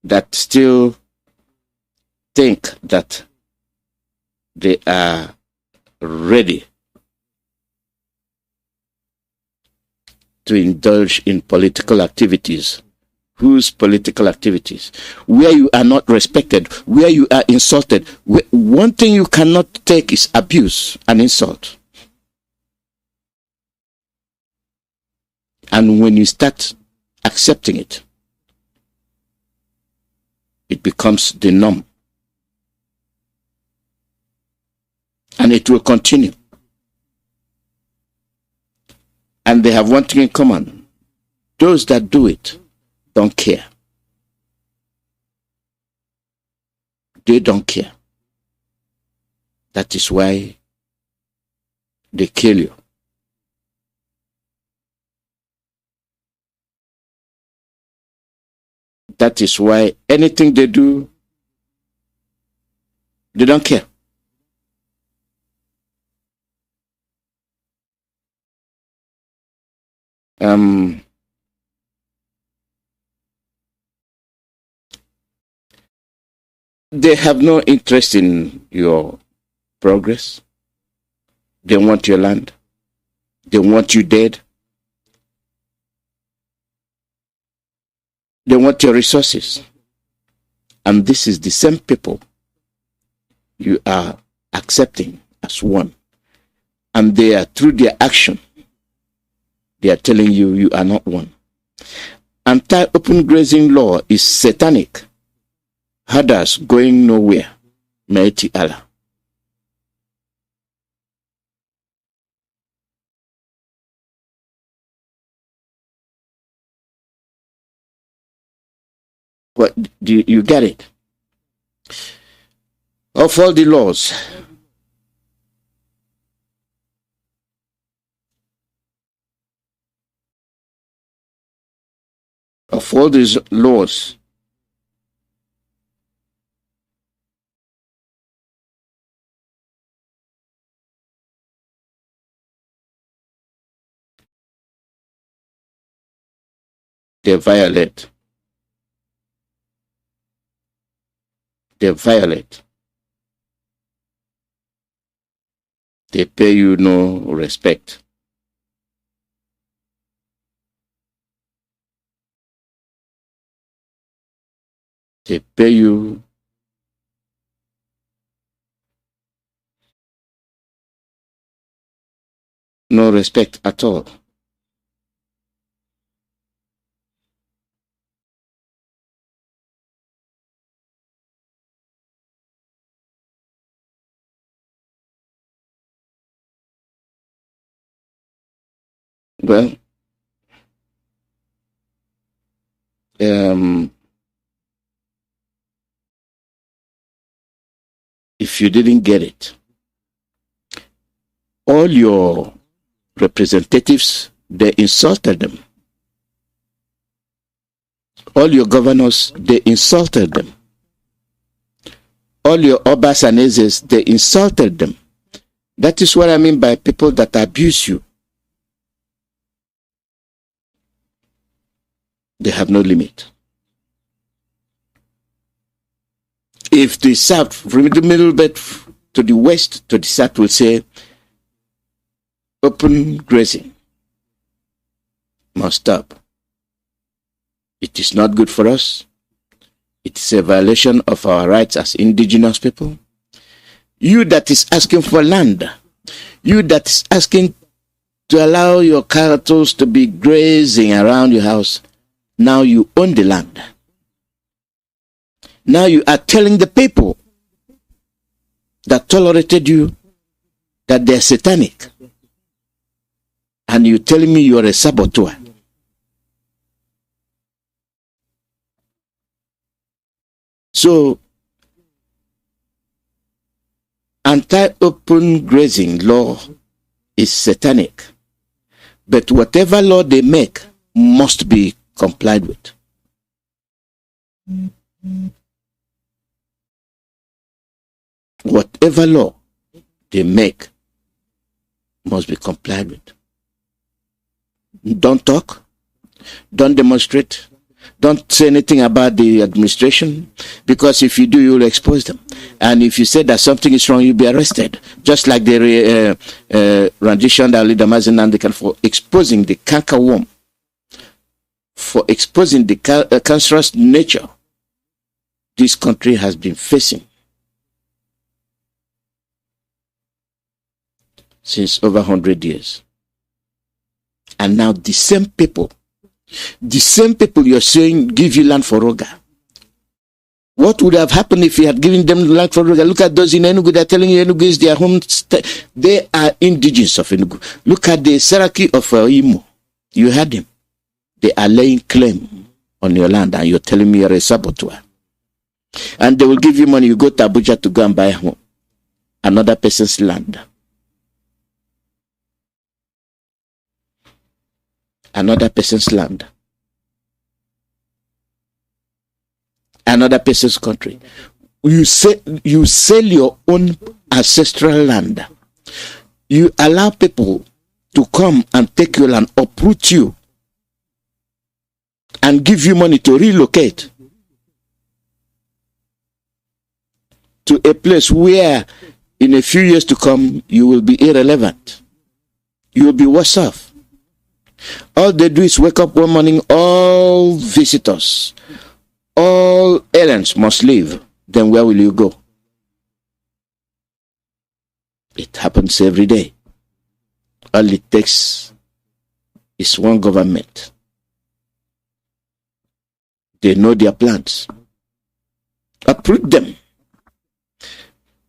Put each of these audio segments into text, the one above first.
that still think that they are ready to indulge in political activities. Whose political activities? Where you are not respected, where you are insulted. One thing you cannot take is abuse and insult. And when you start accepting it, it becomes the norm. And it will continue. And they have one thing in common. Those that do it don't care. They don't care. That is why they kill you. That is why anything they do, they don't care. They have no interest in your progress. They want your land. They want you dead. They want your resources. And this is the same people you are accepting as one. And they are, through their action, they are telling you you are not one. Anti-open grazing law is satanic. Herders going nowhere. Mighty Allah. What, do you get it? Of all the laws, of all these laws, they violate. They violate. They pay you no respect. They pay you no respect at all. Well, if you didn't get it, all your representatives, they insulted them. All your governors, they insulted them. All your Obas and Ezes, they insulted them. That is what I mean by people that abuse you. They have no limit. If the south, from the middle belt to the west to the south, will say open grazing must stop. It is not good for us. It is a violation of our rights as indigenous people. You that is asking for land, you that is asking to allow your cattle to be grazing around your house, now you own the land. Now you are telling the people that tolerated you that they're satanic. And you're telling me you're a saboteur. So, anti-open grazing law is satanic. But whatever law they make must be complied with. Whatever law they make must be complied with. Don't talk, don't demonstrate, Don't say anything about the administration, because if you do, you'll expose them. And if you say that something is wrong, you'll be arrested. Just like the rendition that leader Mazi Alozie for exposing the canker worm, for exposing the cancerous nature this country has been facing since over 100 years. And now the same people you're saying give you land for Roga. What would have happened if you had given them land for Roga? Look at those in Enugu. They're telling you Enugu is their home. They are indigenous of Enugu. Look at the Saraki of Imo. You heard them. They are laying claim on your land, and you're telling me you're a saboteur. And they will give you money. You go to Abuja to go and buy another person's land. Another person's land. Another person's country. You sell your own ancestral land. You allow people to come and take your land, uproot you, and give you money to relocate to a place where in a few years to come you will be irrelevant. You will be worse off. All they do is wake up one morning, all visitors, all aliens must leave. Then where will you go? It happens every day. All it takes is one government. They know their plans. Uproot them.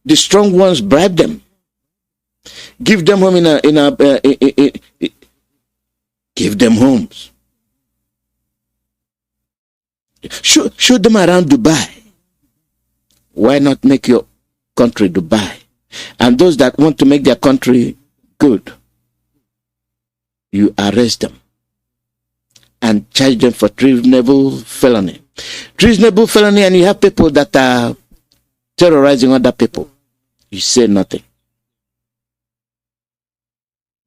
The strong ones bribe them. Give them home give them homes. Show them around Dubai. Why not make your country Dubai? And those that want to make their country good, you arrest them and charge them for treasonable felony. Treasonable felony, and you have people that are terrorizing other people. You say nothing.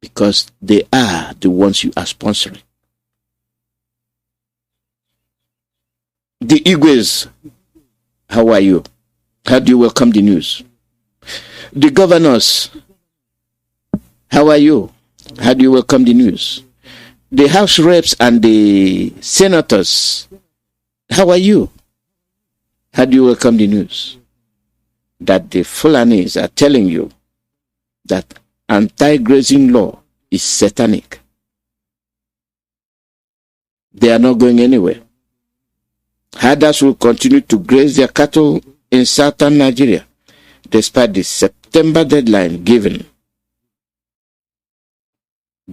Because they are the ones you are sponsoring. The Igwes, how are you? How do you welcome the news? The governors, how are you? How do you welcome the news? The House reps and the senators, how are you? How do you welcome the news? That the Fulanis are telling you that anti-grazing law is satanic. They are not going anywhere. Herders will continue to graze their cattle in southern Nigeria, despite the September deadline given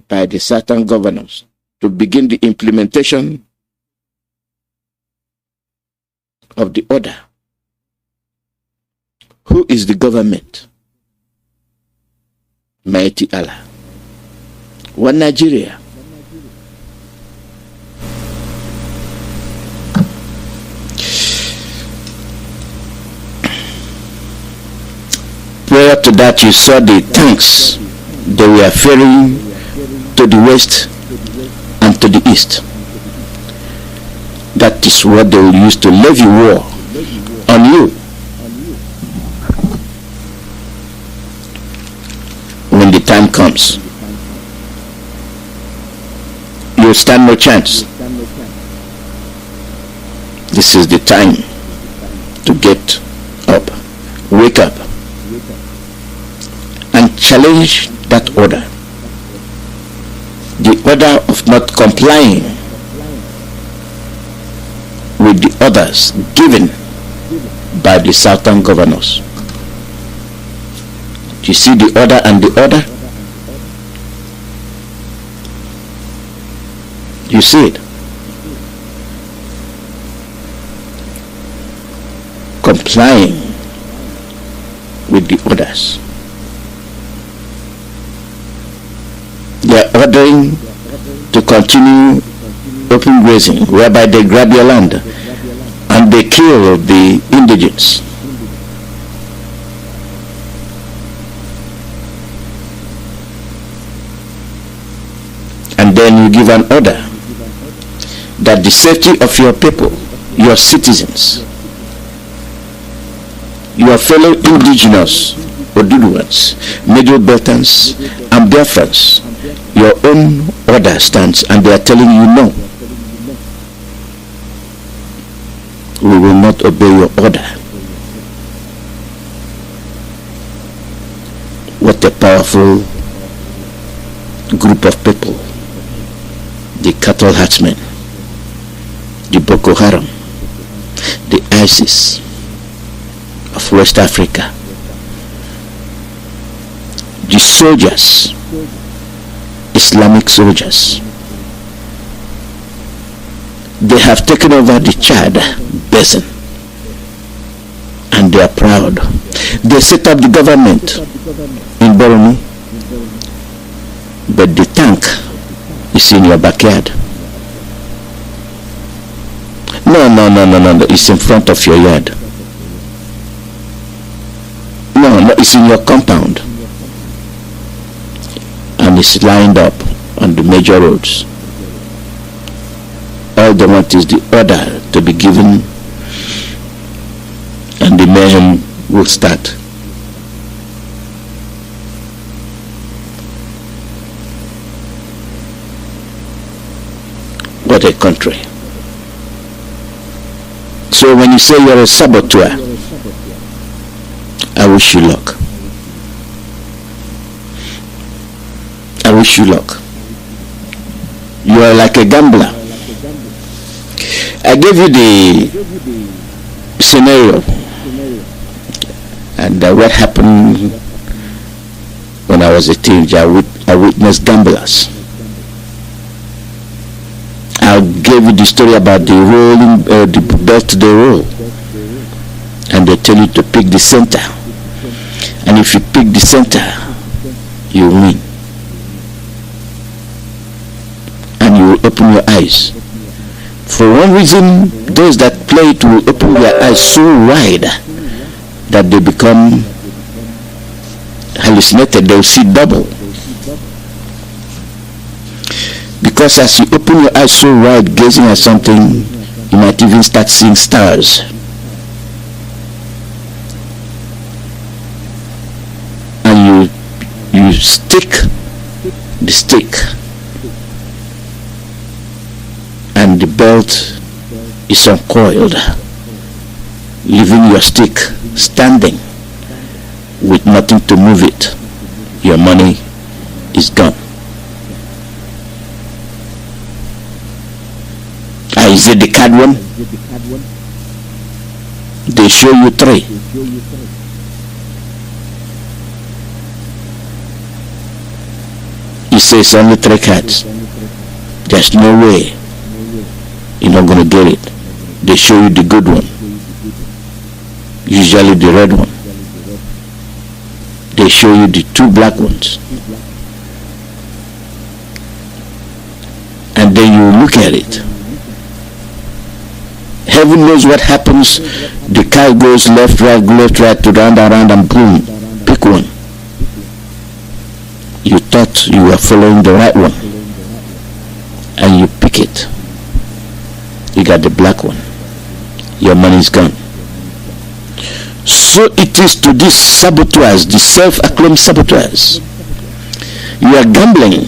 by the southern governors to begin the implementation of the order. Who is the government? Mighty Allah. One Nigeria. Prior to that, you saw the tanks. They were ferrying to the west and to the east. That is what they will use to levy war on you. When the time comes, you stand no chance. This is the time to get up, wake up, and challenge that order. The order of not complying with the orders given by the southern governors. You see the order and the order? You see it? Complying with the orders. They are ordering to continue open grazing, whereby they grab your land and they kill the indigents. And then you give an order that the safety of your people, your citizens, your fellow indigenous Oduduwans, Middle Beltans, and Biafrans, your own order stands, and they are telling you no. We will not obey your order. What a powerful group of people. The cattle herdsmen, the Boko Haram, the ISIS of West Africa, the soldiers, Islamic soldiers. They have taken over the Chad basin, and they are proud. They set up the government in Borno, but the tank is in your backyard. No, it's in front of your yard. No, it's in your compound, and it's lined up on the major roads. All they want is the order to be given, and the mayhem will start. What a country. So when you say you're a saboteur, I wish you luck. I wish you luck. You are like a gambler. I gave you the scenario and what happened when I was a teenager. I witnessed gamblers. I gave you the story about the rolling, the belt they roll, and they tell you to pick the center, and if you pick the center, you win, and you will open your eyes. For one reason, those that play it will open their eyes so wide that they become hallucinated. They will see double. Because as you open your eyes so wide, gazing at something, you might even start seeing stars. And you stick the stick, and the belt is uncoiled, leaving your stick standing with nothing to move it. Your money is gone. Is it the card one? They show you 3. It says only 3 cards. There's no way you're not going to get it. They show you the good one, usually the red one. They show you the 2 black ones, and then you look at it. Heaven knows what happens. The car goes left, right, to round, around, and boom, pick one. You thought you were following the right one, and you pick it. You got the black one. Your money is gone. So it is to these saboteurs, the self-acclaimed saboteurs. You are gambling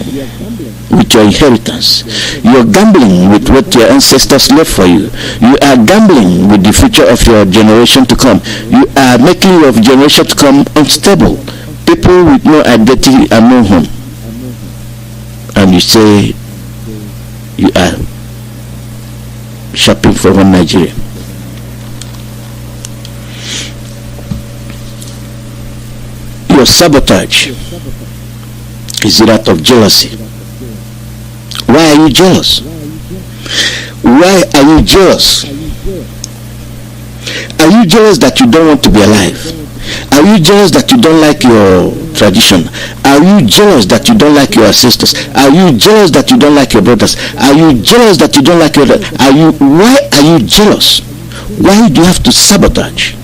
with your inheritance. You are gambling with what your ancestors left for you. You are gambling with the future of your generation to come. You are making your generation to come unstable. People with no identity and no home. And you say you are shopping for one Nigeria. Your sabotage is it out of jealousy? Why are you jealous? Why are you jealous? Are you jealous that you don't want to be alive? Are you jealous that you don't like your tradition? Are you jealous that you don't like your ancestors? Are you jealous that you don't like your brothers? Are you jealous that you don't like your... Why are you jealous? Why do you have to sabotage?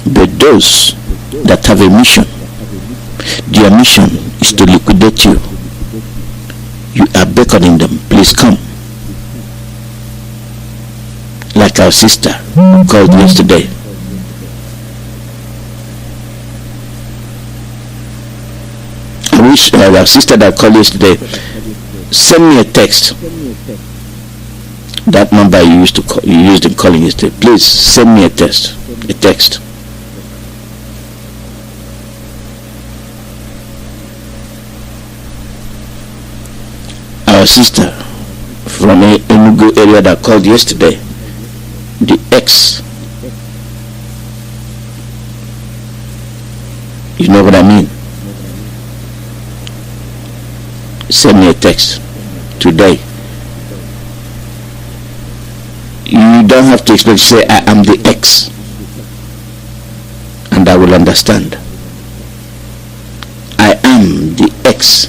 But those that have a mission, their mission is to liquidate you. You are beckoning them. please come. Like our sister who called yesterday. I wish our sister that called yesterday, send me a text. That number you used in calling yesterday. Please send me a text. Our sister from Enugu area that called yesterday, the ex. You know what I mean? Send me a text today. You don't have to expect to say I am the ex, and I will understand. I am the ex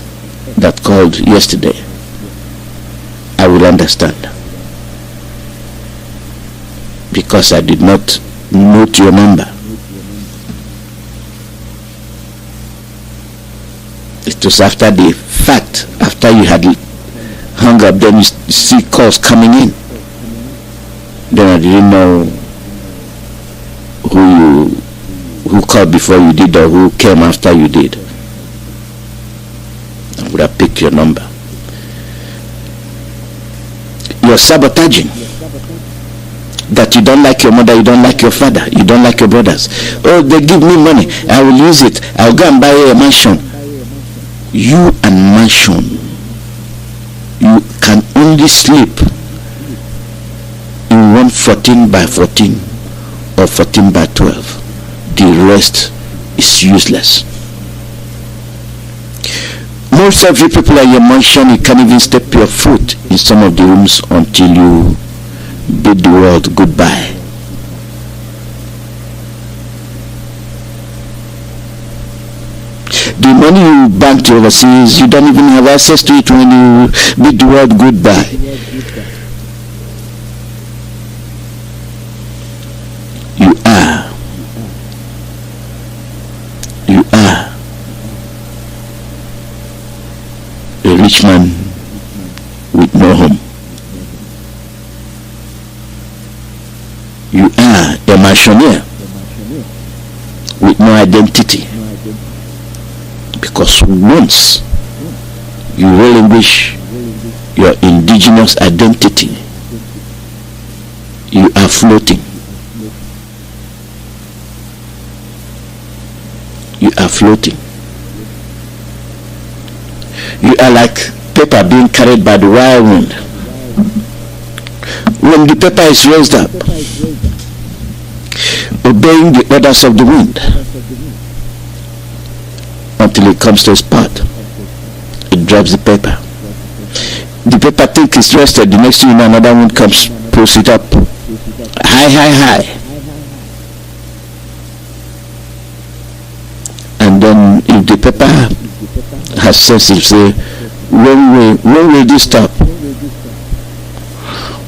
that called yesterday. I will understand, because I did not note your number. It was after the fact, after you had hung up, then you see calls coming in. Then I didn't know who called before you did or who came after you did. I would have picked your number. You're sabotaging. That you don't like your mother, you don't like your father, you don't like your brothers. Oh, they give me money, I will use it. I'll go and buy a mansion. You and mansion, you can only sleep in one 14 by 14 or 14 by 12. The rest is useless. Most of you people at your mansion, you can't even step your foot in some of the rooms until you bid the world goodbye. The money you banked overseas, you don't even have access to it when you bid the world goodbye. You are a rich man with no home. You are a missionaire with no identity, because once you relinquish your indigenous identity, you are floating. You are floating. You are like paper being carried by the wild wind. When the paper is raised up, obeying the orders of the wind, until it comes to a spot, it drops the paper. The paper thinks it's rested. The next thing you know, another wind comes, pulls it up high. And then if the paper has sense, it say, when will this stop?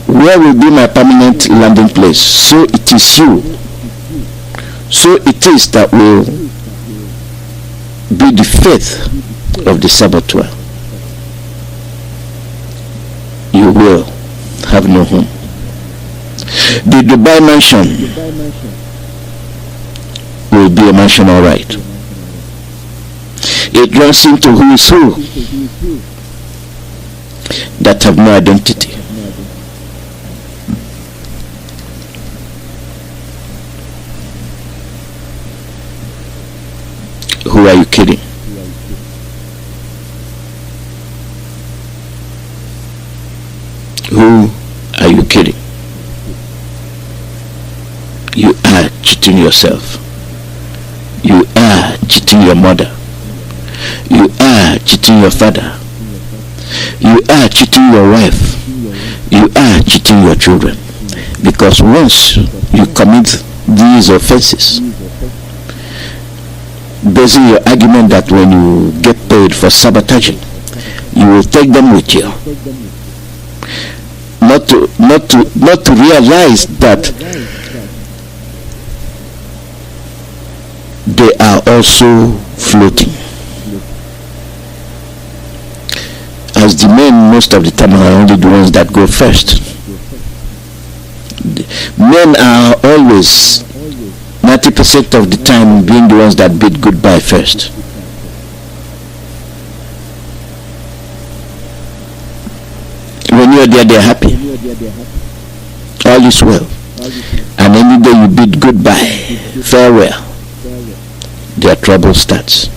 Where will be my permanent landing place? So it is you. So it is that will be the faith of the saboteur. You will have no home. The Dubai mansion will be a mansion, all right. It runs into who is who that have no identity. Who are you kidding? Who are you kidding? You are cheating yourself. You are cheating your mother. You are cheating your father. You are cheating your wife. You are cheating your children. Because once you commit these offenses, basing your argument that when you get paid for sabotaging, you will take them with you. Not to realize that they are also floating. As because the men most of the time are only the ones that go first. Men are always 90% of the time being the ones that bid goodbye first. When you're there, they're happy. All is well. And any day you bid goodbye, farewell, their trouble starts.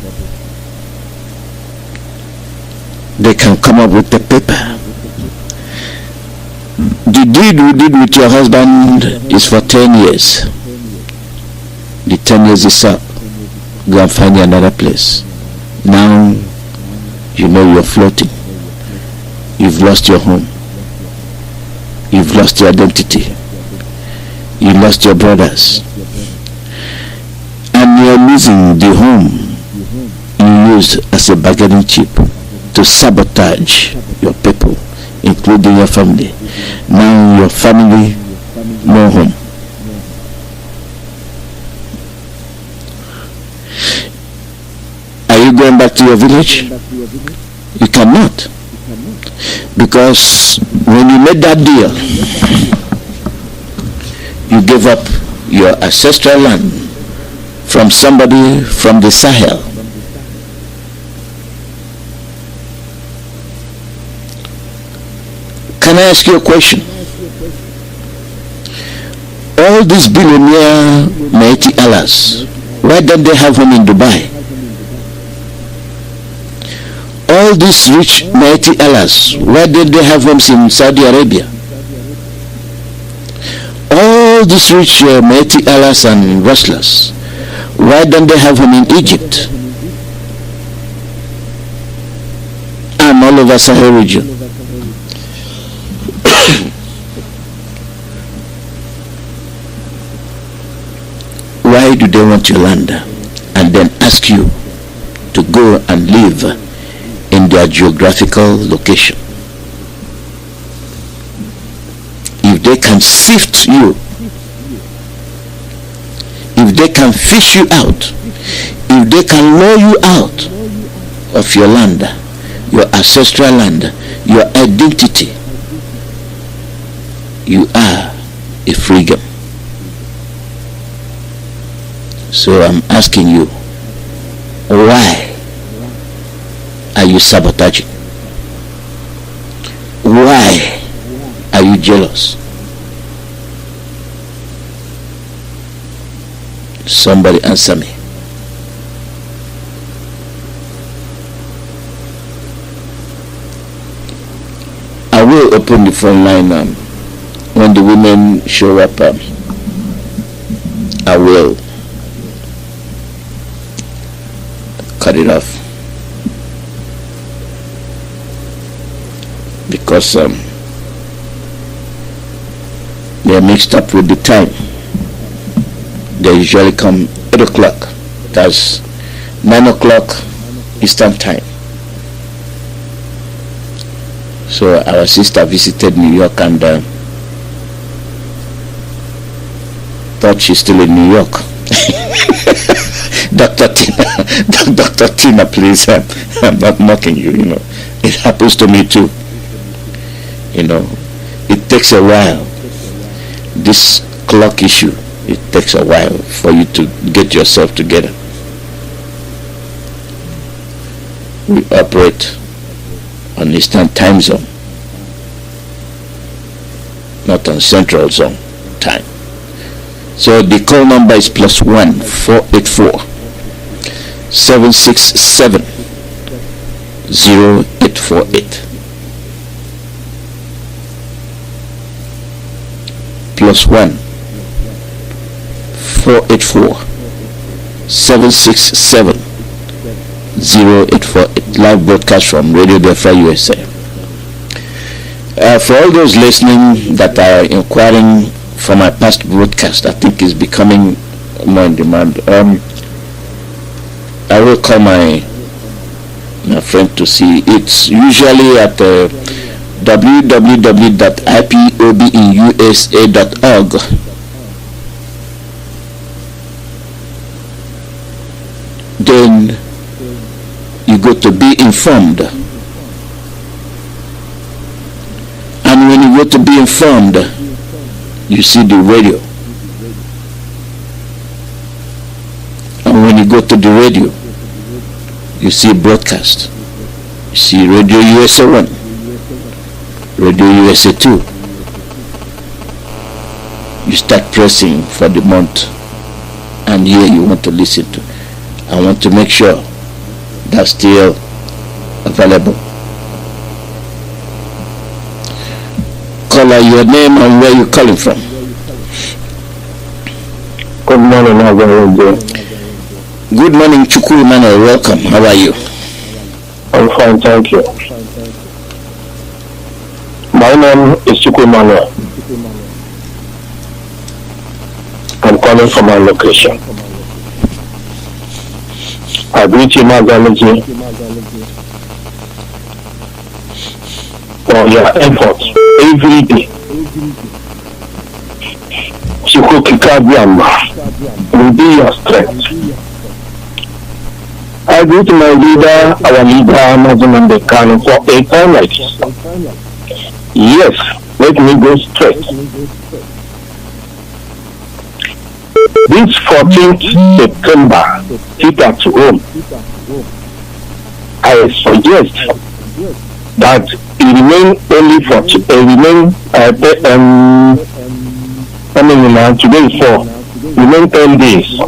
They can come up with the paper. The deed we did with your husband is for 10 years. The 10 years is up. Go and find another place. Now you know you're floating. You've lost your home. You've lost your identity. You lost your brothers. And you're losing the home you used as a bargaining chip to sabotage your people, including your family. Now your family, no home. Are you going back to your village? You cannot. Because when you made that deal, you gave up your ancestral land from somebody from the Sahel. Can I ask you a question? All these billionaire Mazi Allahs, why don't they have home in Dubai? All these rich Mazi Allahs, why don't they have homes in Saudi Arabia? All these rich Mazi Allahs and wrestlers, why don't they have home in Egypt and all over Sahel region? Why do they want your land and then ask you to go and live in their geographical location? If they can sift you, if they can fish you out, if they can lure you out of your land, your ancestral land, your identity, you are a freegan. So I'm asking you, why are you sabotaging? Why are you jealous? Somebody answer me. I will open the phone line when the women show up. I will cut it off because they are mixed up with the time. They usually come 8 o'clock. That's 9 o'clock Eastern time. So our sister visited New York and thought she's still in New York. Dr. Tina, please, I'm not mocking you, you know. It happens to me too. You know, it takes a while. This clock issue, it takes a while for you to get yourself together. We operate on Eastern time zone, not on Central zone time. So the call number is +1 484 767 0848. +1 484 767 0848. Live broadcast from Radio Biafra USA. For all those listening that are inquiring for my past broadcast, I think is becoming more in demand. I will call my friend to see. It's usually at www.ipobinUSA.org. Then you go to be informed. want to be informed, you see the radio. And when you go to the radio, you see broadcast. You see Radio USA 1, Radio USA 2. You start pressing for the month, and here you want to listen to. I want to make sure that's still available. Caller, your name and where you calling from. Good morning, Mazi Alozie. Good morning, Chukwu Emmanuel. Welcome. How are you? I'm fine, thank you. My name is Chukwu Emmanuel. I'm calling from my location. I greet you, Mazi Alozie, for your efforts every day. Chukwu Kikabiamba will be your strength. I greet my leader, our leader, Nnamdi Kanu, for a time like this. Yes, let me go straight. This 14th September, hit at home. I suggest that it remain only for today is 4, remain 10 days.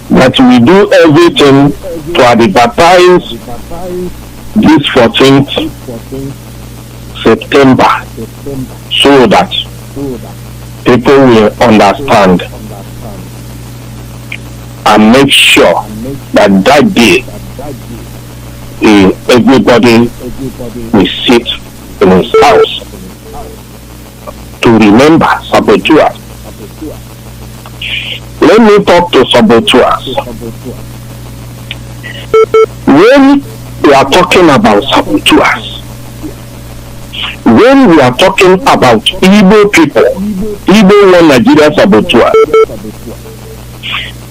That we do everything to advertise this 14th September so that people will understand and make sure that that day everybody will sit in his house to remember saboteurs. Let me talk to saboteurs. When we are talking about saboteurs, when we are talking about Igbo people, Igbo one Nigeria saboteurs,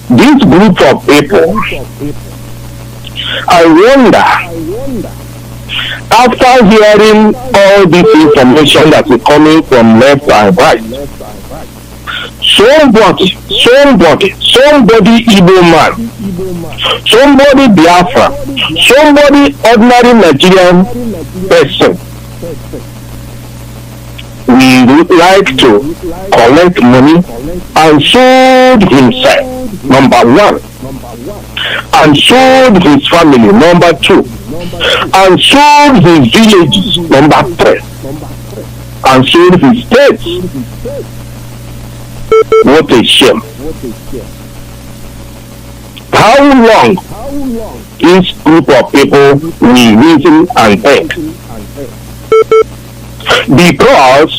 this group of people, I wonder, after hearing all this information that is coming from left and right, somebody Igbo man, somebody Biafra, somebody ordinary Nigerian person, we would like to collect money and sold himself, number one, and sold his family, number two, and sold his villages, number three, and sold his states. What a shame. How long this group of people will reason and think? Because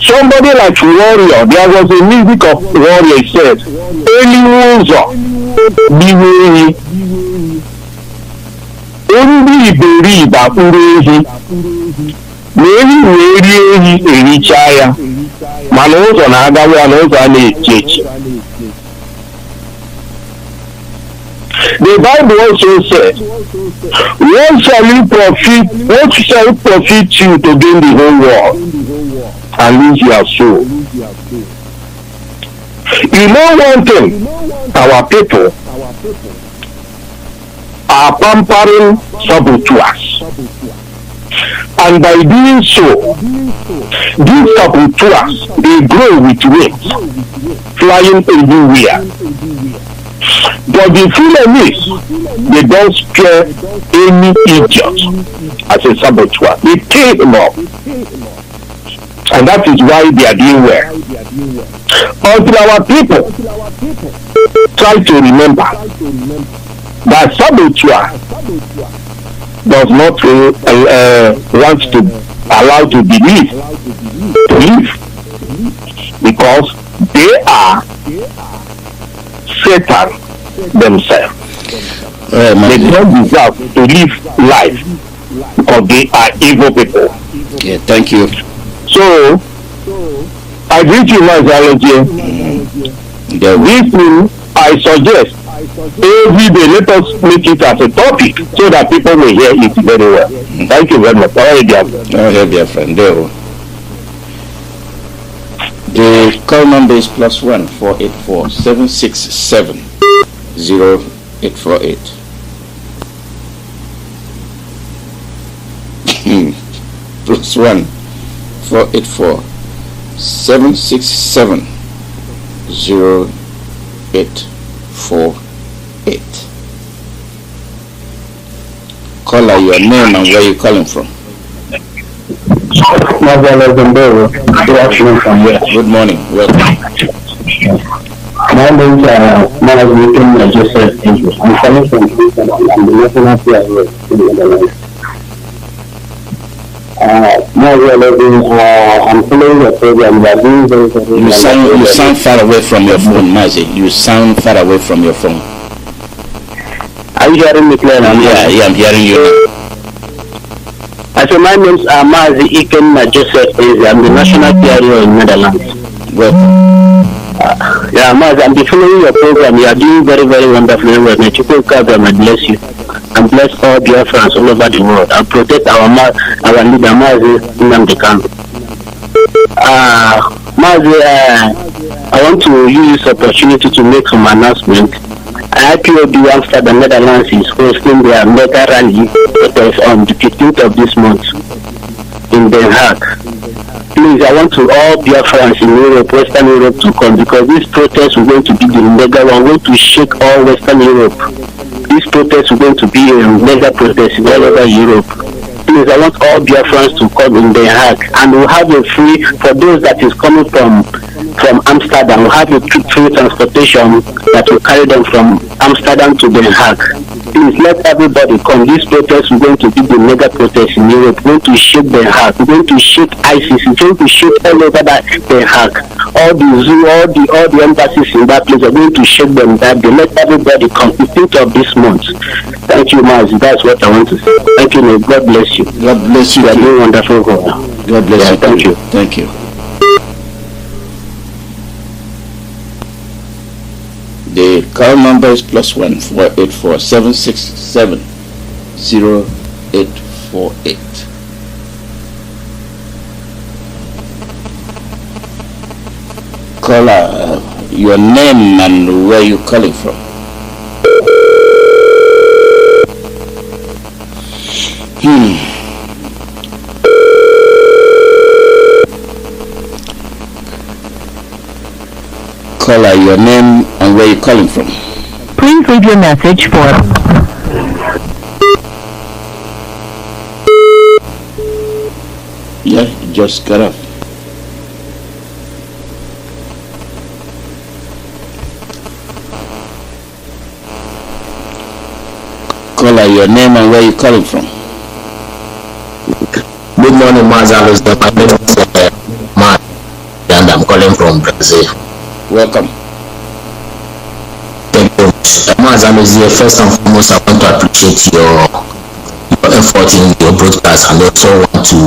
somebody like Warrior, there was a music of Warrior said, Eliwozo, Biwehi, Only Iberiba Urehi, Ehi Erichaya, Manozo Nagawa, Manozo Ane. The Bible also said, what shall you profit you to gain the whole world and lose your soul? You know one thing, our people are pampering saboteurs. And by doing so, these saboteurs, they grow with wings, flying everywhere. But the feeling is, they don't spare any idiot as a saboteur. They pay him off. And that is why they are doing well. Until our people try to remember that saboteur does not want to allow to live, because they are Satan themselves. They don't deserve to live life because they are evil people. Yeah, thank you. So I greet you, Mazi Alozie. This thing, I suggest every day. Let us make it as a topic so that people will hear it very well. Thank you very much. Biafran. The call number is +1 484 767 0848. +1 484 767 0848. Caller, your name and where you calling from. Mazi Alozie, good afternoon from here. Good morning. Welcome. My name is Mazi Alozie. I'm calling from I'm the national PRO in the Netherlands. Mazi Alozie, I'm following your program. You are doing very You sound far away from your phone, Mazi. You sound far away from your phone. Are you hearing me clearly? Yeah, I'm hearing you now. So my name is Mazi Alozie. I'm the national PRO in Netherlands. Welcome. Mazi, I'm following your program. You are doing very, very wonderfully well. May God bless you and bless all Biafrans all over the world and protect our leader, Mazi Nnamdi Kanu. Mazi, I want to use this opportunity to make some announcement. Ipob Amsterdam, Netherlands is hosting their mega rally on the 15th of this month in Den Haag. Please, I want to all Biafrans in Europe, Western Europe to come because this protest is going to be the mega one. We're going to shake all Western Europe. This protest is going to be a mega protest all over Europe. Please, I want all Biafrans to come in Den Haag and we'll have a free, for those that is coming from Amsterdam, we'll have a free transportation that will carry them from Amsterdam to Den Haag. Please let everybody come. This protest is going to be the mega protest in Europe. We're going to shake Den Haag. We're going to shake ISIS. We're going to shake all over that Den Haag. All the embassies in that place are going to shake them that they let everybody come 15th of this month. Thank you, Mazi. That's what I want to say. Thank you, Lord. God bless you. God bless you. You are doing wonderful work. God bless you. Thank you. Thank you. The call number is +1 484 767 0848. Caller, your name and where you calling from. Caller, your name and where you calling from. Please leave your message for... Yeah, just got off. Caller, your name and where you calling from. Good morning, Mazi Alozie. My name is Mazi and I'm calling from Brazil. Welcome. Thank you. Mazi Alozie, first and foremost, I want to appreciate your effort in your broadcast and also want to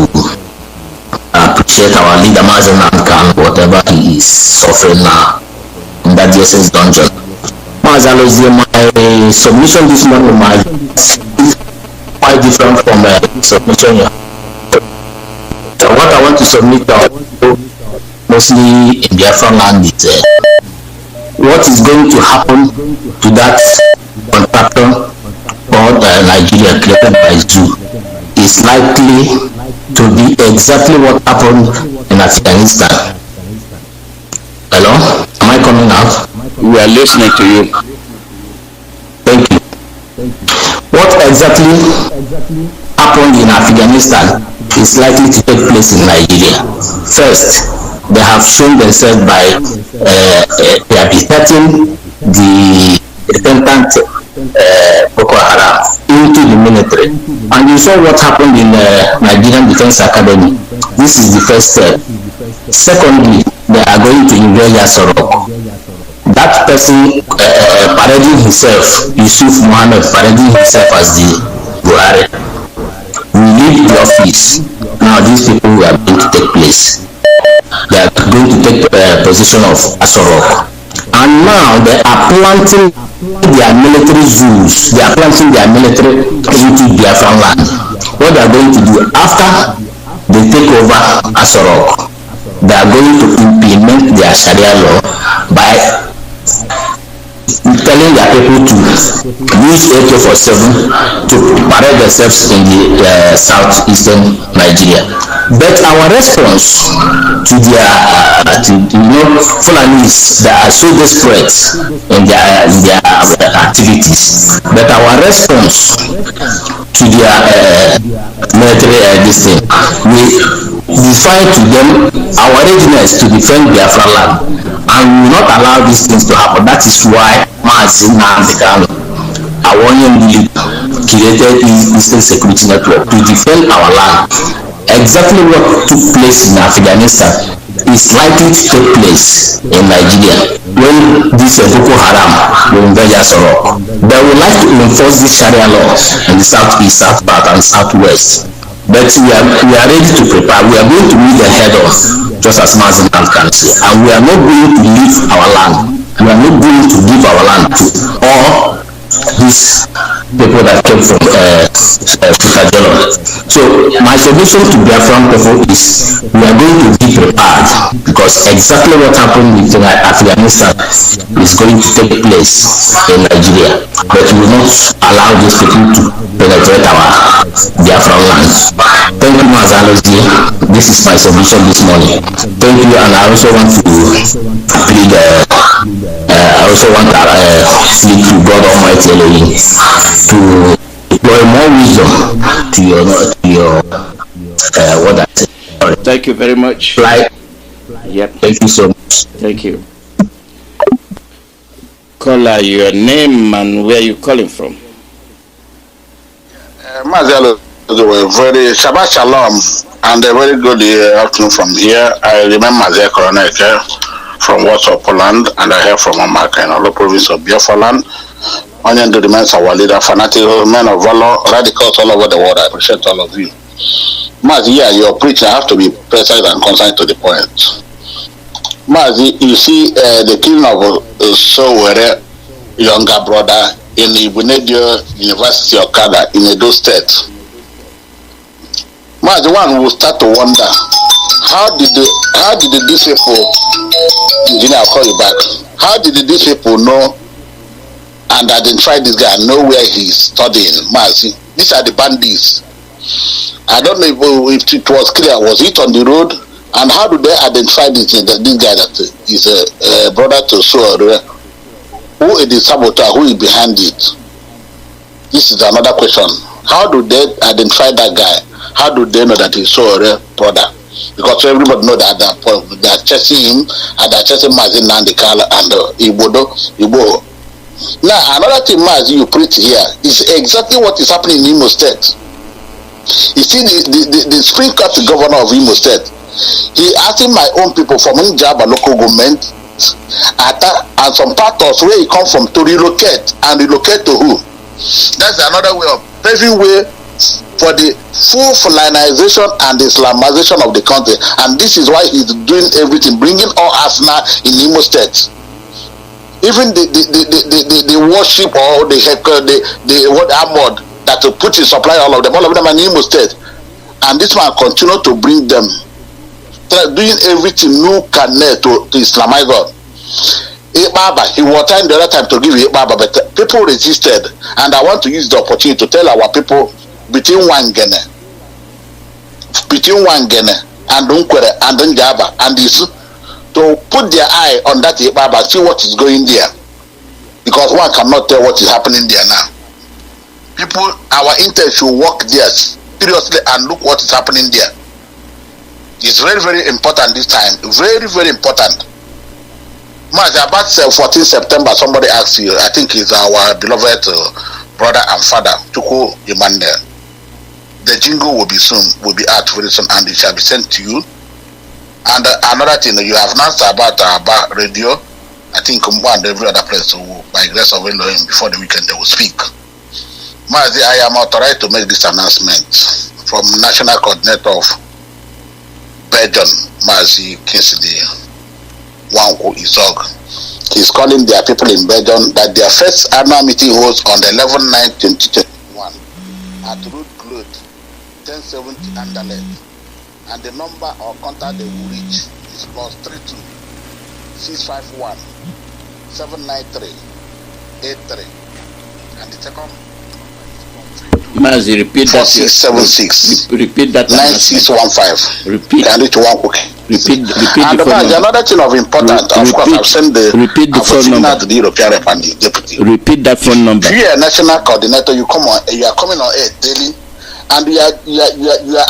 appreciate our leader, Mazi Nnamdi, whatever he is suffering now in that DSS dungeon. Mazi Alozie, my submission this morning is quite different from submission here. So what I want to submit mostly in Biafra land is what is going to happen to that contractor called Nigeria created by Zoo is likely to be exactly what happened in Afghanistan. Hello? Am I coming out? We are listening to you. Thank you. What exactly happened in Afghanistan is likely to take place in Nigeria. First, they have shown themselves by rehabilitating the repentant Boko Haram into the military. And you saw what happened in Nigerian Defense Academy. This is the first step. Secondly, they are going to invade Yasorok. That person parading himself, Yusuf Mohammed parading himself as the Buhari, will leave the office. Now these people are going to take place. They are going to take possession of Asorok. And now they are planting their military zoos. They are planting their military into Biafran land. What they are going to do after they take over Asorok, they are going to implement their Sharia law by telling their people to use AK-47 to parade themselves in the southeastern Nigeria. But our response to their Fulanis that are so desperate in their activities, but our response to their military this thing, we define to them our readiness to defend Biafra land, and we will not allow these things to happen. That is why Mazi Alozie, our Nnamdi created Eastern Security Network to defend our land. Exactly what took place in Afghanistan is likely to take place in Nigeria when this Boko Haram will invade Asorok. They would like to enforce this Sharia law in the southeast, south part, and southwest. But we are ready to prepare. We are going to meet the head of, just as Mazi can say, and we are not going to leave our land. We are not going to give our land to all these people that came from Kajolo. So my solution to Biafran people is we are going to be prepared, because exactly what happened with Afghanistan is going to take place in Nigeria. But we will not allow these people to penetrate our Biafran lands. Thank you, Mazi Alozie. This is my solution this morning. Thank you, and I also want to plead. I also want to plead to God Almighty Elohim to deploy more wisdom to your what I said. Thank you very much. Yep. Thank you so much. Thank you. Caller, your name and where you calling from? Mazi Alozie, very Shabbat Shalom and a very good afternoon from here. I remember Mazi Alozie from Warsaw, Poland, and I hear from America in all province of Biafra land. Onion to remains our leader, fanatic men of valor, radicals all over the world. I appreciate all of you. Mazi, yeah, your preaching have to be precise and concise to the point. Mazi, you see the killing of Sowore, younger brother, in Ibunedio University of Kada in Edo State. Mazi, one will start to wonder, how did these people, engineer, I'll call you back, how did these people know and identify this guy, know where he's studying? Mazi, these are the bandits. I don't know if it was clear, was it on the road? And how do they identify this guy that is a brother to Sowore? Who is the saboteur? Who is behind it? This is another question. How do they identify that guy? How do they know that he's Sowore brother? Because everybody know that at that point they are chasing him and they are chasing Mazi Nnamdi and Ibo. Now another thing, Mazi, you preach here is exactly what is happening in Imo State. You see the Supreme Court governor of Imo State, he asking my own people from Njaba local government and some partners where he come from to relocate, and relocate to who? That's another way of paving way for the full Fulanization and Islamization of the country. And this is why he's doing everything, bringing all us now in Imo State. Even the worship or the what armored that to put in supply all of them are in Imo State. And this man continue to bring them, doing everything new can to Islamize God. Ipob, he was trying the other time to give Ipob, but people resisted. And I want to use the opportunity to tell our people between Wangene and Unkwere and Njaba and this, to put their eye on that Ipob and see what is going there. Because one cannot tell what is happening there now. People, our intent should work there seriously and look what is happening there. It's very, very important this time. Very, very important. About 14 September, somebody asked you, I think it's our beloved brother and father, Tuku Imande. The jingle will be out very soon, and it shall be sent to you. And another thing, you have announced about radio. I think one and every other place, so by grace of Elohim, before the weekend they will speak. Mazi, I am authorized to make this announcement from National Coordinator of Belgium, Mazi Kinsley. Wanko Isog. He's calling their people in Belgium that their first annual meeting holds on the 11/9/2021 at Route Cloud, 1070 Anderlecht. And the number or contact they will reach is +32 651 793 83. And the second Mazi, repeat that. 4676. Repeat that. 9615. Repeat. Can reach one quick. Repeat And the phone number. another thing of importance, of course, I've sent the phone number to the European Rep and the deputy. Repeat that phone number. If you are a national coordinator, you are coming on air daily, and you are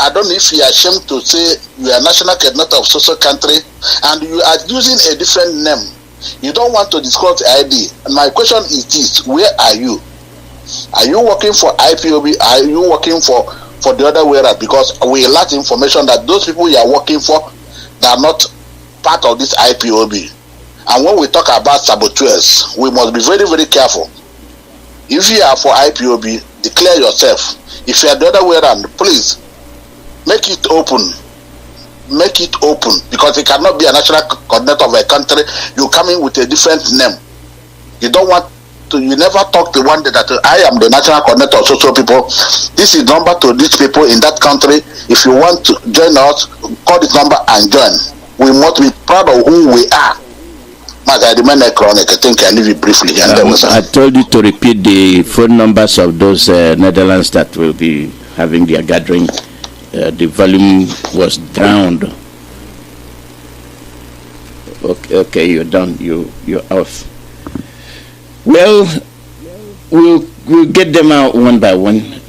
I don't know if you are ashamed to say you are a national coordinator of social country, and you are using a different name. You don't want to disclose the ID. And my question is this: where are you? Are you working for IPOB? Are you working for the other way around? Because we lack information that those people you are working for, they are not part of this IPOB. And when we talk about saboteurs, we must be very, very careful. If you are for IPOB, declare yourself. If you are the other way around, please make it open. Make it open, because it cannot be a national coordinator of a country. You come in with a different name. You don't want to. You never talk to one that I am the national coordinator of social people. This is number to these people in that country. If you want to join us, call this number and join. We must be proud of who we are. I remain chronic. I think I leave it briefly. And I told you to repeat the phone numbers of those Netherlands that will be having their gathering. The volume was drowned. Okay, you're done. You're off. Well, we'll get them out one by one.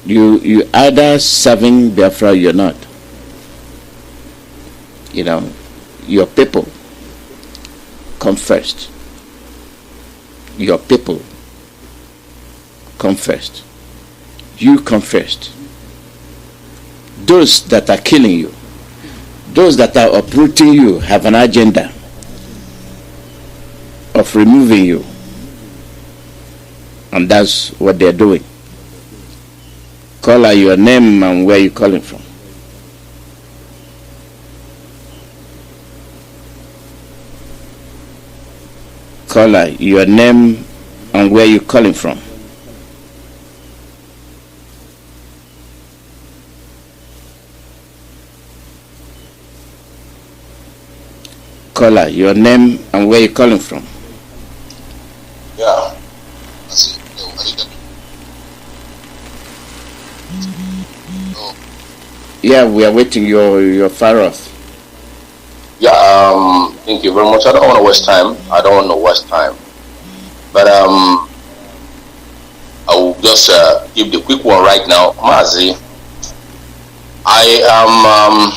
You either serving Biafra or you're not. You know, your people come first. Your people come first. You come first. Those that are killing you, those that are uprooting you, have an agenda of removing you, and that's what they're doing. Call out your name and where you're calling from. Call out your name and where you're calling from. Caller, your name and where you're calling from. Yeah. Yeah, we are waiting. You're far off. Yeah. Thank you very much. I don't want to waste time. But I will just give the quick one right now. Mazi, I am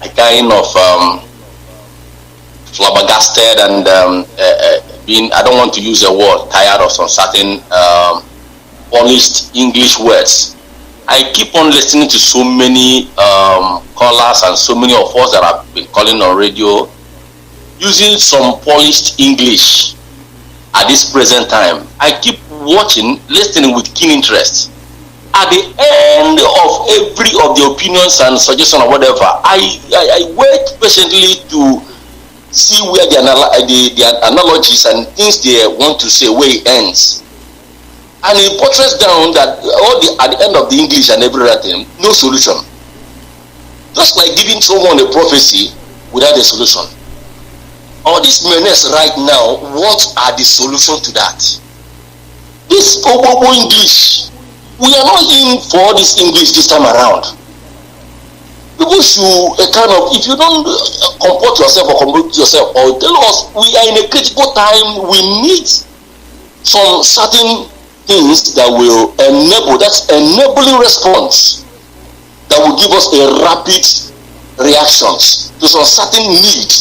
a kind of flabbergasted and I don't want to use a word, tired of some certain polished English words. I keep on listening to so many callers and so many of us that have been calling on radio using some polished English at this present time. I keep watching, listening with keen interest. At the end of every of the opinions and suggestions or whatever, I wait patiently to see where the analogies and things they want to say, where it ends. And it portrays down that at the end of the English and every other thing, no solution. Just like giving someone a prophecy without a solution. All this menace right now, what are the solutions to that? This Obobo English, we are not in for all this English this time around. People should if you don't comport yourself or tell us we are in a critical time, we need some certain things that will enable, that's enabling response that will give us a rapid reactions to some certain need.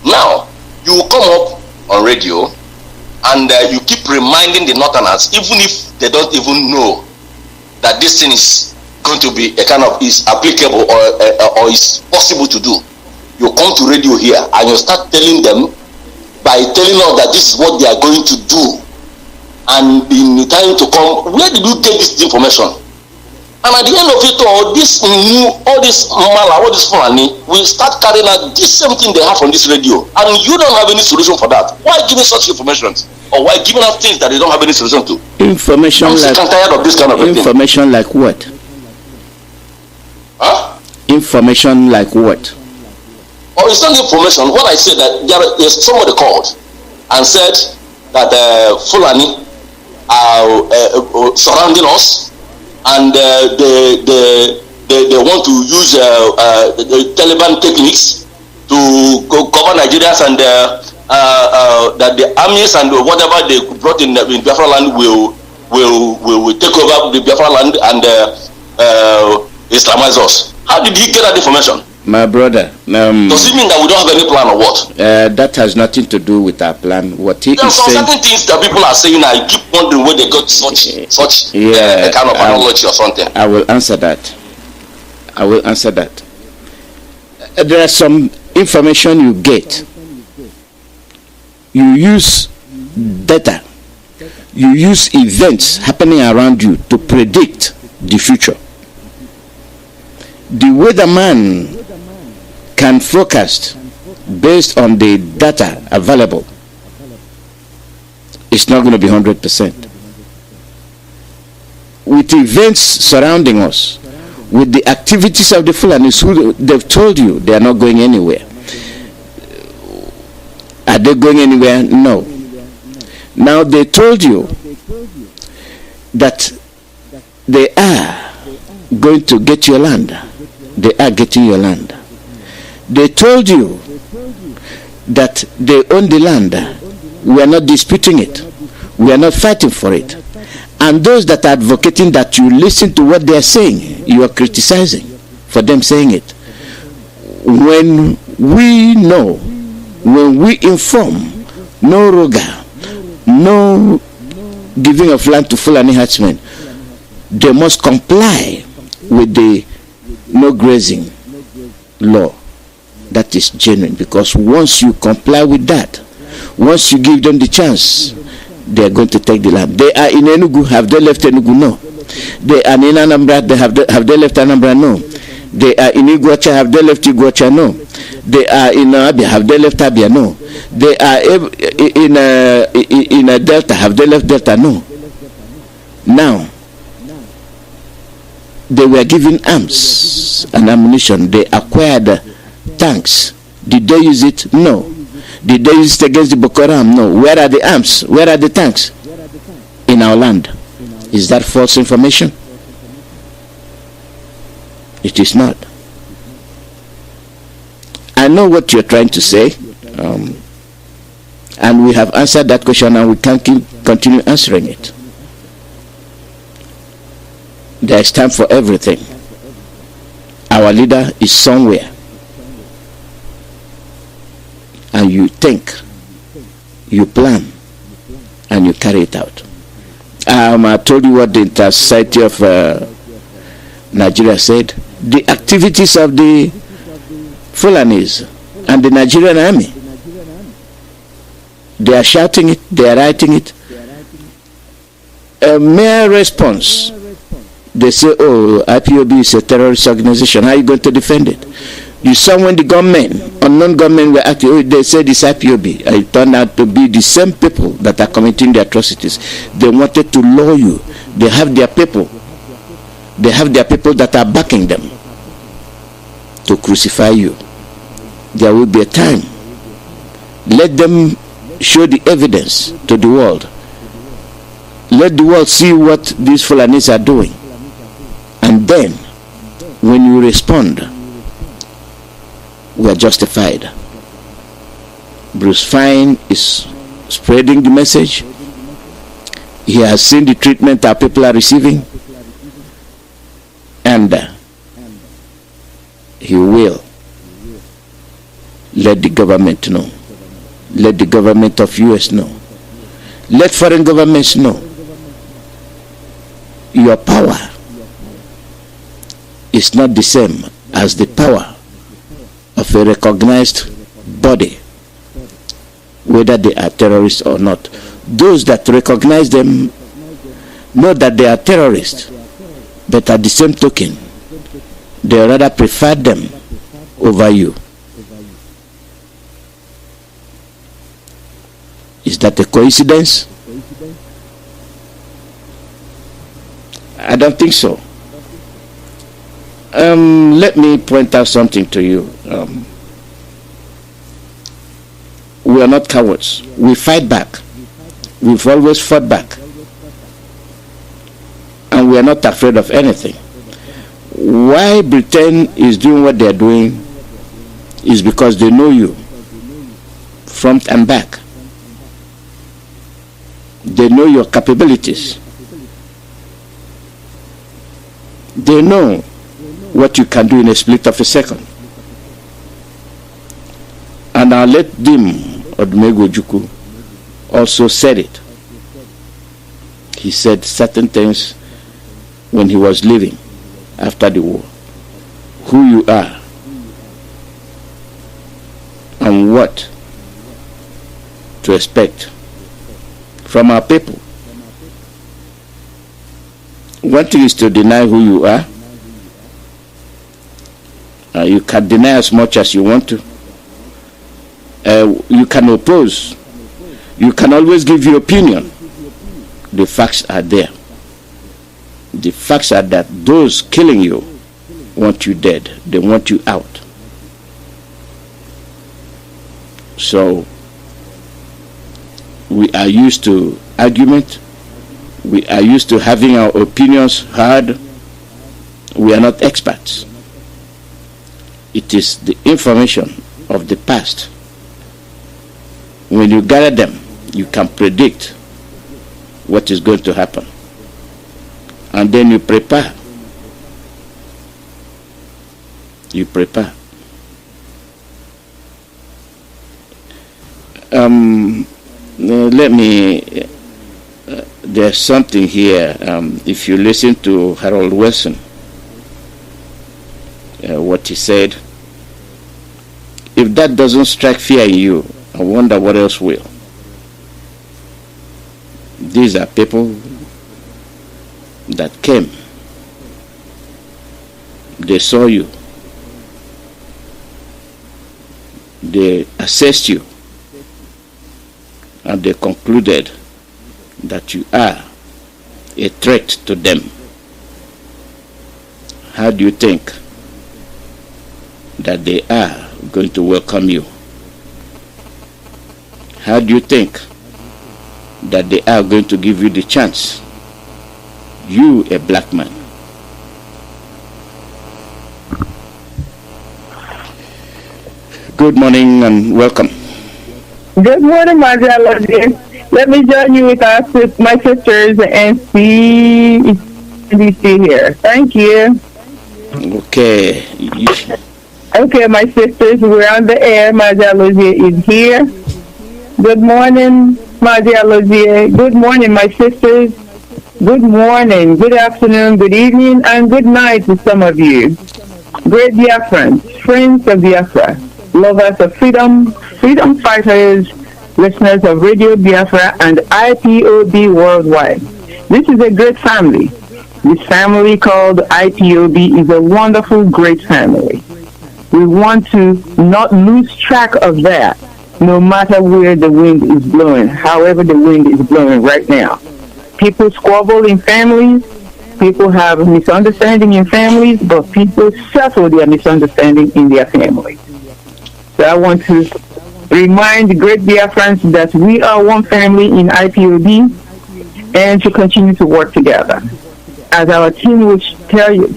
Now, you will come up on radio and you keep reminding the Northerners, even if they don't even know that this thing is going to be a kind of is applicable or is possible to do. You come to radio here and you start telling them by telling us that this is what they are going to do, and in the time to come, where did you get this information? And at the end of it all, this mala, all this Fulani, will start carrying out this same thing they have on this radio. And you don't have any solution for that. Why giving such information? Or why giving out things that they don't have any solution to? Information I'm sick and tired of this kind of information like what? Huh? Information like what? Or it's not information. What I said that there's somebody called and said that Fulani are surrounding us. And they want to use the Taliban techniques to cover Nigerians, and that the armies and whatever they brought in Biafra land will take over the Biafra land and Islamize us. How did he get that information? My brother, does it mean that we don't have any plan or what? That has nothing to do with our plan. What he there are is saying, certain things that people are saying. I keep wondering where they got such kind of analogy or something. I will answer that. There are some information you get. You use data. You use events happening around you to predict the future. The weatherman can forecast based on the data available. It's not going to be 100%. With events surrounding us, with the activities of the Fulanis, who they've told you they are not going anywhere. Are they going anywhere? No. Now they told you that they are going to get your land. They are getting your land. They told you that they own the land. We are not disputing it. We are not fighting for it. And those that are advocating that you listen to what they are saying, you are criticizing for them saying it. When we know, when we inform, no roga, no giving of land to Fulani herdsmen, they must comply with the no grazing law. That is genuine, because once you comply with that, once you give them the chance, they are going to take the land. They are in Enugu. Have they left Enugu? No. They are in Anambra. Have they left Anambra? No. They are in Iguacha. Have they left Iguacha? No. They are in Abia. Have they left Abia? No. They are in a Delta. Have they left Delta? No. Now, they were given arms and ammunition. They acquired tanks. Did they use it? No. Did they use it against the Boko Haram? No. Where are the arms? Where are the tanks? In our land. Is that false information? It is not. I know what you're trying to say, and we have answered that question, and we can continue answering it. There is time for everything. Our leader is somewhere, and you think, you plan, and you carry it out. I told you what the Inter-Society of Nigeria said. The activities of the Fulanis and the Nigerian army, they are shouting it, they are writing it. A mere response, they say, oh, IPOB is a terrorist organization. How are you going to defend it? You saw when the gunmen, unknown gunmen were acting, oh, they said it's IPOB. It turned out to be the same people that are committing the atrocities. They wanted to lure you. They have their people. They have their people that are backing them to crucify you. There will be a time. Let them show the evidence to the world. Let the world see what these Fulanis are doing. And then, when you respond, we are justified. Bruce Fine is spreading the message. He has seen the treatment our people are receiving. And he will let the government know. Let the government of US know. Let foreign governments know. Your power is not the same as the power of a recognized body, whether they are terrorists or not. Those that recognize them know that they are terrorists, But at the same token, they rather prefer them over you. Is that a coincidence? I don't think so. Let me point out something to you. We are not cowards. We fight back. We've always fought back. And we are not afraid of anything. Why Britain is doing what they are doing is because they know you front and back. They know your capabilities. They know what you can do in a split of a second. And I'll let Dim Odumegwu Ojukwu also said it. He said certain things when he was leaving after the war. Who you are and what to expect from our people. One thing is to deny who you are. You can deny as much as you want to. You can oppose. You can always give your opinion. The facts are there. The facts are that those killing you want you dead. They want you out. So we are used to argument. We are used to having our opinions heard. We are not experts. It is the information of the past. When you gather them, you can predict what is going to happen. And then you prepare. You prepare. Let me, there's something here. If you listen to Harold Wilson, what he said, if that doesn't strike fear in you, I wonder what else will. These are people that came. They saw you. They assessed you. And they concluded that you are a threat to them. How do you think that they are going to welcome you? How do you think that they are going to give you the chance? You, a black man. Good morning and welcome. Good morning, Mazi Alozie. Let me join you with my sisters and see here. Thank you. Okay. Okay, my sisters, we're on the air. Mazi Alozie is here. Good morning, Mazi Alozie. Good morning, my sisters. Good morning, good afternoon, good evening, and good night to some of you. Great Biafrans, friends of Biafra, lovers of freedom, freedom fighters, listeners of Radio Biafra and IPOB worldwide. This is a great family. This family called IPOB is a wonderful, great family. We want to not lose track of that, no matter where the wind is blowing, however the wind is blowing right now. People squabble in families, people have misunderstanding in families, but people settle their misunderstanding in their families. So I want to remind the great Biafrans that we are one family in IPOB and to continue to work together. As our theme will tell you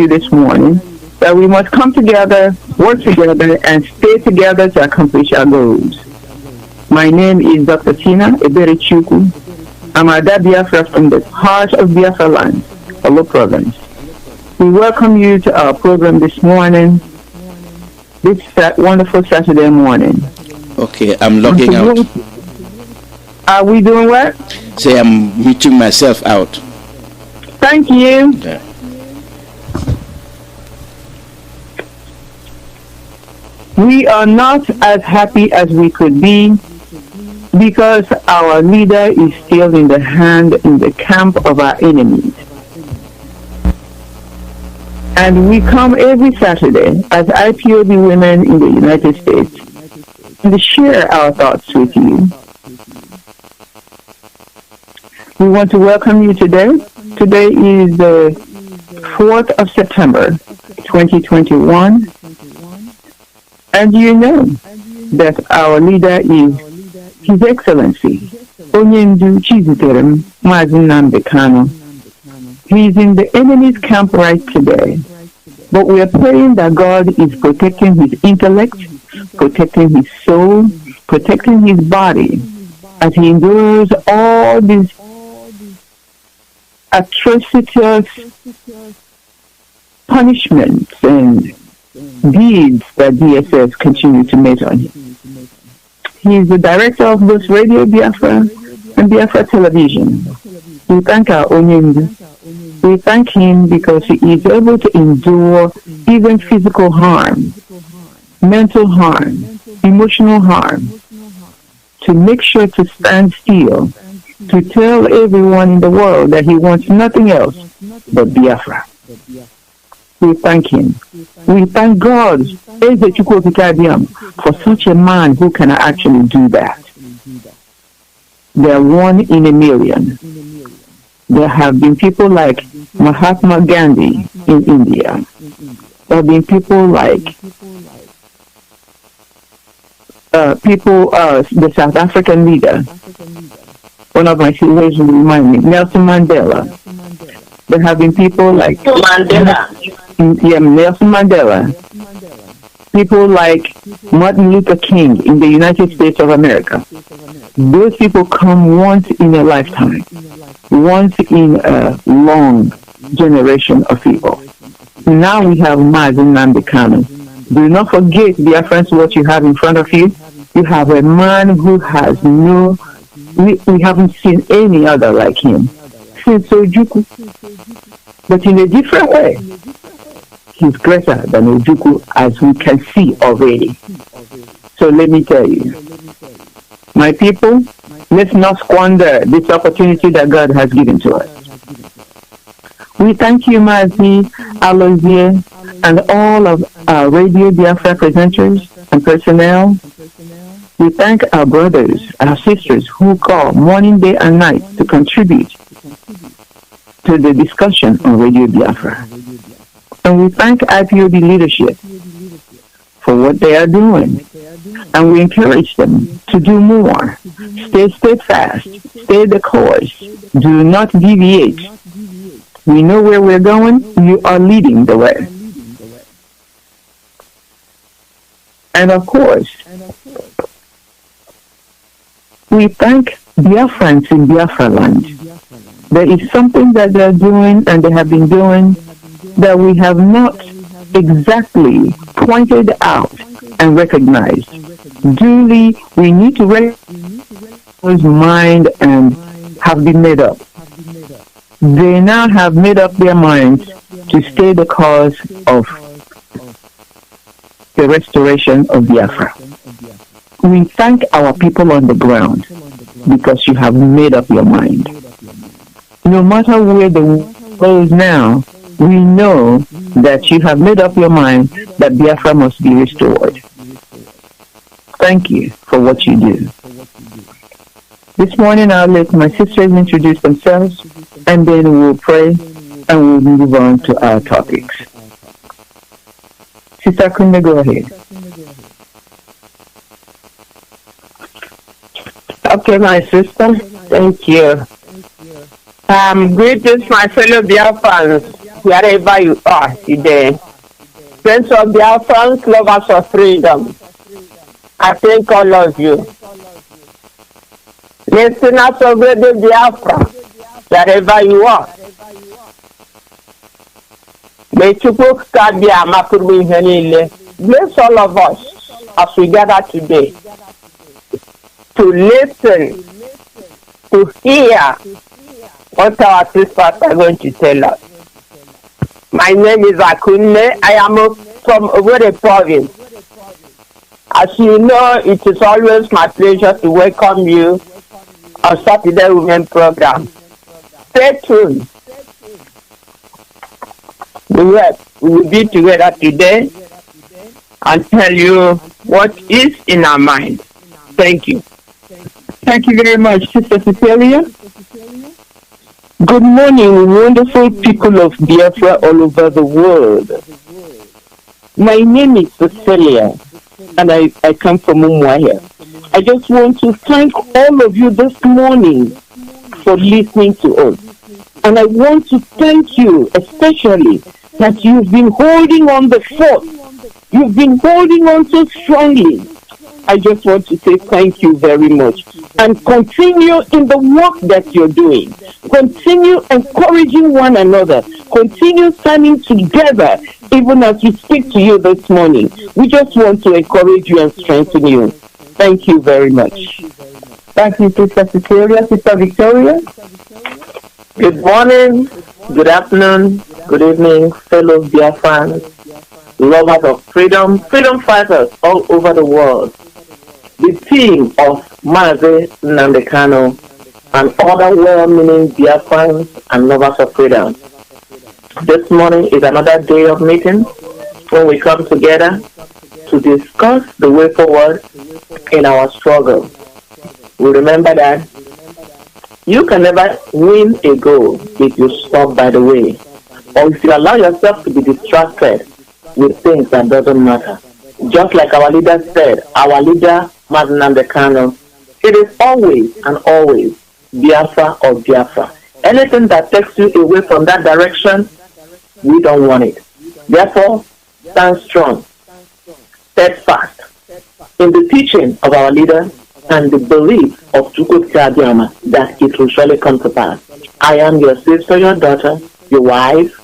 this morning, that we must come together, work together, and stay together to accomplish our goals. My name is Dr. Tina Eberichukwu. I'm Ada Biafra from the heart of Biafra land, Olo province. We welcome you to our program this morning, this wonderful Saturday morning. Okay, I'm logging out. Are we doing what? Say I'm muting myself out. Thank you. Yeah. We are not as happy as we could be because our leader is still in the camp of our enemies. And we come every Saturday as IPOB women in the United States and share our thoughts with you. We want to welcome you today. Today is the 4th of September, 2021. And you know that our leader is His Excellency, Onyendu Chiziterem Mazi Kanu. He is in the enemy's camp right today. But we are praying that God is protecting his intellect, protecting his soul, protecting his body as he endures all these atrocious punishments and deeds that DSS continue to make on him. He is the director of both Radio Biafra and Biafra Television. We thank our Onyendu. We thank him because he is able to endure even physical harm, mental harm, emotional harm, to make sure to stand still, to tell everyone in the world that he wants nothing else but Biafra. We thank him. We thank God for such a man who can actually do that. They are one in a million. There have been people like Mahatma Gandhi in India. There have been people like the South African leader. One of my siblings will remind me, Nelson Mandela. There have been people like Nelson Mandela. People like Martin Luther King in the United States of America. Those people come once in a lifetime, once in a long generation of people. Now we have Mazi Kanu. Do not forget, dear friends, what you have in front of you. You have a man who has we haven't seen any other like him since Ojukwu, but in a different way. He's greater than Ojukwu, as we can see already. So let me tell you, my people, let's not squander this opportunity that God has given to us. We thank you, Mazi Alozie, and all of our Radio Biafra presenters and personnel. We thank our brothers, our sisters who call morning, day, and night to contribute to the discussion on Radio Biafra. And we thank IPOB leadership for what they are doing. And we encourage them to do more. Stay steadfast. Stay the course. Do not deviate. We know where we're going. You are leading the way. And of course, we thank Biafrans in Biafra land. There is something that they're doing and they have been doing that we have not exactly pointed out and recognized. Duly, we need to recognize mind and have been made up. They now have made up their minds to stay the cause of the restoration of Biafra. We thank our people on the ground because you have made up your mind. No matter where the world goes now, we know that you have made up your mind that Biafra must be restored. Thank you for what you do. This morning I'll let my sisters introduce themselves and then we'll pray and we'll move on to our topics. Sister Kunde, go ahead. Okay, my sister. Thank you. Greetings, my fellow Biafrans, wherever you are today. Friends of Biafrans, lovers of freedom. I thank all of you. Listeners of Radio Biafra, wherever you are. May Chukwu Kabia Makuru Henile bless all of us as we gather today to listen, to hear what our sisters are going to tell us. My name is Akunle. I am from Owerri province. As you know, it is always my pleasure to welcome you on Saturday Women Program. Stay tuned. We will be together today and tell you what is in our mind. Thank you. Thank you very much, Sister Cecilia. Good morning, wonderful people of Biafra all over the world. My name is Cecilia, and I come from Umuahia. I just want to thank all of you this morning for listening to us. And I want to thank you especially that you've been holding on the fort. You've been holding on so strongly. I just want to say thank you very much. And continue in the work that you're doing. Continue encouraging one another. Continue standing together, even as we speak to you this morning. We just want to encourage you and strengthen you. Thank you very much. Thank you, Sister Cecilia. Sister Victoria. Good morning, good afternoon, good evening, fellow Biafrans, lovers of freedom, freedom fighters all over the world. The team of Mazi Nnamdi Kanu and other well-meaning Biafrans and lovers of freedom. This morning is another day of meeting when we come together to discuss the way forward in our struggle. We remember that you can never win a goal if you stop by the way, or if you allow yourself to be distracted with things that doesn't matter. Just like our leader said, our leader, Mazi Nnamdi Kanu, it is always and always Biafra or Biafra. Anything that takes you away from that direction, we don't want it. Therefore, stand strong, steadfast in the teaching of our leader and the belief of Chukwuka that it will surely come to pass. I am your sister, your daughter, your wife,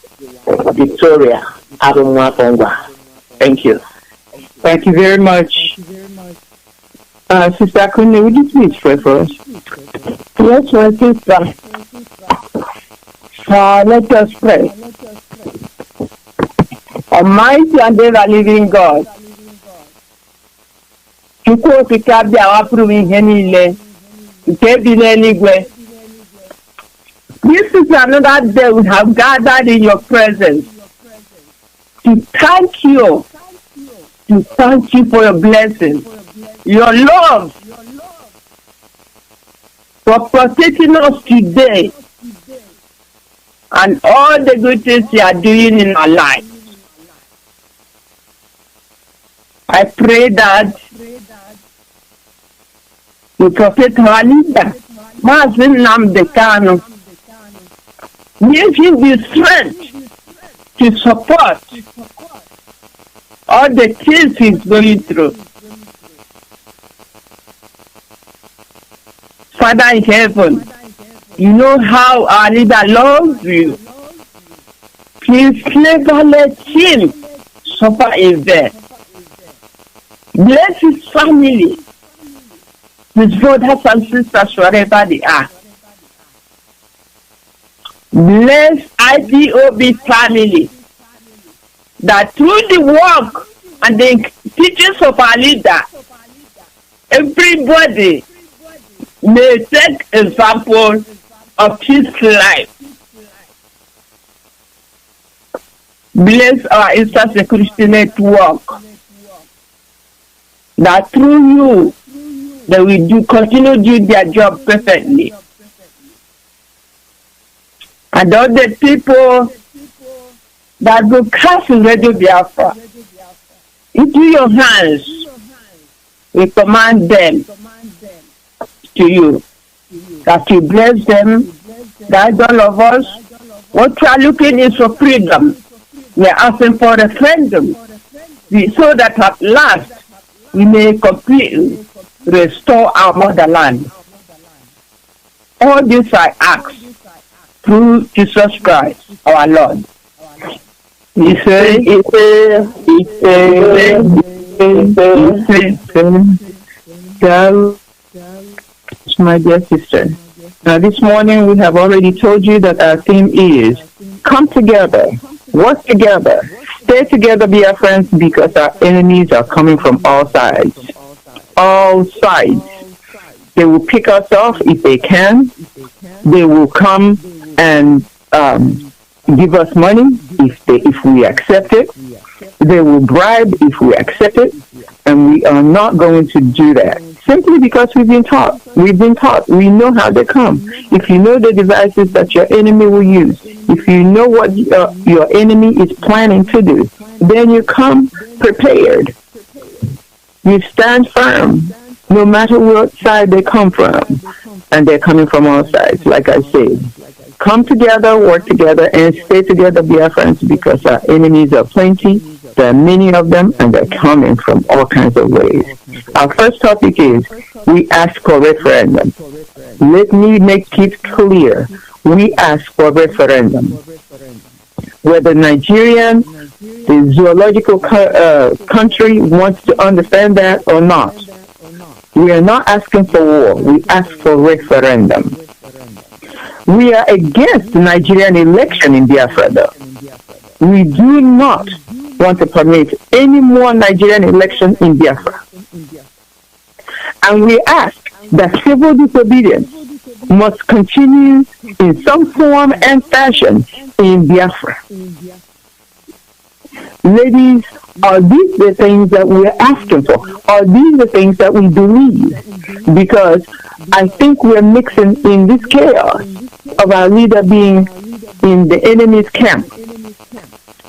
Victoria Abumwapongwa. Thank you. Thank you very much. Sister Kanu, would you please pray for us? Yes, my sister. Let us pray. Almighty and ever living God, Chukwuka Abumwapongwa ihe niile nke bi n'eluigwe. This is another day we have gathered in your presence to thank you for your blessings, your love, for protecting us today, and all the good things you are doing in our life. I pray that you protect our leader, Mazi Nnamdi Kanu. Give him the strength to support all the things he's going through. Father in heaven, you know how our leader loves you. Please never let him suffer in vain. Bless his family, his brothers and sisters wherever they are. Bless Ipob family, that through the work and the teachings of our leader, everybody may take example of his life. Bless our Eastern Security Network, that through you they will continue doing their job perfectly. And all the people that will cast in Radio Biafra into your hands, we command them to you, that you bless them, guide all of us. What we are looking is for freedom. We are asking for referendum, so that at last we may completely restore our motherland. All this I ask through Jesus Christ, our Lord. My dear sister, now this morning we have already told you that our theme is come together, work together, Stay together, Biafrans, because our enemies are coming from all sides. All sides. They will pick us off if they can. They will come and give us money if we accept it. They will bribe if we accept it. And we are not going to do that. Simply because we've been taught. We've been taught. We know how they come. If you know the devices that your enemy will use, if you know what your enemy is planning to do, then you come prepared. You stand firm, no matter what side they come from. And they're coming from all sides, like I said. Come together, work together, and stay together, Biafrans, because our enemies are plenty. There are many of them, and they're coming from all kinds of ways. Our first topic is, we ask for referendum. Let me make it clear. We ask for referendum. Whether Nigerian, the zoological country wants to understand that or not. We are not asking for war. We ask for referendum. We are against the Nigerian election in Biafra, though. We do not want to permit any more Nigerian election in Biafra. And we ask that civil disobedience must continue in some form and fashion in Biafra. Ladies, are these the things that we're asking for? Are these the things that we believe? Because I think we're mixing in this chaos of our leader being in the enemy's camp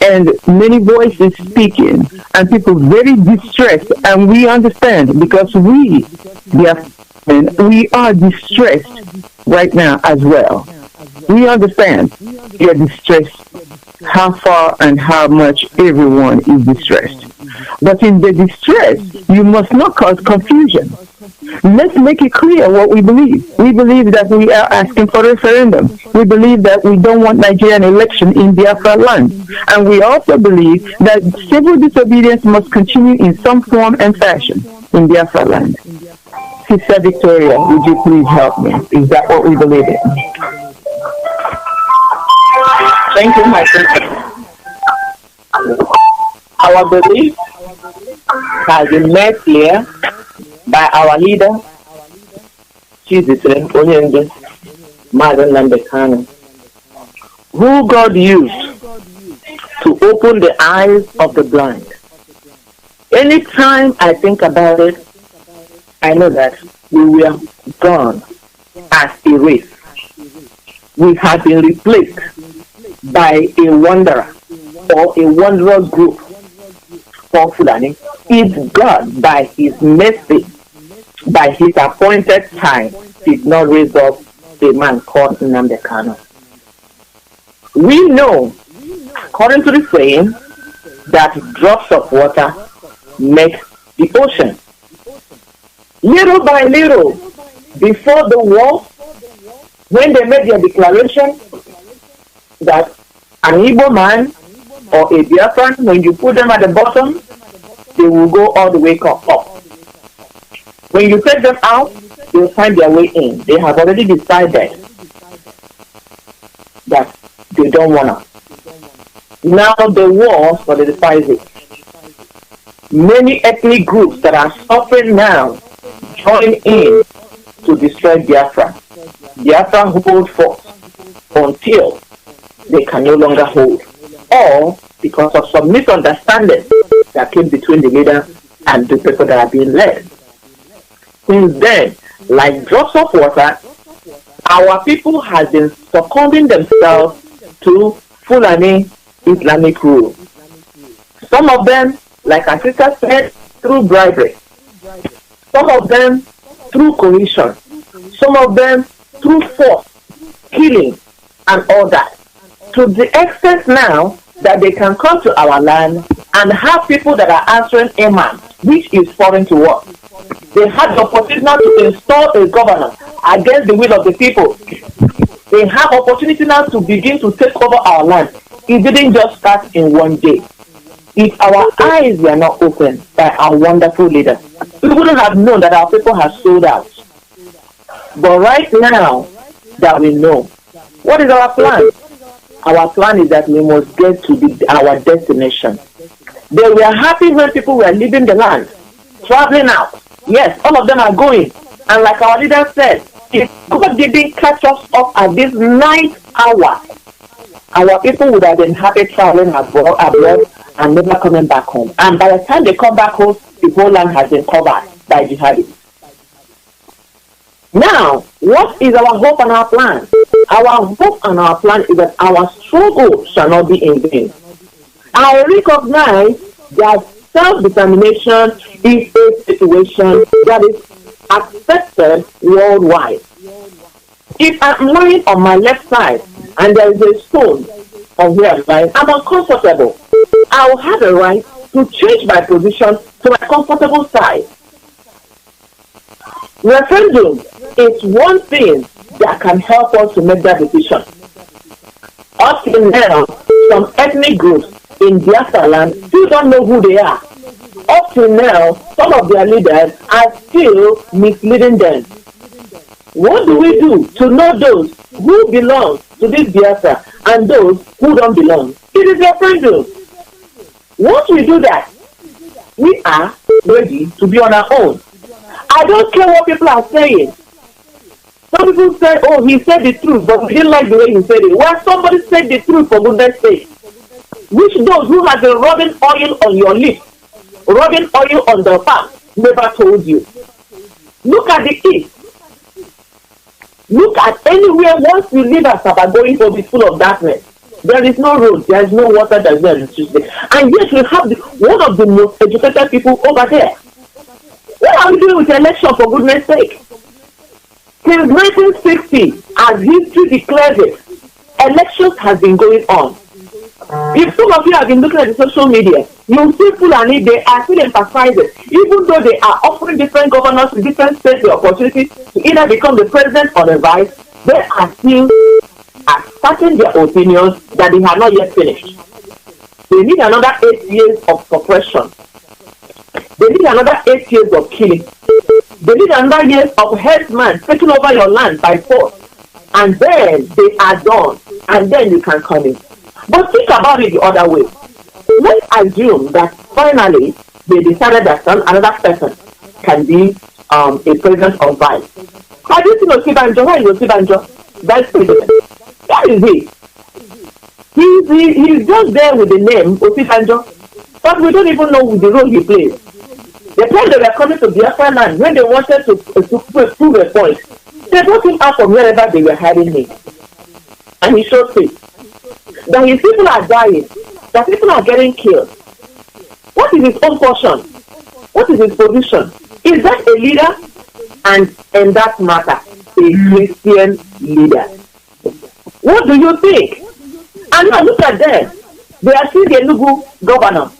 and many voices speaking and people very distressed, and we understand because we are distressed right now as well. We understand you're distressed, how far and how much everyone is distressed. But in the distress, you must not cause confusion. Let's make it clear what we believe. We believe that we are asking for referendum. We believe that we don't want Nigerian election in Biafra land. And we also believe that civil disobedience must continue in some form and fashion in Biafra land. Sister Victoria, would you please help me? Is that what we believe in? Thank you, my sister. Our belief has been made clear by our leader, Jesus Onyende, Mazi Alozie, who God used to open the eyes of the blind. Anytime I think about it, I know that we were gone as a race. We have been replaced by a wanderer or a wanderer group for Fulani. If God, by his mercy, by his appointed time, did not raise up a man called Nnamdi Kanu. We know, according to the saying, that drops of water make the ocean. Little by little, before the war, when they made their declaration that an Igbo man or a Biafran, when you put them at the bottom, they will go all the way up. When you take them out, they will find their way in. They have already decided that they don't want us. Now the war for the decisive. Many ethnic groups that are suffering now join in to destroy Biafra. Biafra hold forth until they can no longer hold, or because of some misunderstanding that came between the leader and the people that are being led. Since then, like drops of water, our people have been succumbing themselves to Fulani Islamic rule. Some of them, like our sister said, through bribery. Some of them through coercion. Some of them through force, killing, and all that. To the extent now that they can come to our land and have people that are answering Imam, which is foreign to us. They had the opportunity now to install a governor against the will of the people. They have opportunity now to begin to take over our land. It didn't just start in one day. If our eyes were not opened by our wonderful leaders, we wouldn't have known that our people have sold out. But right now that we know, what is our plan? our plan is that we must get to our destination. They were happy when people were leaving the land, traveling out. Yes, all of them are going. And like our leader said, if God didn't catch us up at this night hour, our people would have been happy traveling abroad and never coming back home. And by the time they come back home, the whole land has been covered by jihadists. Now, what is our hope and our plan? Our hope and our plan is that our struggle shall not be in vain. I recognize that self-determination is a situation that is accepted worldwide. If I'm lying on my left side and there is a stone on where I'm lying, I'm uncomfortable. I will have a right to change my position to my comfortable side. Referendum is one thing that can help us to make that decision. Up till now, some ethnic groups in Biafra land still don't know who they are. Up till now, some of their leaders are still misleading them. What do we do to know those who belong to this Biafra and those who don't belong? It is referendum. Once we do that, we are ready to be on our own. I don't care what people are saying. Some people say, oh, he said the truth, but we didn't like the way he said it. Well, somebody said the truth, for goodness sake. Which those who have been rubbing oil on your lips, rubbing oil on the palm, never told you. Look at the east. Look at anywhere once you leave Asaba going to be full of darkness. There is no road, there is no water, there is no electricity. And yet we have one of the most educated people over there. What are we doing with election, for goodness sake? Since 1960, as history declares it, elections have been going on. If some of you have been looking at the social media, you see Fulani, they are still emphasizing, even though they are offering different governors in different states the opportunity to either become the president or the vice, they are still asserting their opinions that they have not yet finished. They need another 8 years of suppression. They need another 8 years of killing. They need another years of headsmen taking over your land by force. And then they are done. And then you can come in. But think about it the other way. Let's assume that finally they decided that another person can be a president or vice. Have you seen Osibanjo? Where is Osibanjo? Vice president. That is it. He's just there with the name Osibanjo, but we don't even know the role he plays. The time they were coming to Biafra land, when they wanted to prove a point, they brought him out from wherever they were hiding him. And he showed face. That his people are dying, that people are getting killed. What is his own portion? What is his position? Is that a leader? And in that matter, a Christian leader. What do you think? And now look at them. They are seeing the Enugu governor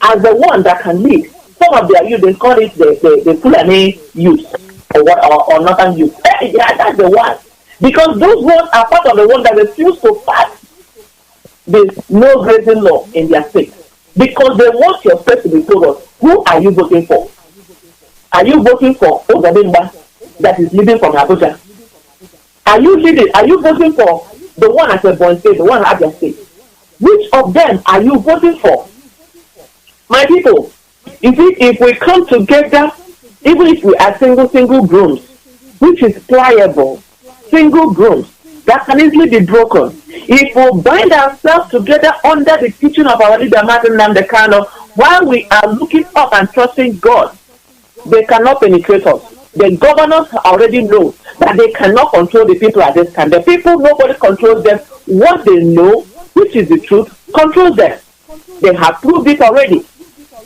as the one that can lead. Some of their youth, they call it the Fulani youth or northern youth. Yeah, that's the one. Because those ones are part of the one that refuse to pass the no grazing law in their state. Because they want your state to be told us, who are you voting for? Are you voting for Ozabimba that is living from Abuja? Are you voting for the one at Ebonyi State, the one at Abia State? Which of them are you voting for? My people, if we come together, even if we are single brooms, which is pliable, single brooms, that can easily be broken. If we bind ourselves together under the teaching of our leader, Nnamdi Kanu, while we are looking up and trusting God, they cannot penetrate us. The governors already know that they cannot control the people at this time. The people, nobody controls them. What they know, which is the truth, controls them. They have proved it already.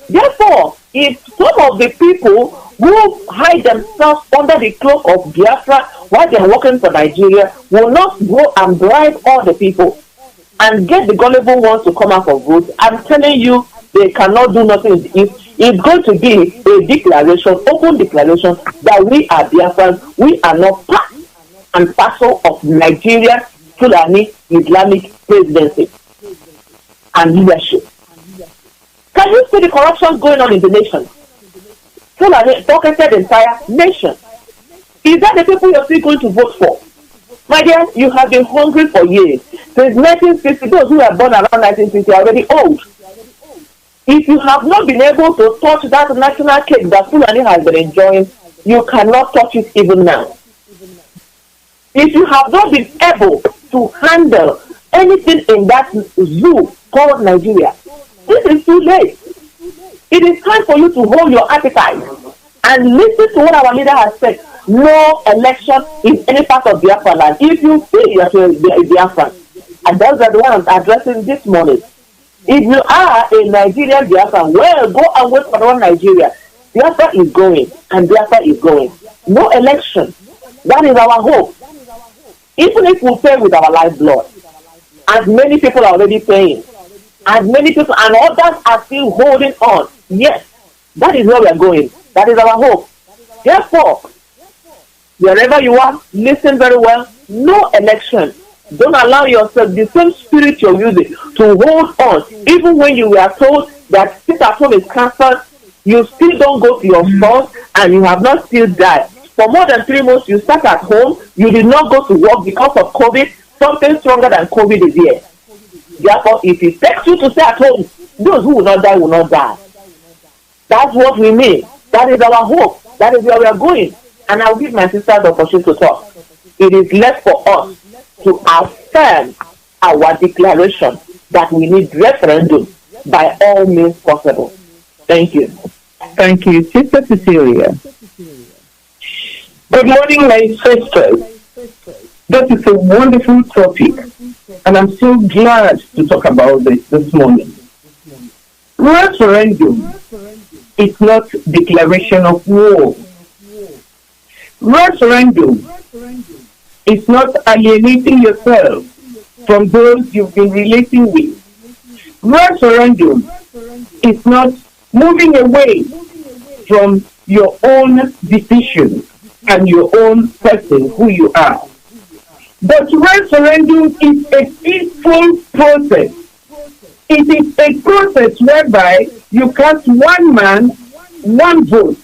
Therefore, if some of the people who hide themselves under the cloak of Biafra while they are working for Nigeria will not go and bribe all the people and get the gullible ones to come out for votes, I'm telling you, they cannot do nothing. It's going to be a declaration, open declaration, that we are Biafrans, we are not part and parcel of Nigeria, Fulani, Islamic presidency and leadership. Can you see the corruption going on in the nation? Fulani pocketed the entire nation. Is that the people you're still going to vote for? My dear, you have been hungry for years. Since 1960, those who were born around 1960 are already old. If you have not been able to touch that national cake that Fulani has been enjoying, you cannot touch it even now. If you have not been able to handle anything in that zoo called Nigeria, this is too late. It is time for you to hold your appetite and listen to what our leader has said. No election in any part of Biafra land. If you feel you are a Biafran, and those are the ones I'm addressing this morning. If you are a Nigerian Biafran, well, go and wait for one Nigeria. Biafra is going, and Biafra is going. No election. That is our hope. Even if we pay with our lifeblood, as many people are already paying, as many people and others are still holding on. Yes, that is where we are going. That is our hope. Therefore, wherever you are, listen very well. No election. Don't allow yourself the same spirit you're using to hold on. Even when you were told that sit at home is cancelled, you still don't go to your stores and you have not still died. For more than 3 months, you sat at home. You did not go to work because of COVID. Something stronger than COVID is here. Therefore, if it takes you to stay at home, those who will not die will not die. That's what we mean. That is our hope. That is where we are going. And I'll give my sister the opportunity to talk. It is left for us to affirm our declaration that we need referendum by all means possible. Thank you. Thank you. Sister Cecilia. Good morning, my sisters. That is a wonderful topic, and I'm so glad to talk about this morning. Referendum is not declaration of war. Referendum is not alienating yourself from those you've been relating with. Referendum is not moving away from your own decision and your own person who you are. But referendum is a peaceful process. It is a process whereby you cast one man, one vote,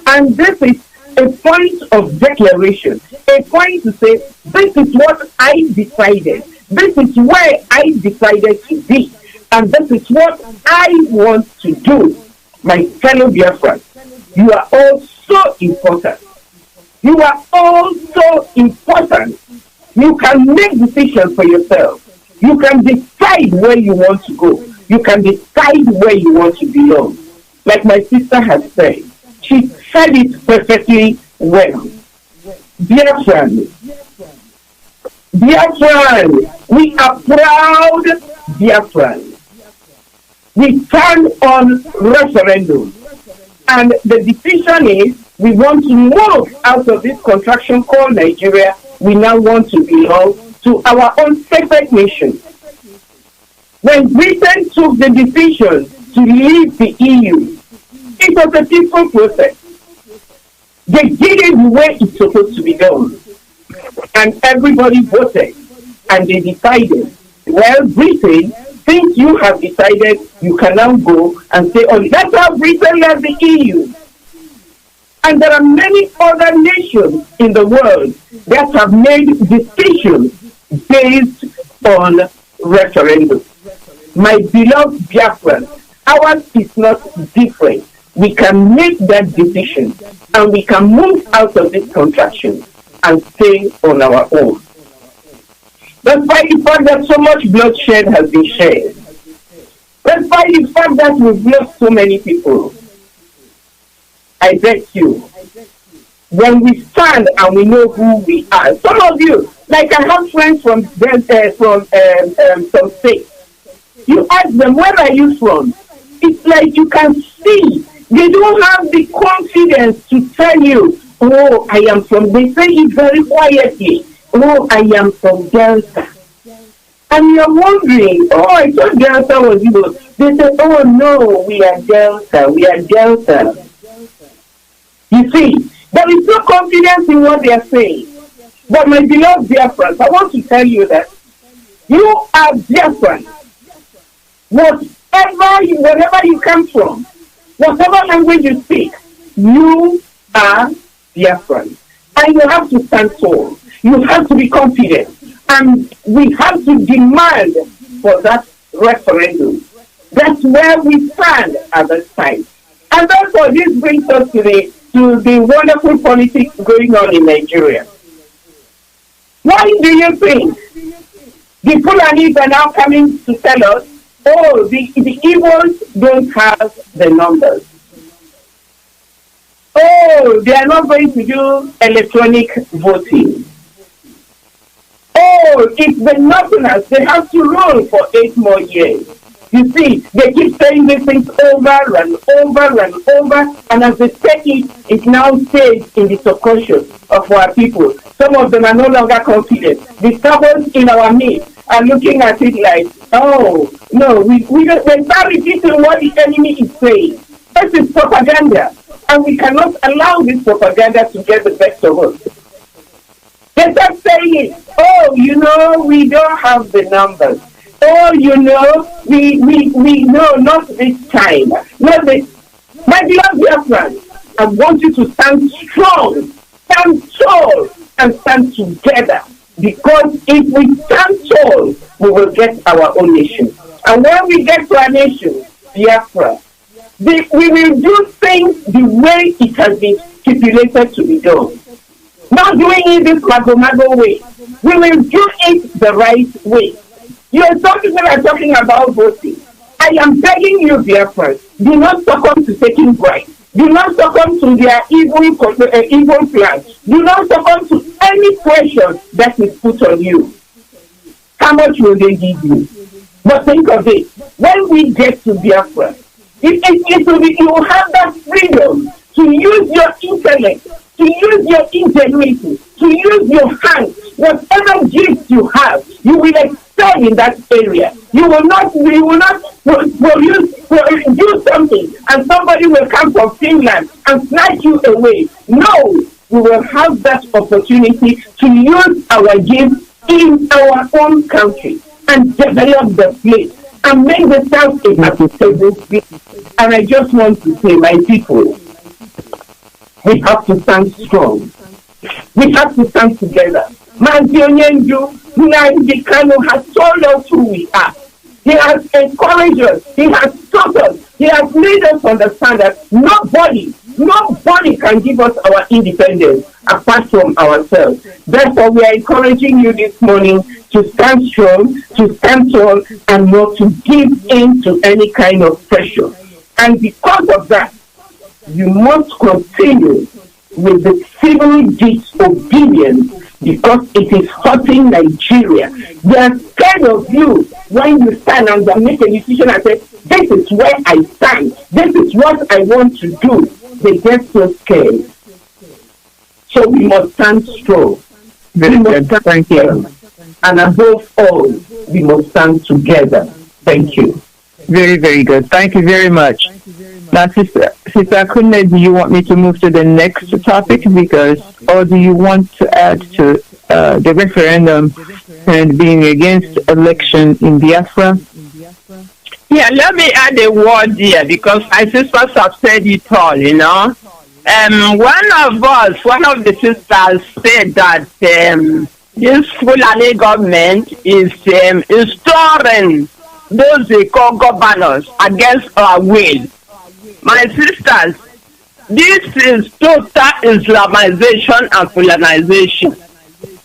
and this is a point of declaration, a point to say, this is what I decided, this is where I decided to be, and this is what I want to do. My fellow Biafrans, you are all so important. You are all so important. You can make decisions for yourself. You can decide where you want to go. You can decide where you want to belong. Like my sister has said, she said it perfectly well. Biafrans, we are proud Biafrans. We stand on referendum. And the decision is, we want to move out of this contraction called Nigeria. We now want to belong to our own separate nation. When Britain took the decision to leave the EU, it was a peaceful process. They did it the way it's supposed to be done. And everybody voted. And they decided, well, Britain, since you have decided, you can now go and say, oh, that's how Britain left the EU. And there are many other nations in the world that have made decisions based on referendum. My beloved Biafrans, ours is not different. We can make that decision and we can move out of this contraction and stay on our own. Despite the fact that so much bloodshed has been shed, despite the fact that we've lost so many people, I bet you, when we stand and we know who we are, some of you, like I have friends from some states, you ask them, where are you from? It's like you can see, they don't have the confidence to tell you, oh, I am from, they say it very quietly, oh, I am from Delta. And you're wondering, oh, I thought Delta was Igbo. They say, oh, no, we are Delta, we are Delta. You see, there is no confidence in what they are saying. But my beloved Biafrans, I want to tell you that you are Biafrans. Wherever you come from, whatever language you speak, you are Biafrans. And you have to stand tall. You have to be confident. And we have to demand for that referendum. That's where we stand at this time. And therefore, this brings us to the wonderful politics going on in Nigeria. Why do you think the Fulanis are now coming to tell us, oh, the Igbos don't have the numbers? Oh, they are not going to do electronic voting. Oh, it's the Northerners. They have to rule for 8 more years. You see, they keep saying these things over and over and over, and as they say it now stays in the subconscious of our people. Some of them are no longer confident. The stubborn in our midst are looking at it like, oh, no, we start repeating what the enemy is saying. This is propaganda, and we cannot allow this propaganda to get the best of us. They start saying, oh, you know, we don't have the numbers. Oh, you know, we know not this time. Not this. My beloved Biafrans, I want you to stand strong, stand tall, and stand together. Because if we stand tall, we will get our own nation. And when we get to our nation, Biafra, we will do things the way it has been stipulated to be done. Not doing it this mago way. We will do it the right way. Some people are talking about voting. I am begging you, Biafrans, do not succumb to taking bribes. Do not succumb to their evil plans. Do not succumb to any pressure that is put on you. How much will they give you? But think of it. When we get to Biafra, you will have that freedom to use your intellect, to use your ingenuity, to use your hands. Whatever gifts you have, you will excel in that area. You will not do something and somebody will come from Finland and snatch you away. No, we will have that opportunity to use our gifts in our own country and develop the place and make the South a habitable place. And I just want to say, my people, we have to stand strong. We have to stand together. Nnamdi Kanu has told us who we are. He has encouraged us. He has taught us. He has made us understand that nobody can give us our independence apart from ourselves. Therefore, we are encouraging you this morning to stand strong, to stand tall, and not to give in to any kind of pressure. And because of that, you must continue with the civil disobedience because it is hurting Nigeria. They are scared of you when you stand and make a decision and say, this is where I stand. This is what I want to do. They get so scared. So we must stand strong. We must stand firm. And above all, we must stand together. Thank you. Very, very good. Thank you very much. Now, Sister Kunu, do you want me to move to the next topic? Or do you want to add to the referendum and being against election in Biafra? Yeah, let me add a word here because my sisters have said it all, you know. One of the sisters said that this Fulani government is storing those they call governors against our will. My sisters, this is total Islamization and colonization.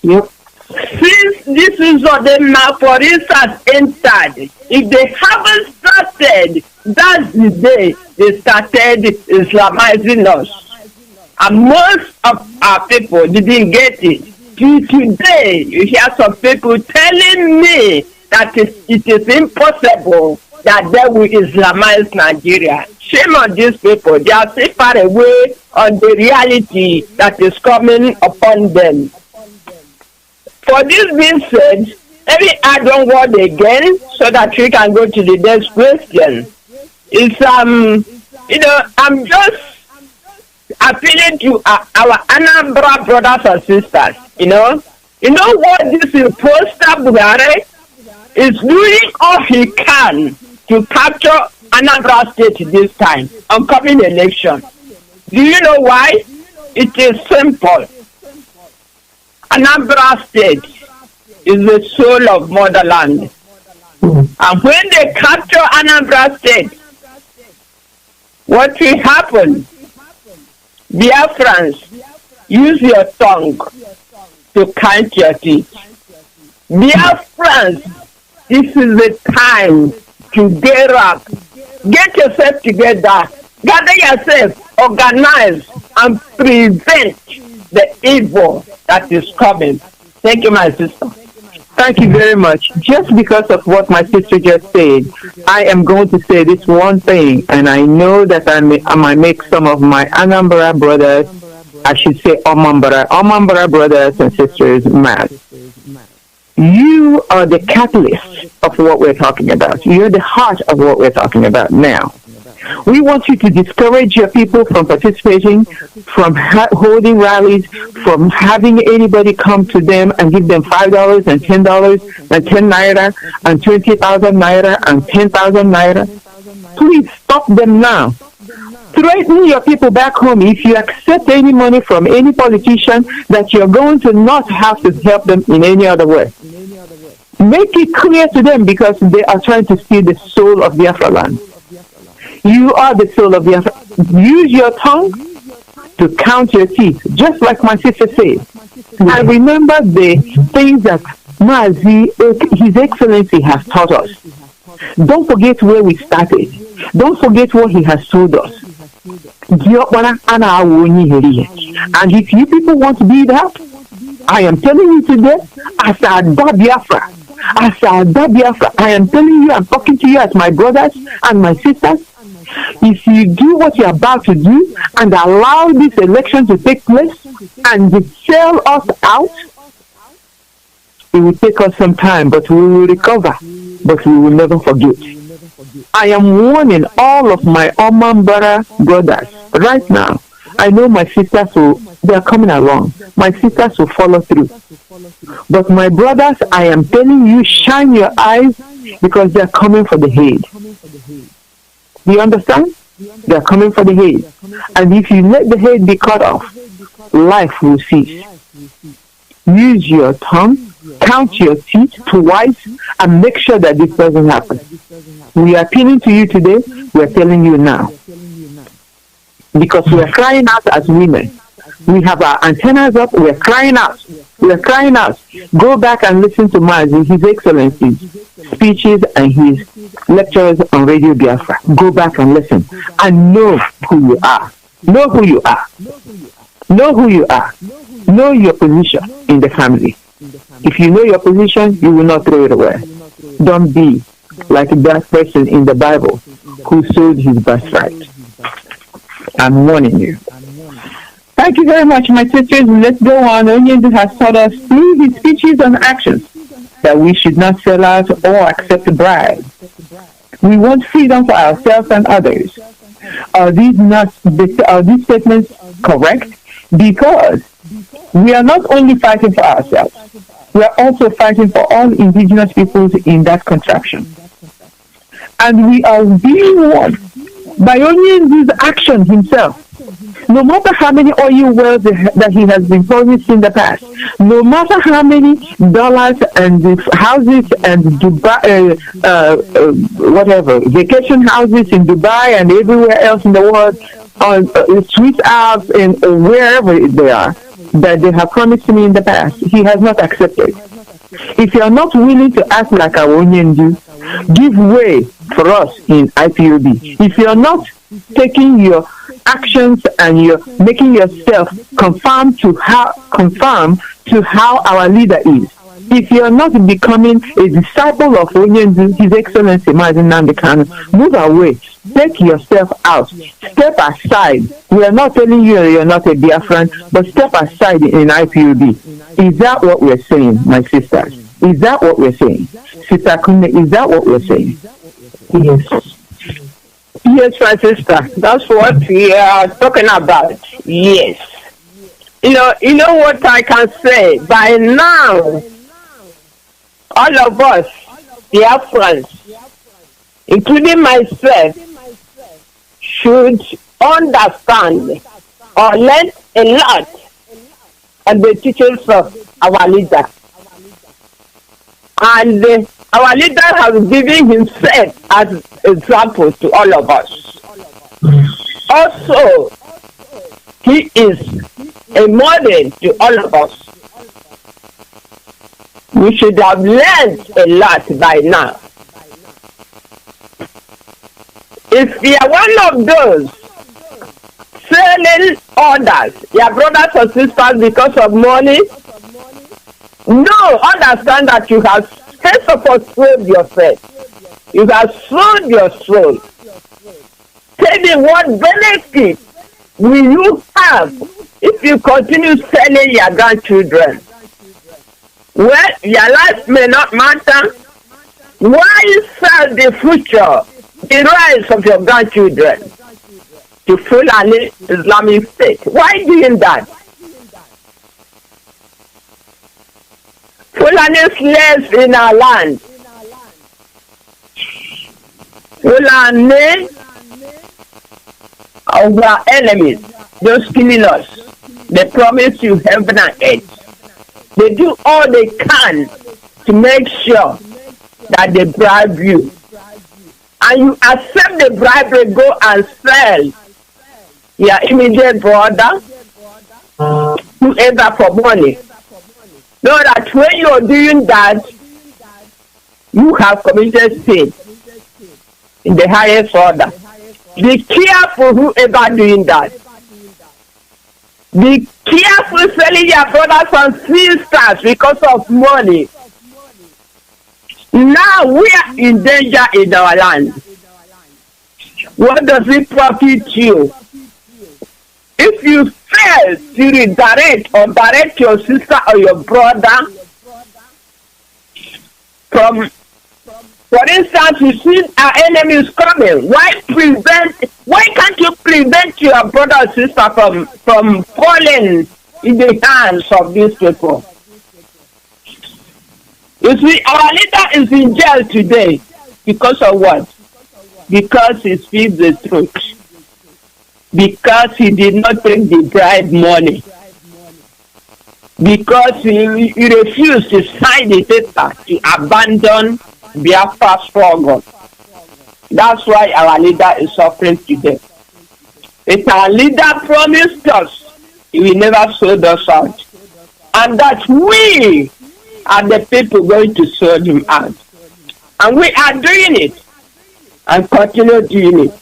Yep. Since this is what the map for instance entered, if they haven't started, that's the day they started Islamizing us. And most of our people didn't get it. Till today, you hear some people telling me that it is impossible that they will Islamize Nigeria. Shame on these people. They are so far away on the reality that is coming upon them. For this being said, let me add one word again so that we can go to the next question. It's I'm just appealing to our Anambra brothers and sisters. You know what this imposter Buhari is doing all he can to capture Anambra State this time on coming election. Do you know why? It is simple. Anambra State is the soul of motherland. And when they capture Anambra State, what will happen? Biafrans, use your tongue to count your teeth. Biafrans, this is the time to get up. Get yourself together. Gather yourself, organize, and prevent the evil that is coming. Thank you, my sister. Thank you very much. Just because of what my sister just said, I am going to say this one thing, and I know that I might make some of my Anambra brothers, I should say Omambra brothers and sisters mad. You are the catalyst of what we're talking about. You're the heart of what we're talking about now. We want you to discourage your people from participating, from holding rallies, from having anybody come to them and give them $5 and $10 and 10 naira and 20,000 naira and 10,000 naira. Please stop them now. Threaten your people back home. If you accept any money from any politician, that you're going to not have to help them in any other way. Make it clear to them, because they are trying to steal the soul of Biafra land. You are the soul of Biafra. Use your tongue to count your teeth, just like my sister said. And remember the things that Mazi, His Excellency, has taught us. Don't forget where we started. Don't forget what he has told us. And if you people want to be that, I am telling you today, as a Biafra, I am telling you, I'm talking to you as my brothers and my sisters. If you do what you're about to do and allow this election to take place and sell us out, it will take us some time, but we will recover, but we will never forget. I am warning all of my Omambara brothers right now. I know my sisters they are coming along. My sisters will follow through. But my brothers, I am telling you, shine your eyes, because they are coming for the head. Do you understand? They are coming for the head. And if you let the head be cut off, life will cease. Use your tongue, count your teeth twice, and make sure that this doesn't happen. We are appealing to you today. We are telling you now. Because we are crying out as women. We have our antennas up. We are crying out. We are crying out. Go back and listen to Mazi, His Excellency's speeches and his lectures on Radio Biafra. Go back and listen. And know who you are. Know who you are. Know who you are. Know your position in the family. If you know your position, you will not throw it away. Don't be like that person in the Bible who sold his birthright. I'm warning you. Thank you very much, my sisters. Let's go on. Onyendu has taught us through his speeches and actions that we should not sell out or accept bribes. We want freedom for ourselves and others. Are these statements correct? Because we are not only fighting for ourselves, we are also fighting for all indigenous peoples in that contraption. And we are being warned by Onyendu's action himself. No matter how many oil wells that he has been promised in the past, no matter how many dollars and houses and Dubai, vacation houses in Dubai and everywhere else in the world, on Swiss Alps and wherever they are, that they have promised to me in the past, he has not accepted. If you are not willing to act like our Onyendu, give way for us in IPOB. If you are not taking your actions and you're making yourself conform to how our leader is, if you're not becoming a disciple of Onyendu, His Excellency Mazi Nnamdi Kanu, move away. Take yourself out. Step aside. We are not telling you you're not a Biafran, but step aside in IPOB. Is that what we're saying, my sisters? Is that what we're saying? Sister Kunde, is that what we're saying? Yes. Yes, my sister. That's what we are talking about. Yes. You know what I can say? By now, all of us, Biafrans, including myself, should understand or learn a lot of the teachings of our leader. And our leader has given himself as example to all of us. Also, he is a model to all of us. We should have learned a lot by now. If we are one of those selling others, your brothers or sisters, because of money, no, understand that you have first of all sold yourself. You have sold your soul. Tell me what benefit will you have if you continue selling your grandchildren? Well, your life may not matter. Why sell the future, the rise of your grandchildren to Fulani Islamic State? Why doing that? Fulani slaves in our land. Fulani of our enemies, those killing us. They promise you heaven and earth. They do all they can to make sure that they bribe you. And you accept the bribery, go and sell your immediate brother, whoever, for money. Know that when you're doing that, you have committed sin in the highest order. Be careful whoever doing that. Be careful selling your brothers and sisters because of money. Now we are in danger in our land. What does it profit you? If you fail to redirect or direct your sister or your brother from, for instance, you see our enemies coming. Why can't you prevent your brother or sister from falling in the hands of these people? You see, our leader is in jail today because of what? Because he speaks the truth. Because he did not take the bribe money. Because he refused to sign the paper to abandon Biafra struggle. That's why our leader is suffering today. If our leader promised us, he will never sold us out. And that we are the people going to sell him out. And we are doing it. And continue doing it.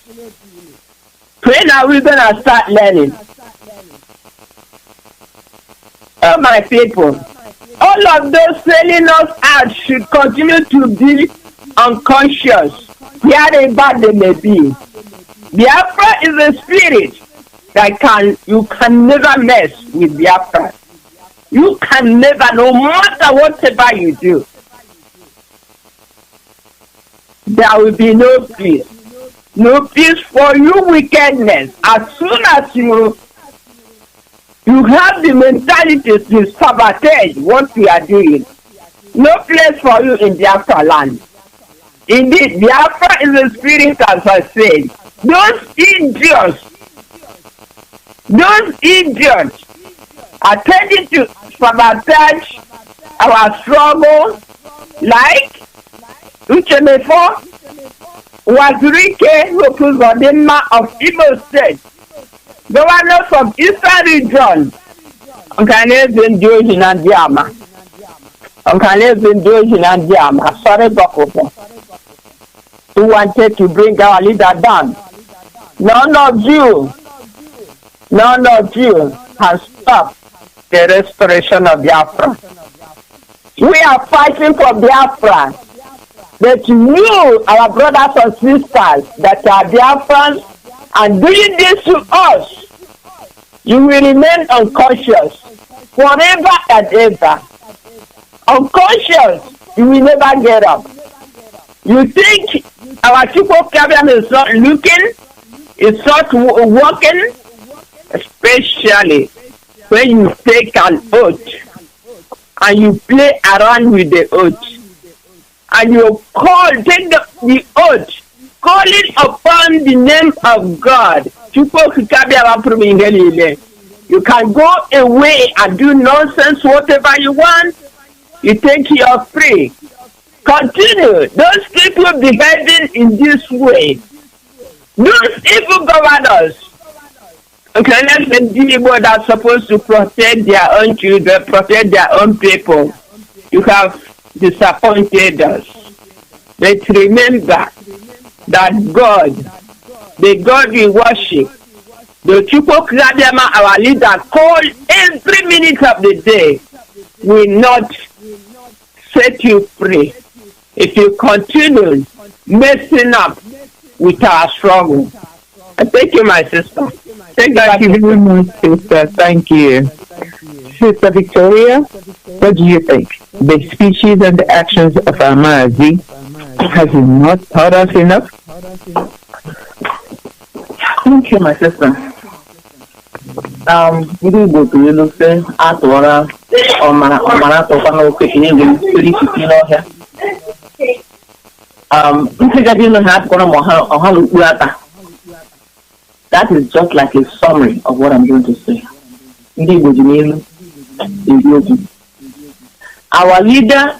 When are we going to start learning? Oh, my people, all of those selling us out should continue to be unconscious, wherever they may be. Biafra is a spirit that you can never mess with Biafra. You can never, no matter whatever you do, there will be no peace. No peace for you, wickedness. As soon as you have the mentality to sabotage what we are doing, no place for you in Biafra land. Indeed, Biafra is a spirit, as I said. Those idiots are tending to sabotage our struggle, like Uchemefo, Wazirike Lokuzodema of Ipob State, governor from Eastern Region, sorry, Bokofo, who wanted to bring our leader down. None of you has stopped the restoration of Biafra. We are fighting for Biafra. That you, our brothers and sisters that are Biafrans, and doing this to us, you will remain unconscious forever and ever. Unconscious, you will never get up. You think our people problem is not looking, it's not working, especially when you take an oath and you play around with the oath. And you take the oath, calling upon the name of God. You can go away and do nonsense, whatever you want. You think you're free. Continue. Those people behaving in this way, those evil governors, okay, let's say people that are supposed to protect their own children, protect their own people, you have disappointed us. Let's remember that God, the God we worship, the Chukwu our leader, called every minute of the day, will not set you free if you continue messing up with our struggle. Thank you, my sister. Thank you very much, sister. Thank you. Sister Victoria, what do you think? The speeches and the actions of our Mazi has he not taught us enough? Thank you, my sister. Ndị Igbo tụrụ ilu sị atụọra ọmara atụkwa n'oke ihe ndị siri isi n'ọhịa. Ntịgadi ilu ha atụkwara ma ọha n'ukpuru ata. That is just like a summary of what I'm going to say. Ndị Igbo ji n'ilu eri okwu. Our leader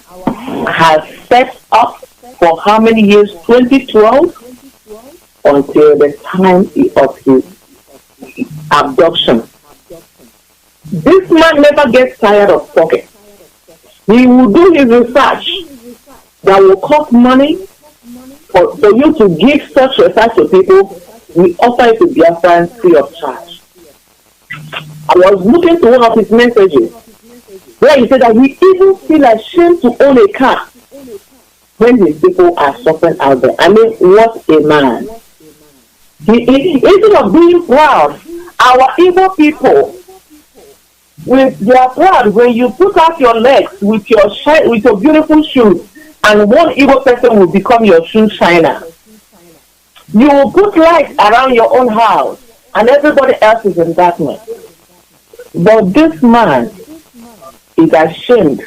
has set up for how many years? 2012 until the time of his abduction. This man never gets tired of talking. He will do his research that will cost money. For you to give such research to people, we offer it to Biafrans free of charge. I was looking to one of his messages where he said that he even feel ashamed to own a car when his people are suffering out there. I mean, what a man. Instead of being proud, our evil people, they are proud when you put out your legs with your beautiful shoes, and one evil person will become your shoe shiner. You will put lights around your own house, and everybody else is in darkness. But this man is ashamed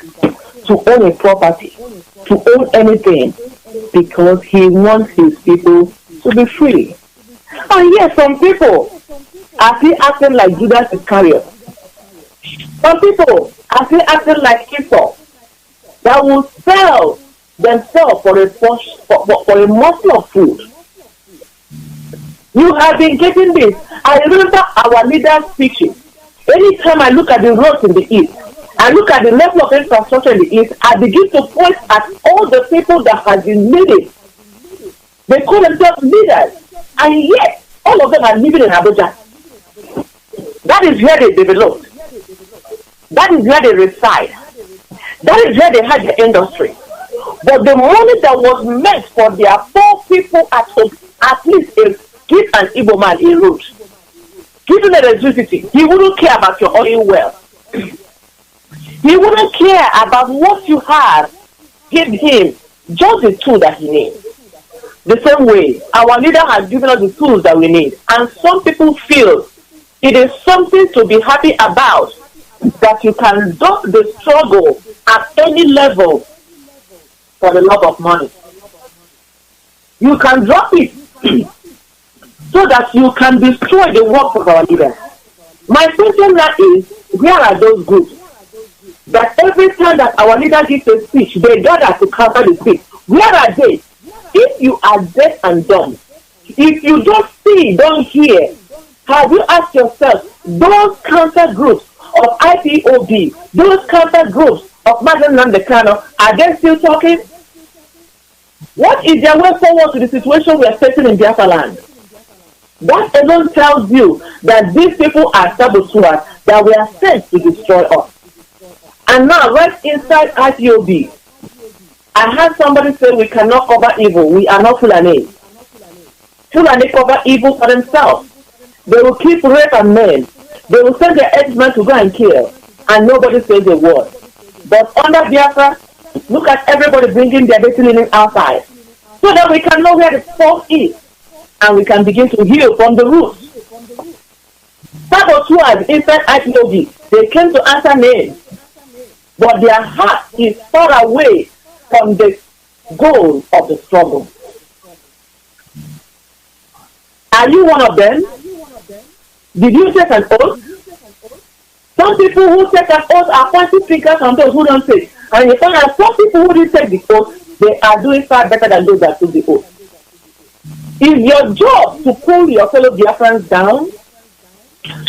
to own a property, to own anything, because he wants his people to be free. And yes, some people are still acting like Judas Iscariot. Some people are still acting like Ipob that will sell themselves for a morsel of food. You have been getting this. I remember our leaders' speeches. Anytime I look at the roads in the east, I look at the level of infrastructure in the east, I begin to point at all the people that have been leading. They call themselves leaders. And yet, all of them are living in Abuja. That is where they developed. That is where they reside. That is where they had the industry. But the money that was meant for their poor people at home, at least give an Igbo man a road. Give him electricity. He wouldn't care about your oil well. He wouldn't care about what you have. Give him just the tool that he needs. The same way, our leader has given us the tools that we need. And some people feel it is something to be happy about, that you can drop the struggle at any level for the love of money. You can drop it so that you can destroy the work of our leader. My question now is, where are those groups that every time that our leader gives a speech, they gather to cover the speech? Where are they? If you are deaf and dumb, if you don't see, don't hear, have you asked yourself, those counter groups of Ipob, those counter groups of Nnamdi Kanu, are they still talking? What is their way forward to the situation we are facing in Biafra land? That alone tells you that these people are saboteurs that were sent to destroy us. And now, right inside Ipob, I heard somebody say we cannot cover evil. We are not Fulani. Fulani cover evil for themselves. They will keep rape and men. They will send their headsmen to go and kill. And nobody says a word. But under Biafra, look at everybody bringing their dirty linen outside. So that we can know where the fault is. And we can begin to heal from the roots. Saboteurs inside Ipob, they came to answer names. But their heart is far away from the goal of the struggle. Are you one of them? Did you take an oath? Some people who take an oath are pointing fingers on those who don't take. And you find that some people who didn't take the oath, they are doing far better than those that took the oath. Is your job to pull your fellow Biafrans down?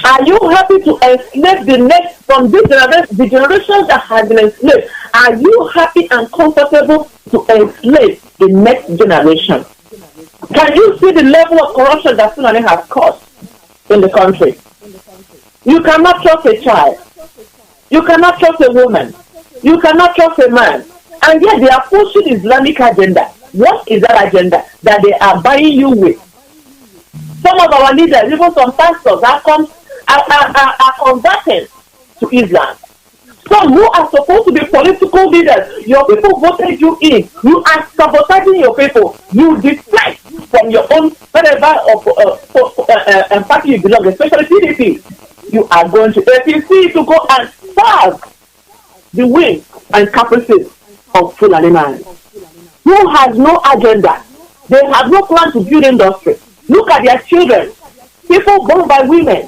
Are you happy to enslave the next from this generation, the generations that have been enslaved? Are you happy and comfortable to enslave the next generation? Can you see the level of corruption that Fulani has caused in the country? You cannot trust a child. You cannot trust a woman. You cannot trust a man. And yet they are pushing Islamic agenda. What is that agenda that they are buying you with? Some of our leaders, even some pastors, are converted to Islam. Some who are supposed to be political leaders, your people voted you in. You are sabotaging your people. You deflect from your own whatever party you belong, especially PDP. You are going to APC to go and serve the wings and caprices of Fulani man, who has no agenda. They have no plan to build industry. Look at their children, people born by women.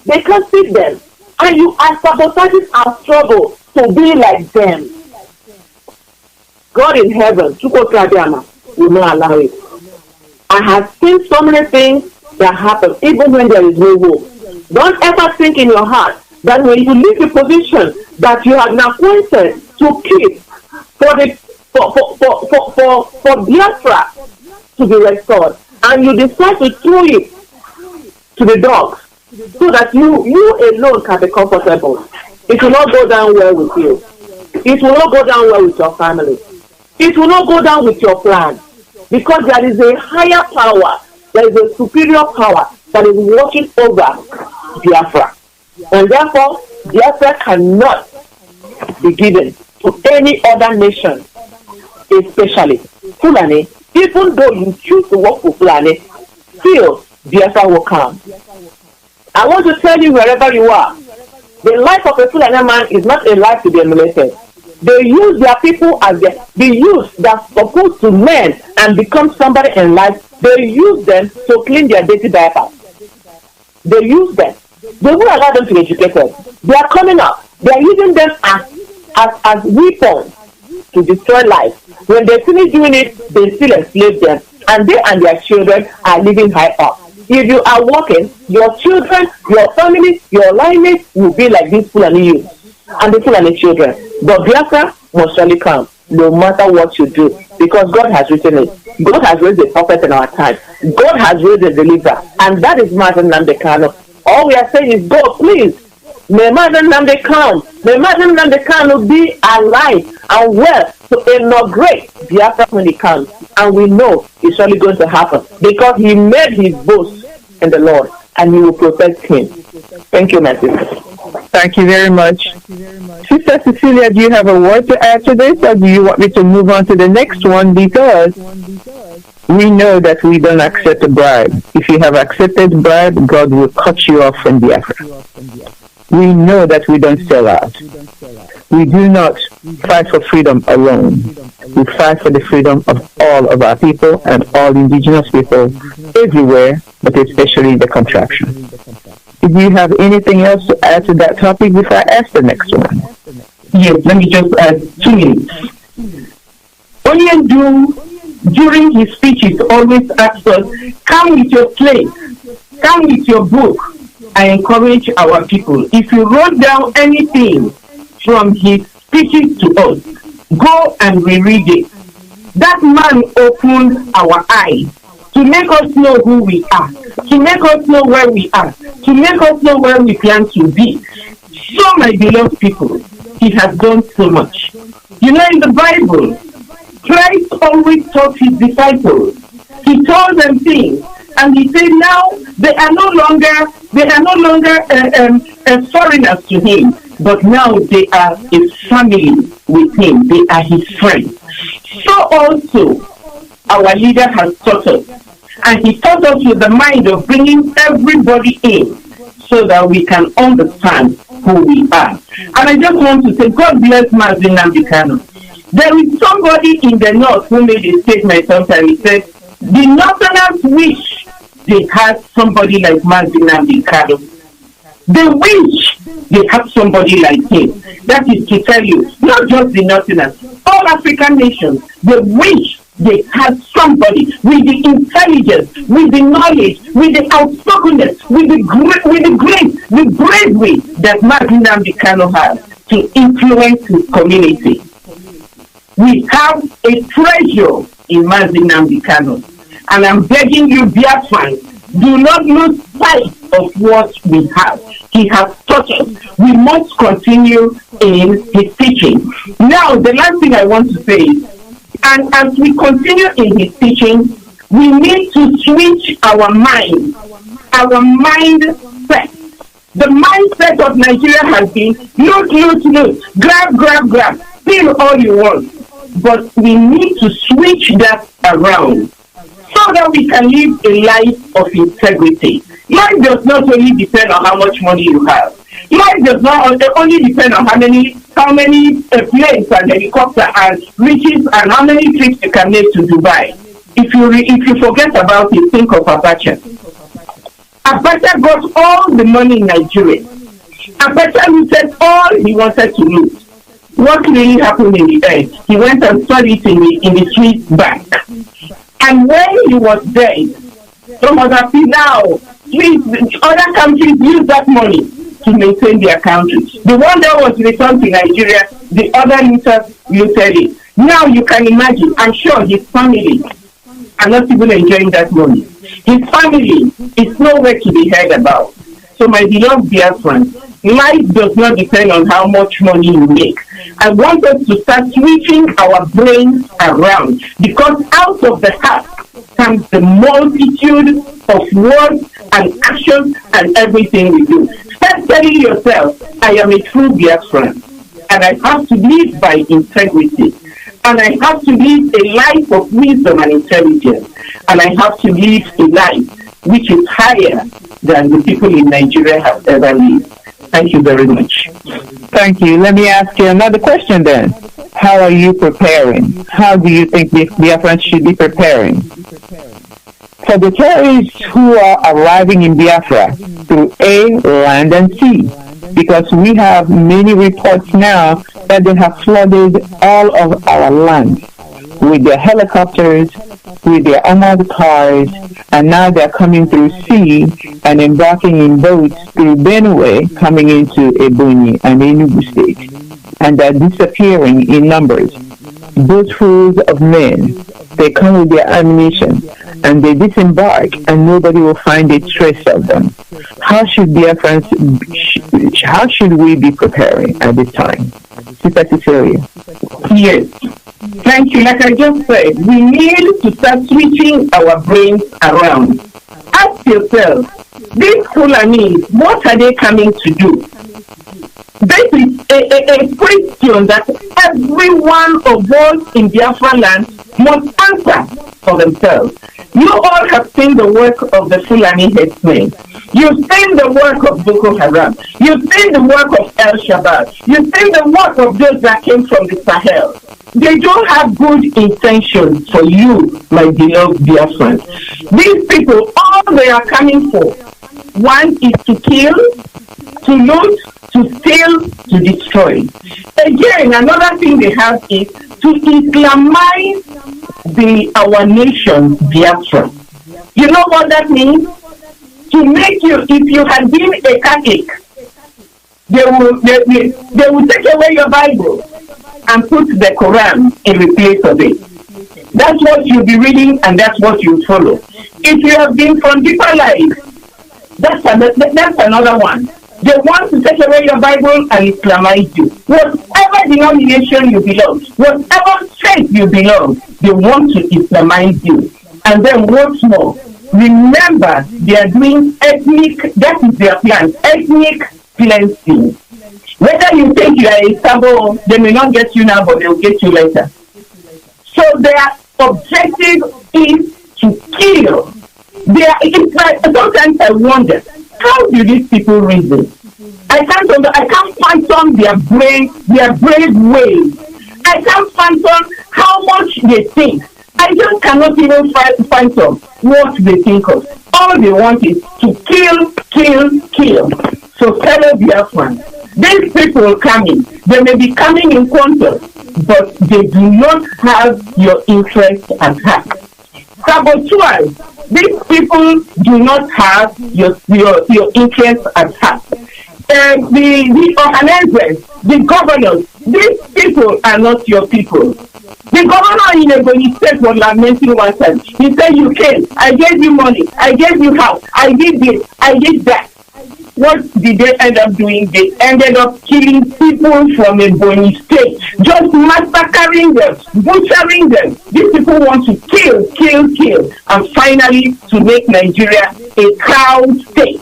They can't feed them. And you are sabotaging our struggle to be like them. God in heaven, will not allow it. I have seen so many things that happen, even when there is no hope. Don't ever think in your heart that when you leave the position that you have been appointed to keep for Biafra to be restored, and you decide to throw it to the dogs so that you alone can be comfortable, it will not go down well with you. It will not go down well with your family. It will not go down with your plan, because there is a higher power, there is a superior power that is watching over Biafra. And therefore, Biafra cannot be given to any other nation, especially Fulani. Even though you choose to work for Fulani, still Biafra will come. I want to tell you, wherever you are, the life of a Fulani man is not a life to be emulated. They use their people as the youth that's supposed to learn and become somebody in life. They use them to clean their dirty diapers. They use them. They won't allow them to be educated. They are coming up. They are using them as weapons to destroy life. When they finish doing it, they still enslave them. And they and their children are living high up. If you are working, your children, your family, your lineage will be like these Fulani youth and the Fulani children. But Biafra must surely come, no matter what you do, because God has written it. God has raised a prophet in our time. God has raised a deliverer, and that is Mazi Nnamdi. All we are saying is, God, please, may Mazi Nnamdi come. May Mazi Nnamdi be alive and well to inaugurate Biafra when he comes. And we know it's surely going to happen, because he made his boast in the Lord, and he will protect him. Thank you, my sister. Thank you very much. Sister Cecilia, do you have a word to add to this, or do you want me to move on to the next one? Because we know that we don't accept a bribe. If you have accepted bribe, God will cut you off from Biafra. We know that we don't sell out. We do not fight for freedom alone. We fight for the freedom of all of our people and all indigenous people everywhere, but especially the contraction. Do you have anything else to add to that topic before I ask the next one? Yes, let me just add 2 minutes. Onyendu, during his speeches, always asks us, come with your slate, come with your book. I encourage our people, if you wrote down anything from his speeches to us, go and reread it. That man opened our eyes to make us know who we are, to make us know where we are, to make us know where we plan to be. So, my beloved people, he has done so much. You know, in the Bible, Christ always taught his disciples. He told them things, and he said, now they are no longer foreigners to him, but now they are a family with him. They are his friends. So also, our leader has taught us, and he taught us with the mind of bringing everybody in so that we can understand who we are. And I just want to say, God bless Mazi Nnamdi. There is somebody in the north who made a statement sometime. He said, the northerners wish they had somebody like Mazi Nnamdi. They wish they have somebody like him. That is to tell you, not just the Northerners, all African nations, they wish they had somebody with the intelligence, with the knowledge, with the outspokenness, with the grace, the bravery that Mazi Nnamdi has to influence his community. We have a treasure in Mazi Nnamdi, and I'm begging you, Biafrans, do not lose sight of what we have. He has taught us. We must continue in his teaching. Now, the last thing I want to say is, and as we continue in his teaching, we need to switch our mindset. The mindset of Nigeria has been loot, grab, steal all you want. But we need to switch that around so that we can live a life of integrity. Life does not only depend on how much money you have. Life does not only depend on how many planes and helicopters and riches and how many trips you can make to Dubai. If you forget about it, think of Abacha. Abacha got all the money in Nigeria. Abacha looted all he wanted to loot. What really happened in the end? He went and stored it in the Swiss bank. And when he was dead, some other people now, other countries use that money to maintain their countries. The one that was returned to Nigeria, the other looters looted it. Now you can imagine, I'm sure his family are not even enjoying that money. His family is nowhere to be heard about. So my beloved Biafrans, life does not depend on how much money you make. I want us to start switching our brains around, because out of the heart comes the multitude of words and actions and everything we do. Start telling yourself, I am a true Biafran, and I have to live by integrity, and I have to live a life of wisdom and intelligence, and I have to live a life which is higher than the people in Nigeria have ever lived. Thank you very much. Thank you. Let me ask you another question then. How are you preparing? How do you think Biafrans should be preparing? For the terrorists who are arriving in Biafra through air, land, and sea, because we have many reports now that they have flooded all of our land with their helicopters, with their armored cars, and now they're coming through sea and embarking in boats through Benue, coming into Ebonyi and Enugu State, and they're disappearing in numbers. Boatfuls of men, they come with their ammunition, and they disembark, and nobody will find a trace of them. How should we be preparing at this time? Sister Cecilia. Yes. Thank you. Like I just said, we need to start switching our brains around. Ask yourself, these Fulanis, what are they coming to do? This is a question that every one of us in Biafra land must answer for themselves. You all have seen the work of the Fulani headsmen. You've seen the work of Boko Haram. You've seen the work of El Shabaab. You've seen the work of those that came from the Sahel. They don't have good intentions for you, my beloved Biafrans. These people, all they are coming for, one is to kill, to loot, to steal, to destroy. Again, another thing they have is to Islamize our nation, Biafra. You know what that means? To make you, if you had been a Catholic, they will take away your Bible and put the Quran in replace of it. That's what you'll be reading, and that's what you follow. If you have been from deeper life, that's another one. They want to take away your Bible and Islamize you. Whatever denomination you belong, whatever faith you belong, they want to Islamize you. And then what's more, remember, they are doing that is their plan, ethnic cleansing. Whether you think you are a Sabo, they may not get you now, but they'll get you later. So their objective is to kill. Sometimes I wonder, how do these people reason? I can't fathom their brave ways. I can't fathom how much they think. I just cannot even fathom what they think of. All they want is to kill. So fellow Biafrans, these people coming, they may be coming in quantum, but they do not have your interest at heart. Saboteurs, these people do not have your interest at heart. The organizers, the governors, these people are not your people. The governor in Ebonyi State was lamenting one time. He said, you came, I gave you money, I gave you house, I did this, I did that. What did they end up doing? They ended up killing people from Ebonyi State, just massacring them, butchering them. These people want to kill, and finally to make Nigeria a cow state.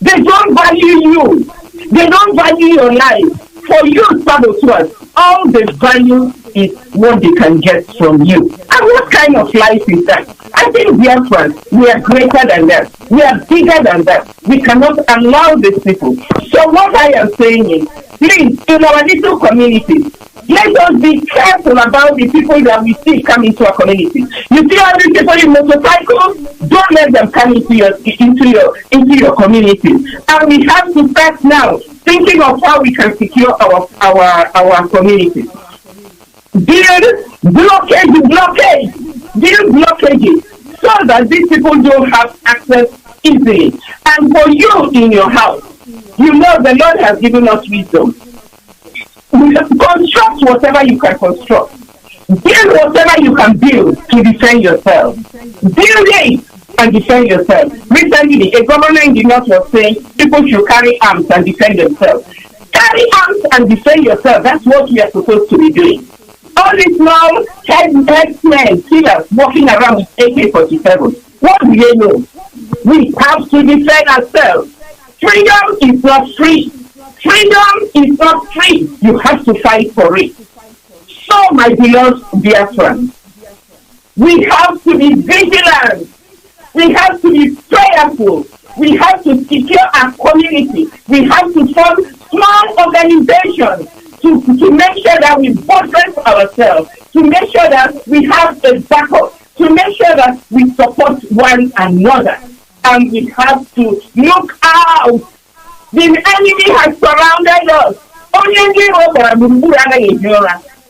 They don't value you. They don't value your life. For you, saboteurs, all the value is what they can get from you. And what kind of life is that? I think Biafrans, we are greater than that. We are bigger than that. We cannot allow these people. So what I am saying is, please, in our little communities, let us be careful about the people that we see come into our community. You see all these people in motorcycles? Don't let them come into your community. And we have to start now thinking of how we can secure our communities. Build blockages so that these people don't have access easily. And for you in your house, you know the Lord has given us wisdom. Construct whatever you can construct. Build whatever you can build to defend yourself. Build it and defend yourself. Recently, a governor in the north was saying people should carry arms and defend themselves. Carry arms and defend yourself. That's what we are supposed to be doing. All these now headsmen, killers walking around with AK-47. What do they know? We have to defend ourselves. Freedom is not free. Freedom is not free. You have to fight for it. So, my beloved Biafrans, we have to be vigilant. We have to be prayerful. We have to secure our community. We have to form small organizations to make sure that we buttress ourselves, to make sure that we have a backup, to make sure that we support one another. And we have to look out. The enemy has surrounded us.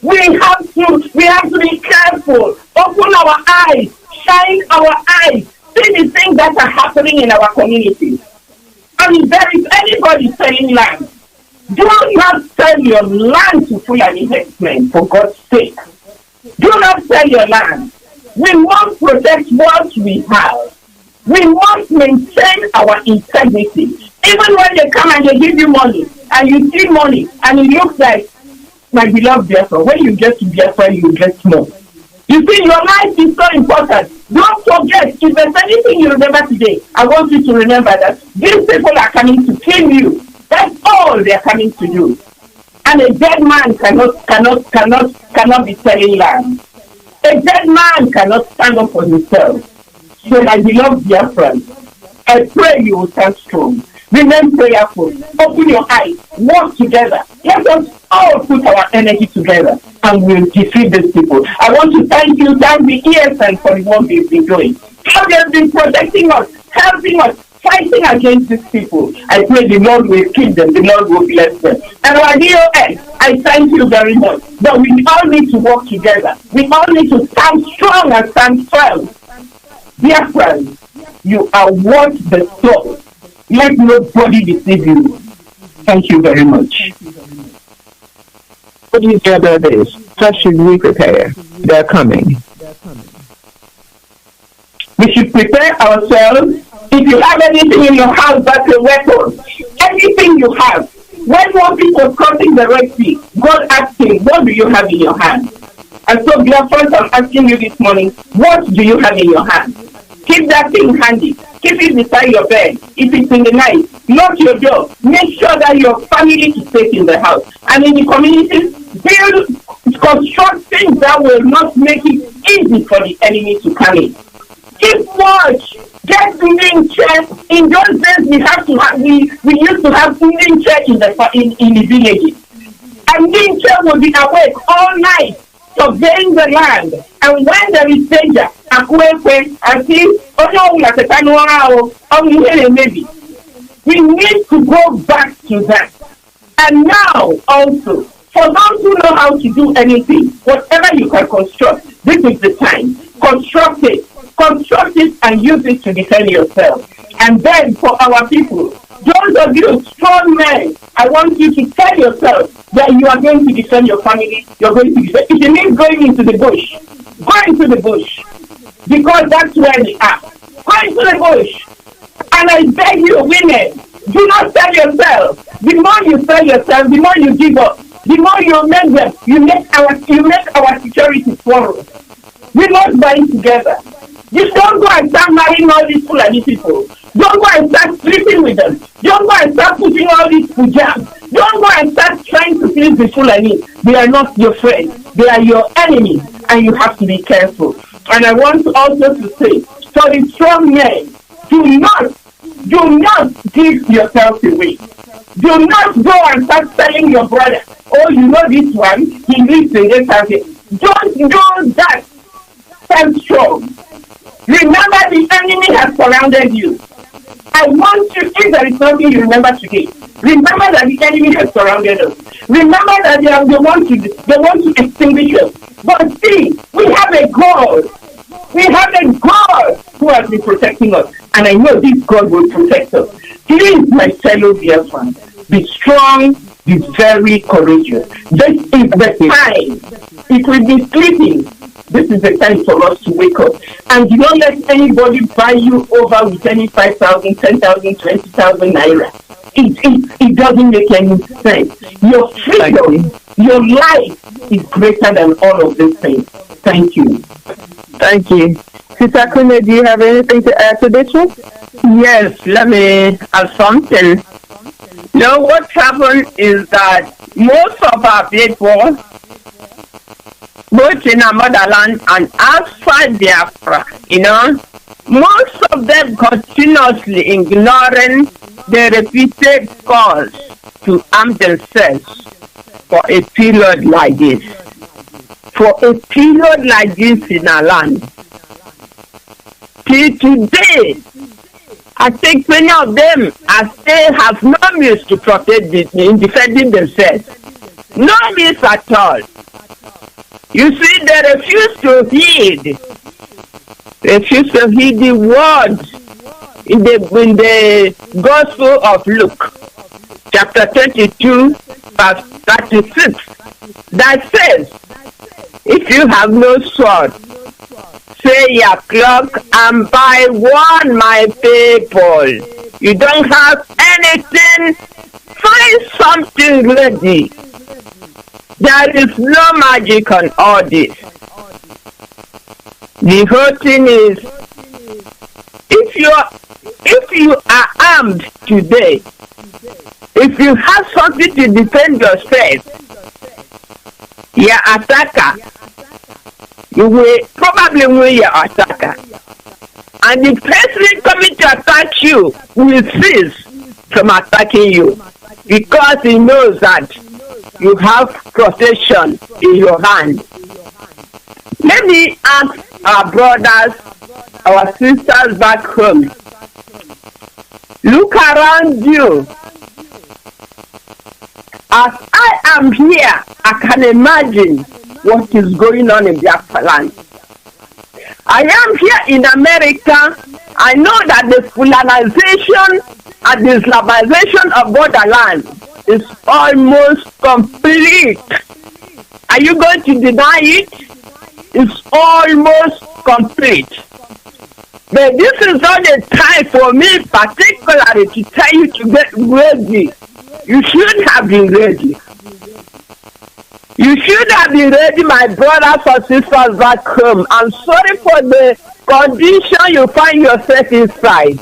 We have to be careful. Open our eyes, shine our eyes, see the things that are happening in our communities. And if there is anybody selling land, do not sell your land to Fulani herdsmen, for God's sake. Do not sell your land. We must protect what we have. We must maintain our integrity. Even when they come and they give you money, and you see money, and it looks like, my beloved Biafra, when you get to Biafra, you get more. You see, your life is so important. Don't forget, if there's anything you remember today, I want you to remember that these people are coming to kill you. That's all they're coming to do. And a dead man cannot be selling land. A dead man cannot stand up for himself. So, my beloved Biafrans, I pray you will stand strong. Remain prayerful. Open your eyes. Work together. Let us all put our energy together and we'll defeat these people. I want to thank you, thank the ESN for the work they've been doing. How they've been protecting us, helping us, fighting against these people. I pray the Lord will keep them, the Lord will bless them. And our DOS, I thank you very much. But we all need to work together. We all need to stand strong and stand firm. Dear friends, you are worth the soul. Let nobody deceive you. Thank you very much. What do you say about this? How should we prepare? They're coming. We should prepare ourselves. If you have anything in your house that's a weapon, anything you have. When one people crossing the Red Sea, God asked him, what do you have in your hand? And so, dear friends, I'm asking you this morning, what do you have in your hand? Keep that thing handy. Keep it beside your bed. If it's in the night, lock your door. Make sure that your family is safe in the house. And in the community, construct things that will not make it easy for the enemy to come in. Keep watch. Get Indian chair. In those days, we used to have Indian chair in the villages. And Indian chair will be awake all night, surveying the land. And when there is danger, We need to go back to that. And now also, for those who know how to do anything, whatever you can construct, this is the time. Construct it and use it to defend yourself. And then for our people, those of you strong men, I want you to tell yourself that you are going to defend your family, you're going to defend. If it means going into the bush, go into the bush. Because that's where they are. Go into the bush. And I beg you, women, do not sell yourself. The more you sell yourself, the more you give up. The more you make them, you make our security fall. We must bind together. You don't go and start marrying all these Fulani people. Don't go and start sleeping with them. Don't go and start putting all these hijabs. Don't go and start trying to please the Fulani. They are not your friends. They are your enemies, and you have to be careful. And I want also to say, for the strong men, do not give yourself away. Do not go and start selling your brother. Oh, you know this one, he lives in this house. Don't do that. Stand strong. Remember the enemy has surrounded you. I want you, if there is something you remember today, remember that the enemy has surrounded us. Remember that they want to extinguish us. But see, we have a God. We have a God who has been protecting us. And I know this God will protect us. Please, my fellow Biafrans, be strong, be very courageous. This is the time. It will be sleeping. This is the time for us to wake up. And do not let anybody buy you over with any 5,000, 10,000, 20,000 naira. It doesn't make any sense. Your freedom, your life is greater than all of these things. Thank you. Thank you. Sister Kanu, do you have anything to add to this one? Yes, let me add something. You know, what happened is that most of our people, both in our motherland and outside Biafra, you know, most of them continuously ignoring the repeated calls to arm themselves for a period like this. For a period like this in our land. Till today, I think many of them are still have no means to protect in defending themselves. No means at all. You see, they refuse to heed. Refuse to heed the words in the Gospel of Luke, chapter 22, verse 36, that says, if you have no sword, say your clock and buy one, my people. You don't have anything, find something ready. There is no magic on all this. The whole thing is, if you are armed today, if you have something to defend yourself, your attacker, you will probably win your attacker. And the person coming to attack you will cease from attacking you because he knows that you have protection in your hand. Let me ask our brothers, our sisters back home. Look around you. As I am here, I can imagine what is going on in Biafra land. I am here in America. I know that the colonization and the Islamization of borderland is almost complete. Are you going to deny it? It's almost complete. But this is not the time for me particularly to tell you to get ready. You should have been ready. You should have been ready, my brothers and sisters back home. I'm sorry for the condition you find yourself inside.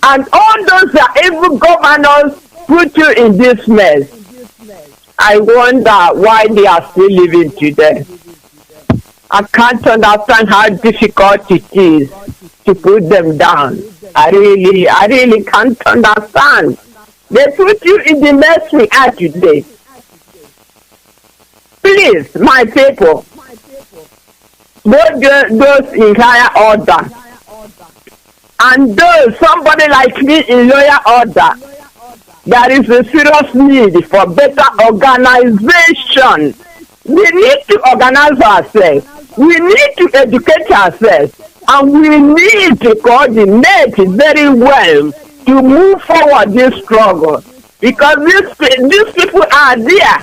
And all those that evil governors put you in this mess. I wonder why they are still living today. I can't understand how difficult it is to put them down. I really can't understand. They put you in the mess we are today. Please, my people, both those in higher order And though somebody like me in lower order, there is a serious need for better organization. We need to organize ourselves. We need to educate ourselves. And we need to coordinate very well to move forward this struggle. Because these people are there,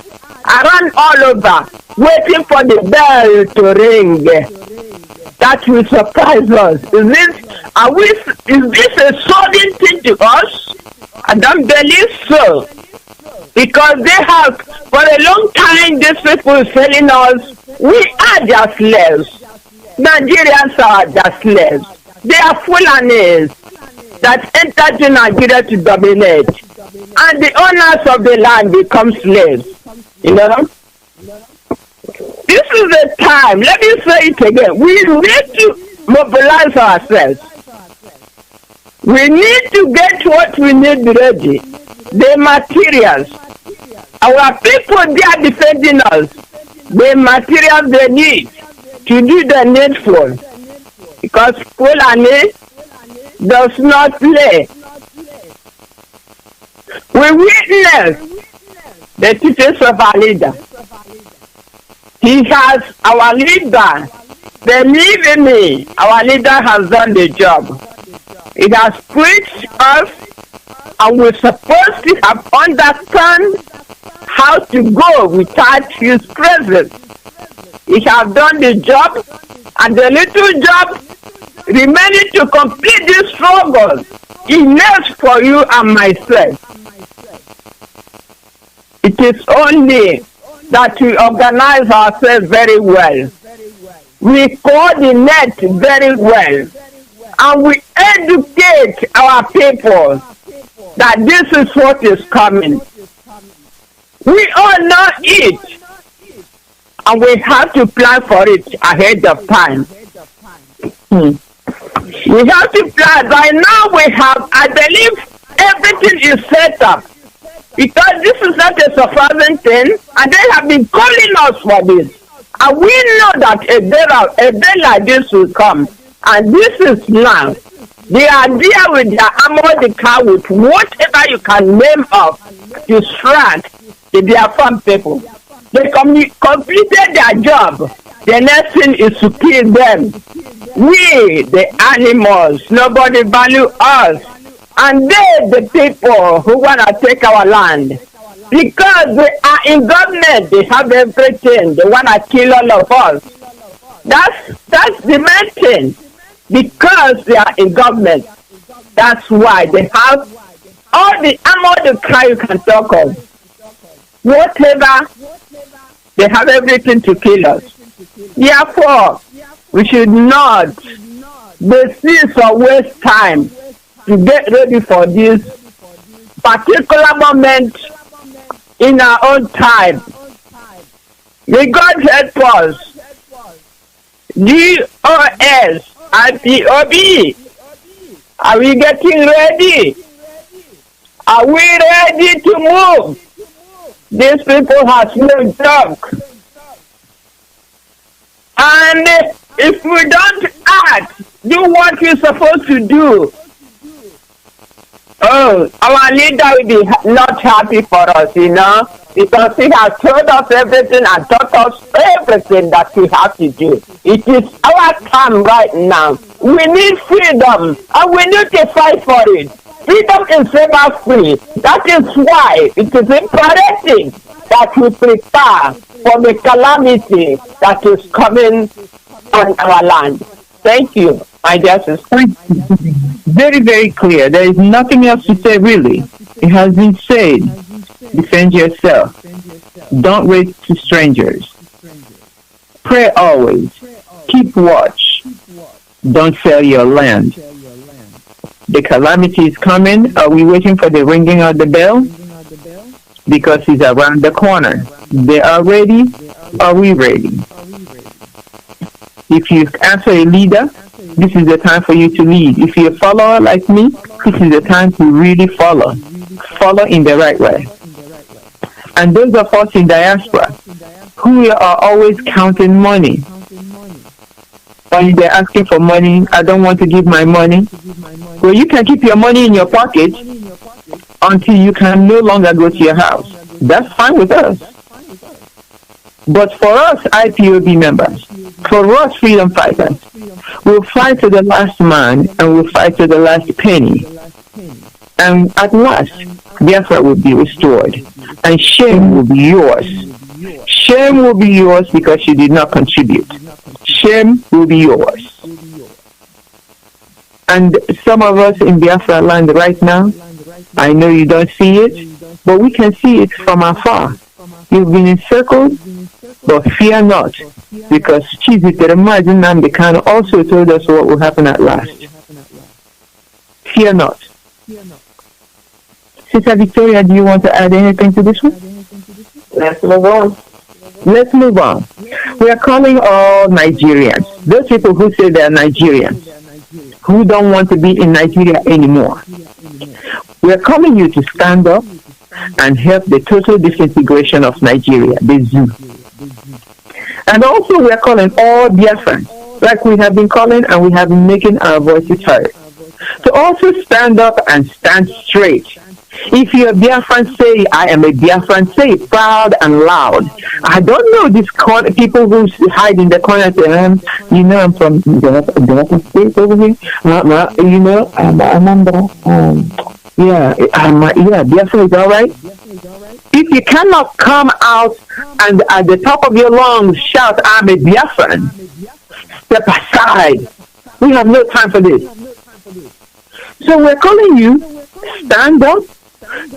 around all over, waiting for the bell to ring. That will surprise us. Is this a sudden thing to us? I don't believe so. Because they have, for a long time, these people telling us, we are their slaves. Nigerians are their slaves. They are Fulanis that entered to Nigeria to dominate. And the owners of the land become slaves. You know? This is the time. Let me say it again. We need to mobilize ourselves. We need to get what we need ready. The materials. Our people, they are defending us. The materials they need to do the needful. Because Fulani does not play. We witness the teachings of our leader. He has, our leader, believe in me, our leader has done the job. He has preached us, and we're supposed to have understand how to go without his presence. He has done the job, and the little job remaining to complete this struggle is for you and myself. It is only that we organize ourselves very well. We coordinate very well. And we educate our people that this is what is coming. We all know it. And we have to plan for it ahead of time. We have to plan. By now we have, I believe, everything is set up. Because this is not a surprising thing, and they have been calling us for this. And we know that a day like this will come. And this is now. They are there with their armored car with whatever you can name of to strike the Biafran people. They completed their job. The next thing is to kill them. We, the animals, nobody value us. And they, the people who want to take our land. Because they are in government, they have everything. They want to kill all of us. That's the main thing. Because they are in government. That's why they have all the armored car you can talk of. Whatever, they have everything to kill us. Therefore, we should not cease or waste time to get ready for this particular moment in our own time. May God help us. GOS and Ipob. Are we getting ready? Are we ready to move? These people have no job. And if we don't act, do what we're supposed to do, our leader will be not happy for us, you know, because he has told us everything and taught us everything that we have to do. It is our time right now. We need freedom, and we need to fight for it. Freedom is never free. That is why it is imperative that we prepare for the calamity that is coming on our land. Thank you, my dear sister. Very, very clear. There is nothing else to say, really. It has been said. Defend yourself. Don't wait to strangers. Pray always. Keep watch. Don't sell your land. The calamity is coming. Are we waiting for the ringing of the bell? Because it's around the corner. They are ready. Are we ready? If you answer a leader, this is the time for you to lead. If you're a follower like me, this is the time to really follow. Follow in the right way. And those of us in diaspora who are always counting money, Or they're asking for money. I don't want to give my money. Well, you can keep your money in your pocket until you can no longer go to your house. That's fine with us. But for us IPOB members, for us freedom fighters, we'll fight to the last man and we'll fight to the last penny. And at last, Biafra will be restored. And shame will be yours. Shame will be yours because you did not contribute. Shame will be yours. And some of us in Biafra land right now, I know you don't see it, but we can see it from afar. You've been encircled, but fear not, because Nnamdi Kanu also told us what will happen at last. Fear not. Sister Victoria, do you want to add anything to this one? Let's move on. Let's move on. We are calling all Nigerians, those people who say they are Nigerians, who don't want to be in Nigeria anymore. We are calling you to stand up and help the total disintegration of Nigeria, the zoo. And also we are calling all Biafrans, like we have been calling and we have been making our voices heard, to also stand up and stand straight. If you're a Biafran, say, I am a Biafran, say it proud and loud. I don't know these people who hide in the corner and say, you know, I'm from the state over here. You know, I'm Biafra is all right. If you cannot come out and at the top of your lungs shout, I'm a Biafran, step aside. We have no time for this. So we're calling you, stand up,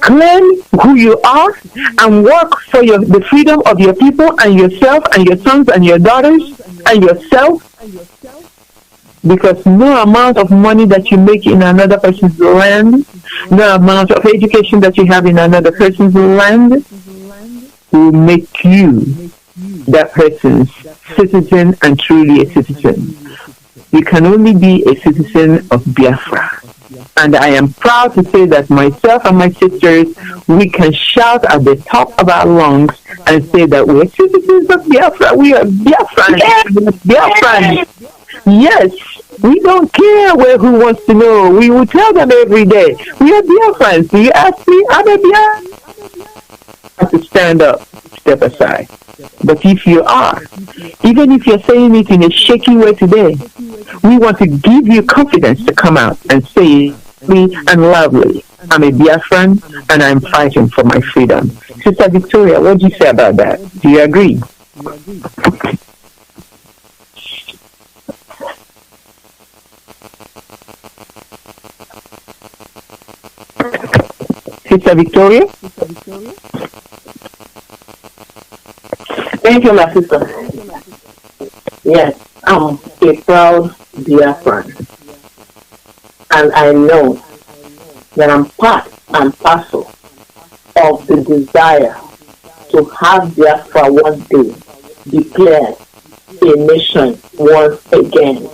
claim who you are, and work for the freedom of your people and yourself and your sons and your daughters and yourself. Because no amount of money that you make in another person's land, no amount of education that you have in another person's land will make you that person's citizen and truly a citizen. You can only be a citizen of Biafra. And I am proud to say that myself and my sisters, we can shout at the top of our lungs and say that we're citizens of Biafra. We are Biafrans. Biafrans. Yes, we don't care who wants to know. We will tell them every day. We are Biafrans. Do you ask me? I'm a Biafran. Have to stand up, step aside. But if you are, even if you're saying it in a shaky way today, we want to give you confidence to come out and say and loudly, I'm a Biafran and I'm fighting for my freedom. Sister Victoria, what do you say about that? Do you agree? Sister Victoria? Thank you, my sister. Yes, I'm a proud Biafran. And I know that I'm part and parcel of the desire to have Biafra one day declared a nation once again.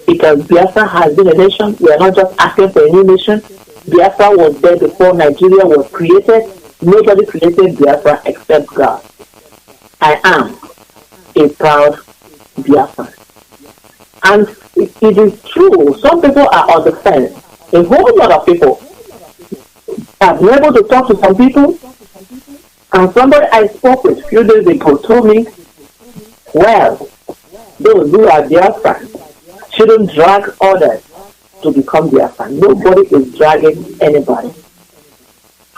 Because Biafra has been a nation. We are not just asking for a new nation. Biafra was there before Nigeria was created. Nobody created Biafra except God. I am a proud Biafran. And it is true, some people are on the fence. A whole lot of people. I've been able to talk to some people, and somebody I spoke with a few days ago told me, well, those who are Biafran shouldn't drag others to become Biafran. Nobody is dragging anybody.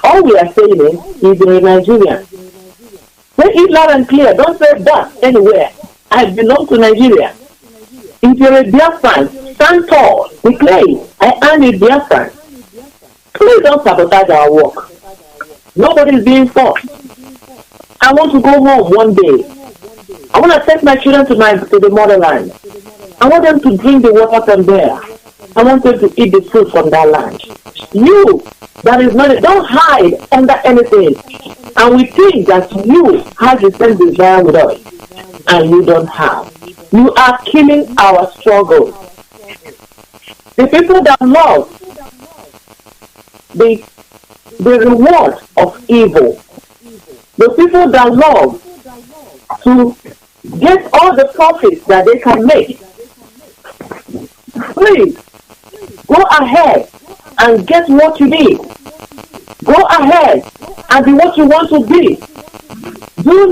All we are saying is, he's a Nigerian. Say it loud and clear. Don't say that anywhere. I belong to Nigeria. If you're a Biafran, stand tall. Declare it. I am a Biafran. Please don't sabotage our work. Nobody is being forced. I want to go home one day. I want to take my children to the motherland. I want them to drink the water from there. I want them to eat the food from that land. You, that is not, don't hide under anything. And we think that you have the same desire with us, and you don't have. You are killing our struggle. The people that love the reward of evil, the people that love to get all the profits that they can make, Please, go ahead and get what you need. Go ahead and be what you want to be. Do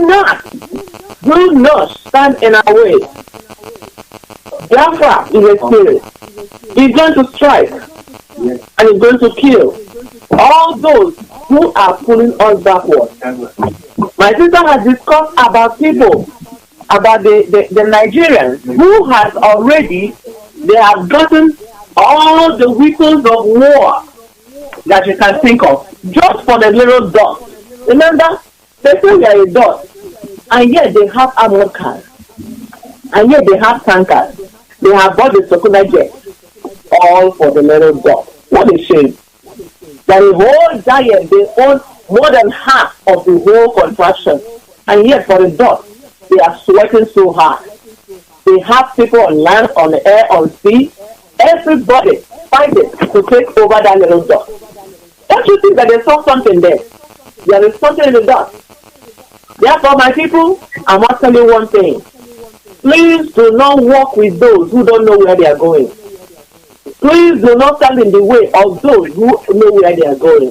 not stand in our way. Biafra is a spirit. He's going to strike and he's going to kill all those who are pulling us backward. My sister has discussed about people, about the Nigerians who has already, they have gotten all the weapons of war that you can think of, just for the little dot. Remember, they say they are a dot, and yet they have armored cars, and yet they have tankers, they have bought the circular jet, all for the little dot. What a shame. That the whole giant, they own more than half of the whole contraction, and yet for the dot, they are sweating so hard. They have people on land, on the air, on sea, everybody fighting to take over that little dot. Don't you think that there's something there? There is something in the dot. Therefore, my people, I must tell you one thing. Please do not walk with those who don't know where they are going. Please do not stand in the way of those who know where they are going.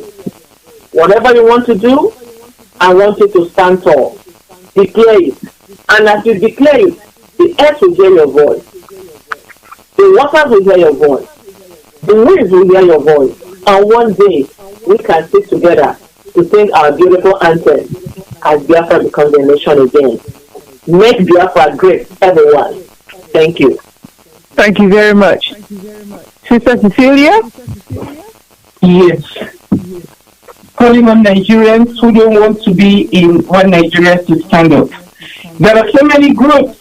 Whatever you want to do, I want you to stand tall. Declare it. And as you declare it, the earth will hear your voice. The waters will hear your voice. The winds will hear your voice. And one day, we can sit together to sing our beautiful anthem as Biafra becomes a nation again. Make Biafra great, everyone. Thank you. Thank you very much. Sister Cecilia? Yes. Calling on Nigerians who don't want to be in one Nigeria to stand up. There are so many groups.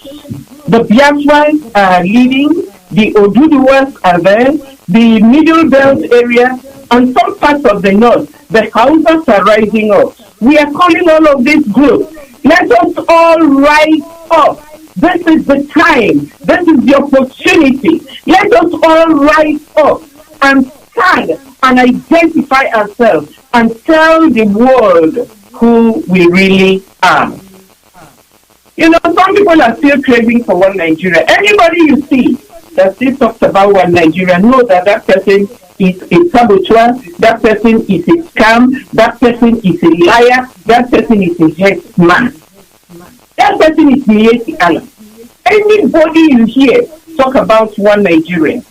The Biafrans are leading, the Oduduwas are there, the Middle Belt area, and some parts of the north. The Hausas are rising up. We are calling all of these groups. Let us all rise up. This is the time. This is the opportunity. Let us all rise up and stand and identify ourselves and tell the world who we really are. You know, some people are still craving for one Nigeria. Anybody you see that still talks about one Nigeria, know that that person is a saboteur, that person is a scam, that person is a liar, that person is a head man. That person is Mieti Allah. Anybody you hear talk about one Nigeria,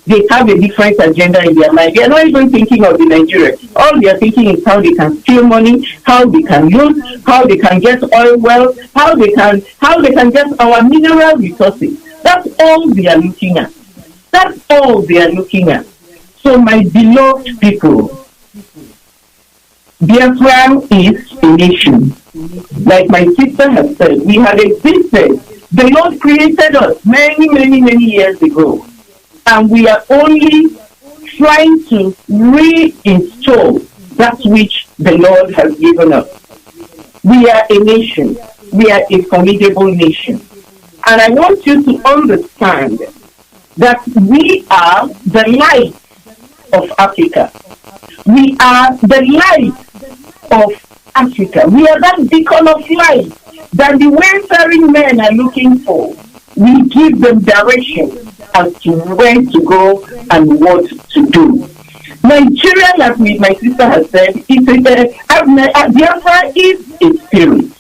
they have a different agenda in their mind. They are not even thinking of the Nigeria. All they are thinking is how they can steal money, how they can lose, how they can get oil wells, how they can get our mineral resources. That's all they are looking at. That's all they are looking at. So my beloved people, Biafra is a nation. Like my sister has said, we have existed. The Lord created us many, many, many years ago. And we are only trying to reinstall that which the Lord has given us. We are a nation. We are a formidable nation. And I want you to understand that we are the light of Africa. We are the light of Africa. We are that beacon of light that the wayfaring men are looking for. We give them direction as to where to go and what to do. Nigeria, like my sister has said, Biafra is a spirit.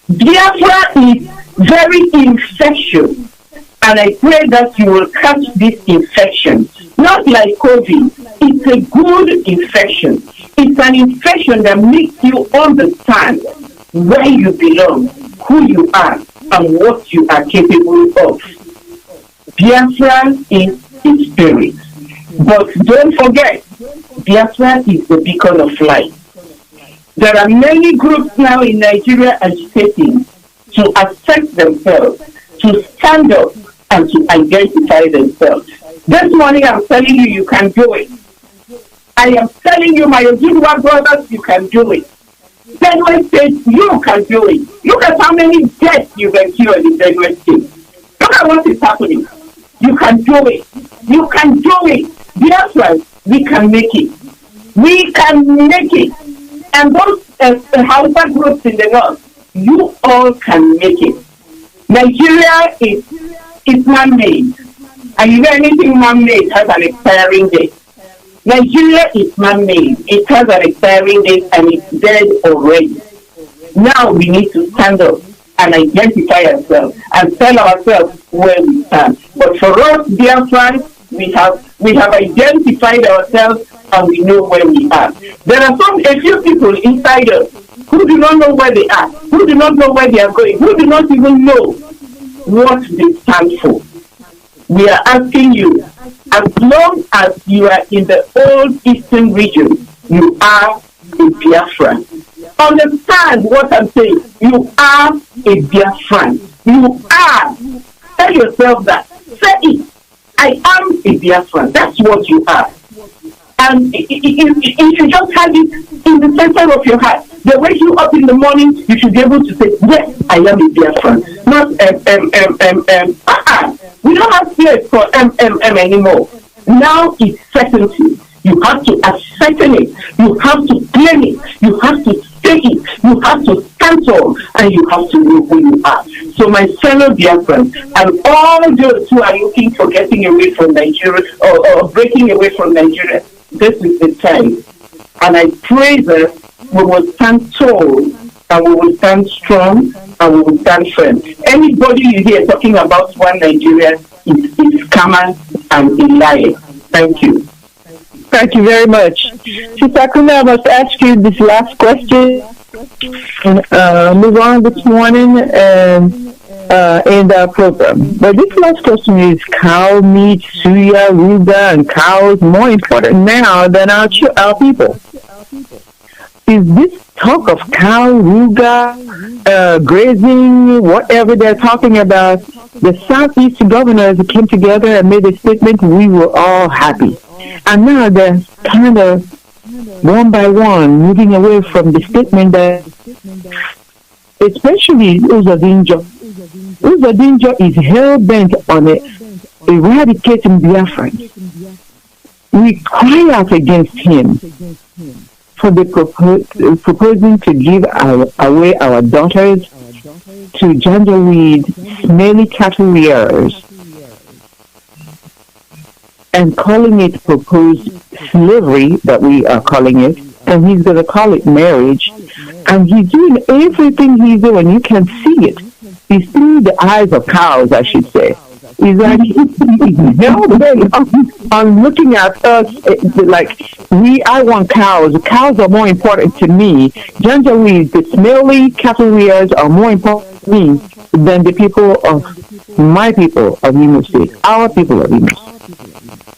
Biafra is very infectious. And I pray that you will catch this infection. Not like COVID. It's a good infection. It's an infection that makes you understand where you belong, who you are, and what you are capable of. Biafra is in spirit. But don't forget, Biafra is the beacon of light. There are many groups now in Nigeria agitating to assert themselves, to stand up, and to identify themselves. This morning I'm telling you, you can do it. I am telling you, my Ojibwa brothers, you can do it. Benue State, you can do it. Look at how many deaths you've endured in Benue State. Look at what is happening. You can do it. You can do it. Biafrans, we can make it. We can make it. And those Hausa groups in the north, you all can make it. Nigeria is man-made. And you know anything man-made has an expiring date. Nigeria is man-made. It has an expiring date and it's dead already. Now we need to stand up and identify ourselves and tell ourselves where we stand. But for us, Biafrans, we have identified ourselves and we know where we are. There are a few people inside us who do not know where they are, who do not know where they are going, who do not even know what they stand for. We are asking you, as long as you are in the old eastern region, you are a Biafran. Understand what I'm saying. You are a Biafran. You are. Tell yourself that. Say it. I am a Biafran. That's what you are. And if you just have it in the center of your heart, they wake you up in the morning, you should be able to say, yes, I am a Biafran. Not We don't have fear for anymore. Now it's certainty. You have to ascertain it. You have to claim it. You have to say it. You have to stand tall, and you have to know who you are. So my fellow Biafrans, and all those who are looking for getting away from Nigeria or breaking away from Nigeria, this is the time. And I pray that we will stand tall, and we will stand strong, and we will stand firm. Anybody you hear talking about one Nigeria is a scammer and a liar. Thank you. Thank you very much. Sister Kanu, I must ask you this last question. Move on this morning in the program. But this last question is: cow meat, suya, ruga, and cows more important now than our people? Is this talk of cow, ruga, grazing, whatever they're talking about? The Southeast governors came together and made a statement. We were all happy. And now they're kind of one by one moving away from the statement that, especially Uzodinjo is hell-bent on eradicating Biafrans. We cry out against him for the proposing to give away our daughters to janjaweed, smelly cattle rearers, and calling it proposed slavery, that we are calling it, and he's going to call it marriage, and he's doing everything he's doing. You can see it. He's through the eyes of cows, I should say. He's like, I'm looking at us like, I want cows. Cows are more important to me. Janjaweed, the smelly cattle rears are more important to me than the people of my people of Imo State, our people of Imo State.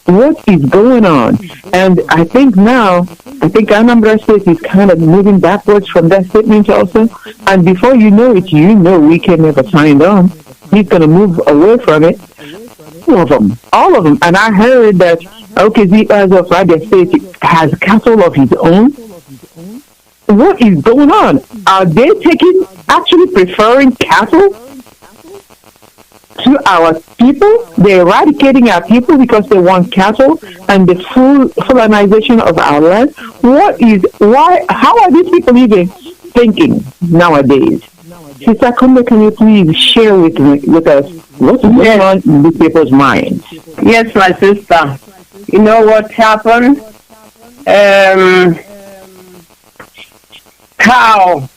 What is going on? And I think Anambra State is kind of moving backwards from that statement also. And before you know it, we can never signed on. He's going to move away from it. All of them. And I heard that OKZ as of Friday State has cattle of his own. What is going on? Are they actually preferring cattle to our people? They're eradicating our people because they want cattle and the full colonization of our land. How are these people even thinking nowadays? Sister Kunu, can you please share with us what's going on in these people's minds? Yes, my sister. You know what happened? Cow.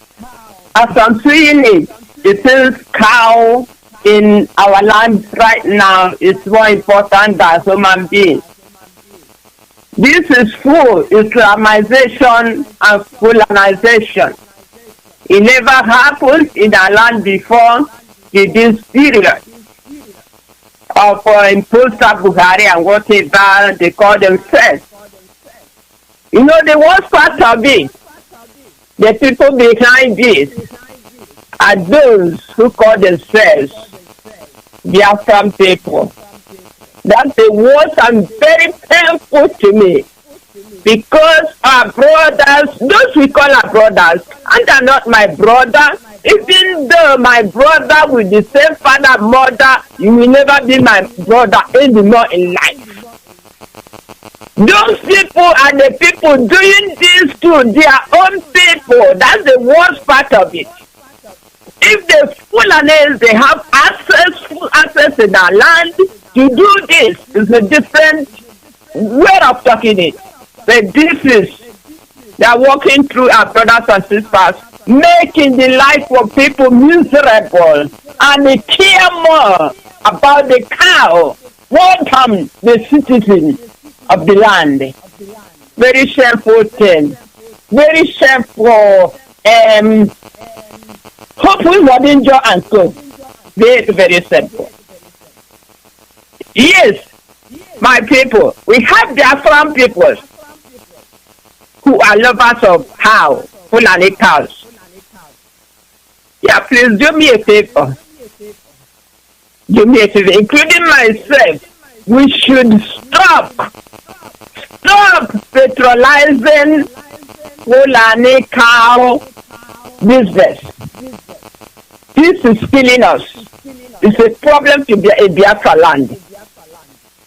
As I'm seeing it is cow in our land right now is more important than human beings. This is full Islamization and colonization. It never happened in our land before this period of imposter Buhari and whatever they call themselves. You know, the worst part of it, the people behind this are those who call themselves Biafran people. That's the worst and very painful to me. Because our brothers, those we call our brothers, and they're not my brother, even though my brother with the same father and mother, you will never be my brother anymore in life. Those people are the people doing this to their own people. That's the worst part of it. If the Fulanis, they have full access in our land To do this is a different way of talking it. But this is, they are walking through our brothers and sisters, making the life of people miserable, and they care more about the cow more than the citizen of the land. Very shameful thing. Very shameful. Hopefully, what enjoy and so. Very, very simple. Yes, my people, we have Biafran people who are lovers of cow, Fulani cows. Yeah, please do me a favor. Do me a favor, including myself. We should stop patronizing Fulani cow business. This is killing us. It's a problem to be a Biafra land.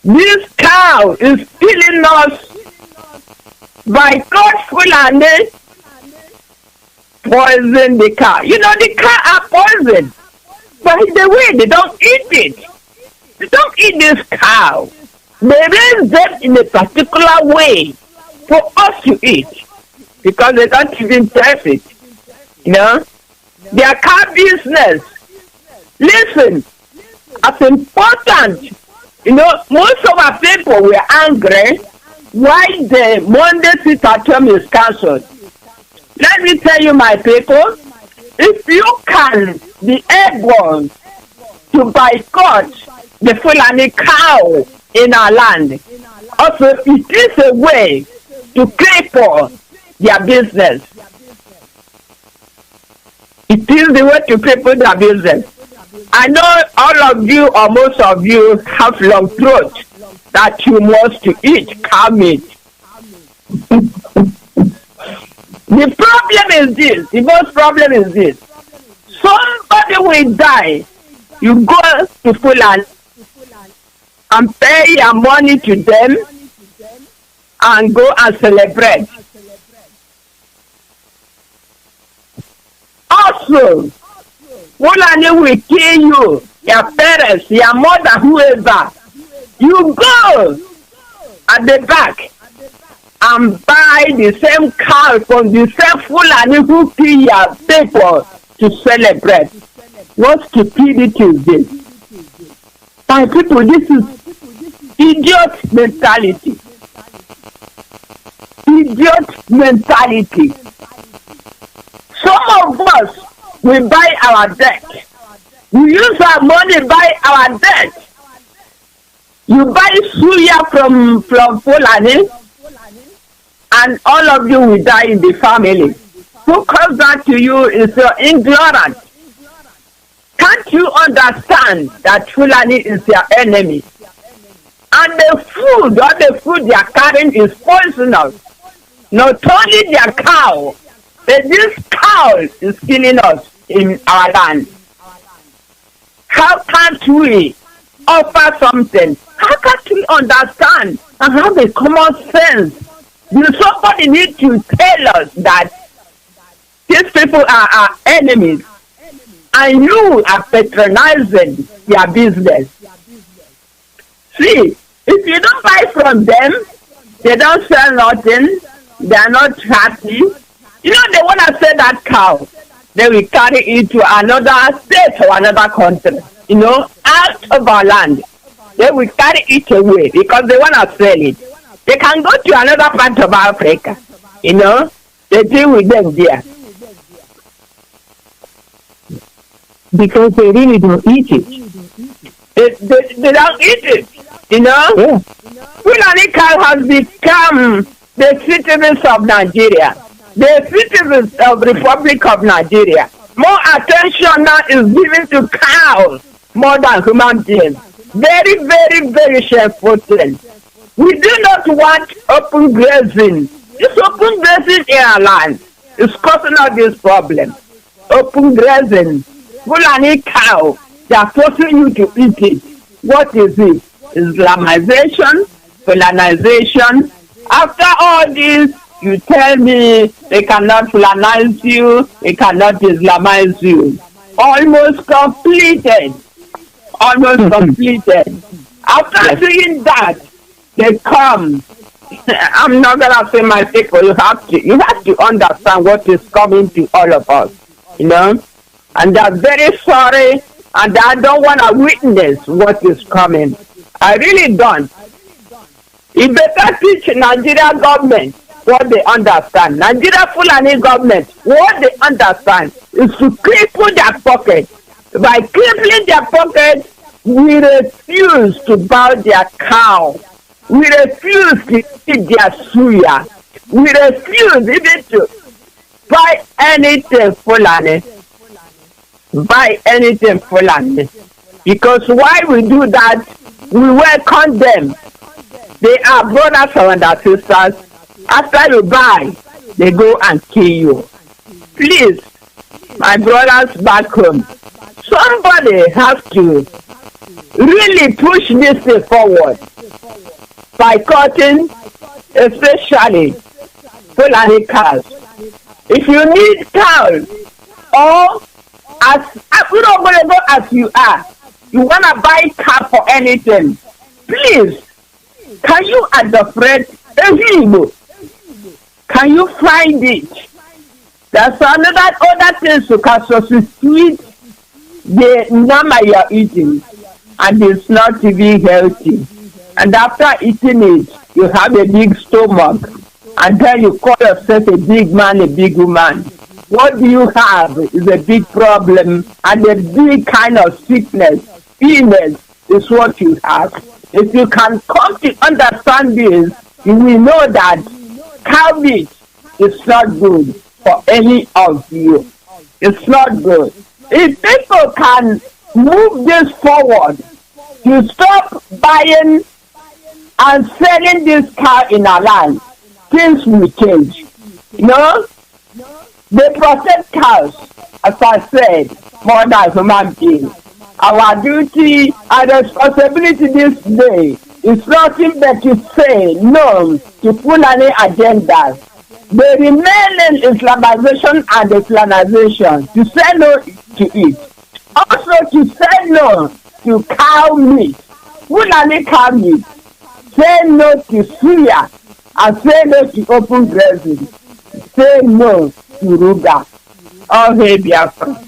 This cow is killing us by God Fulani poison the cow. You know, the cow are poisoned. By the way, they don't eat it. They don't eat this cow. They raise them in a particular way for us to eat. Because they don't even test it. You know? Their cow business. Listen, as important, you know, most of our people were angry why the Monday sit-at-home is cancelled. Let me tell you, my people, if you can be able to boycott the Fulani cow in our land, also it is a way to cripple their business. It is the way to cripple their business. I know all of you or most of you have long throat that you must to eat cow meat. The problem is this, the most problem is this. Somebody will die, you go to Fulani and pay your money to them and go and celebrate. Also, Fulani will kill you, your parents, your mother, whoever. You go at the back and buy the same cow from the same Fulani who kill your people to celebrate. What stupidity is this? My people, this is idiot mentality. Idiot mentality. Some of us, we buy our debt. We use our money buy our debt. You buy suya from Fulani, and all of you will die in the family. Who comes that to you is your ignorant. Can't you understand that Fulani is your enemy? And the food, all the food they are carrying is poisonous. Not only their cow, but this cow is killing us in our land. How can't we offer something? How can't we understand and have a common sense? Somebody need to tell us that these people are our enemies and you are patronizing their business. See, if you don't buy from them, they don't sell nothing, they are not happy. You know, they want to sell that cow. They will carry it to another state or another country, you know, out of our land. They will carry it away because they want to sell it. They can go to another part of Africa, you know, they deal with them there. Because they really don't eat it. They don't eat it, you know. Yeah. Fulani cow has become the citizens of Nigeria, the citizens of Republic of Nigeria. More attention now is given to cows more than human beings. Very, very, very shameful thing. We do not want open grazing. This open grazing in our land is causing us this problem. Open grazing. Fulani cow, they are forcing you to eat it. What is it? Islamization, colonization. After all this, you tell me they cannot Fulanize you, they cannot Islamize you. Almost completed. Almost completed. After doing that, they come. I'm not gonna say my people. You have to understand what is coming to all of us. You know, and they're very sorry, and I don't want to witness what is coming. I really don't. It better teach Nigeria government what they understand. Nigeria Fulani government, what they understand is to cripple their pocket. By crippling their pocket, we refuse to bow their cow. We refuse to eat their suya. We refuse even to buy anything Fulani. Buy anything Fulani. Because why we do that, we welcome them. They are brothers and sisters. After you buy, they go and kill you. Please, my brothers back home, somebody has to really push this thing forward by cutting, especially Fulani cows. If you need cows, or as you don't want to go as you are, you want to buy cow for anything, please, can you interpret Igbo? Can you find it? There's other things you can substitute the number you're eating, and it's not even healthy. And after eating it, you have a big stomach, and then you call yourself a big man, a big woman. What do you have is a big problem, and a big kind of sickness, illness is what you have. If you can come to understand this, you will know that cow meat is not good for any of you. It's not good. If people can move this forward to stop buying and selling this cow in our land, things will change. You know, they protect cows, as I said, more than human beings. Our duty and responsibility this day is nothing but to say no to Fulani agendas. They remain in Islamization and colonization, to say no to it. Also to say no to cow meat, Fulani cow meat. Say no to suya and say no to open grazing. Say no to Ruga. Oh, hey, Biafra.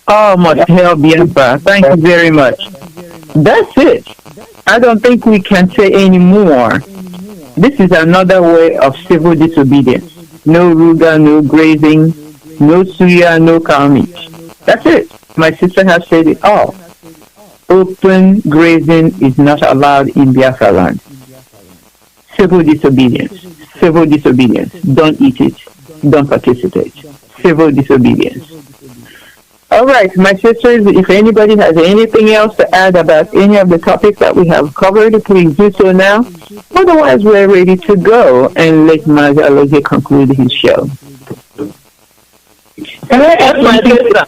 Oh, much hell, Biafra. Thank you very much. That's it. I don't think we can say any more. This is another way of civil disobedience. No Ruga, no grazing, no suya, no cow meat. That's it. My sister has said it all. Open grazing is not allowed in Biafra land. Civil disobedience. Civil disobedience. Don't eat it. Don't participate. Civil disobedience. All right, my sisters, if anybody has anything else to add about any of the topics that we have covered, please do so now. Otherwise, we're ready to go and let Mazi Alozie conclude his show. Can I ask my sister?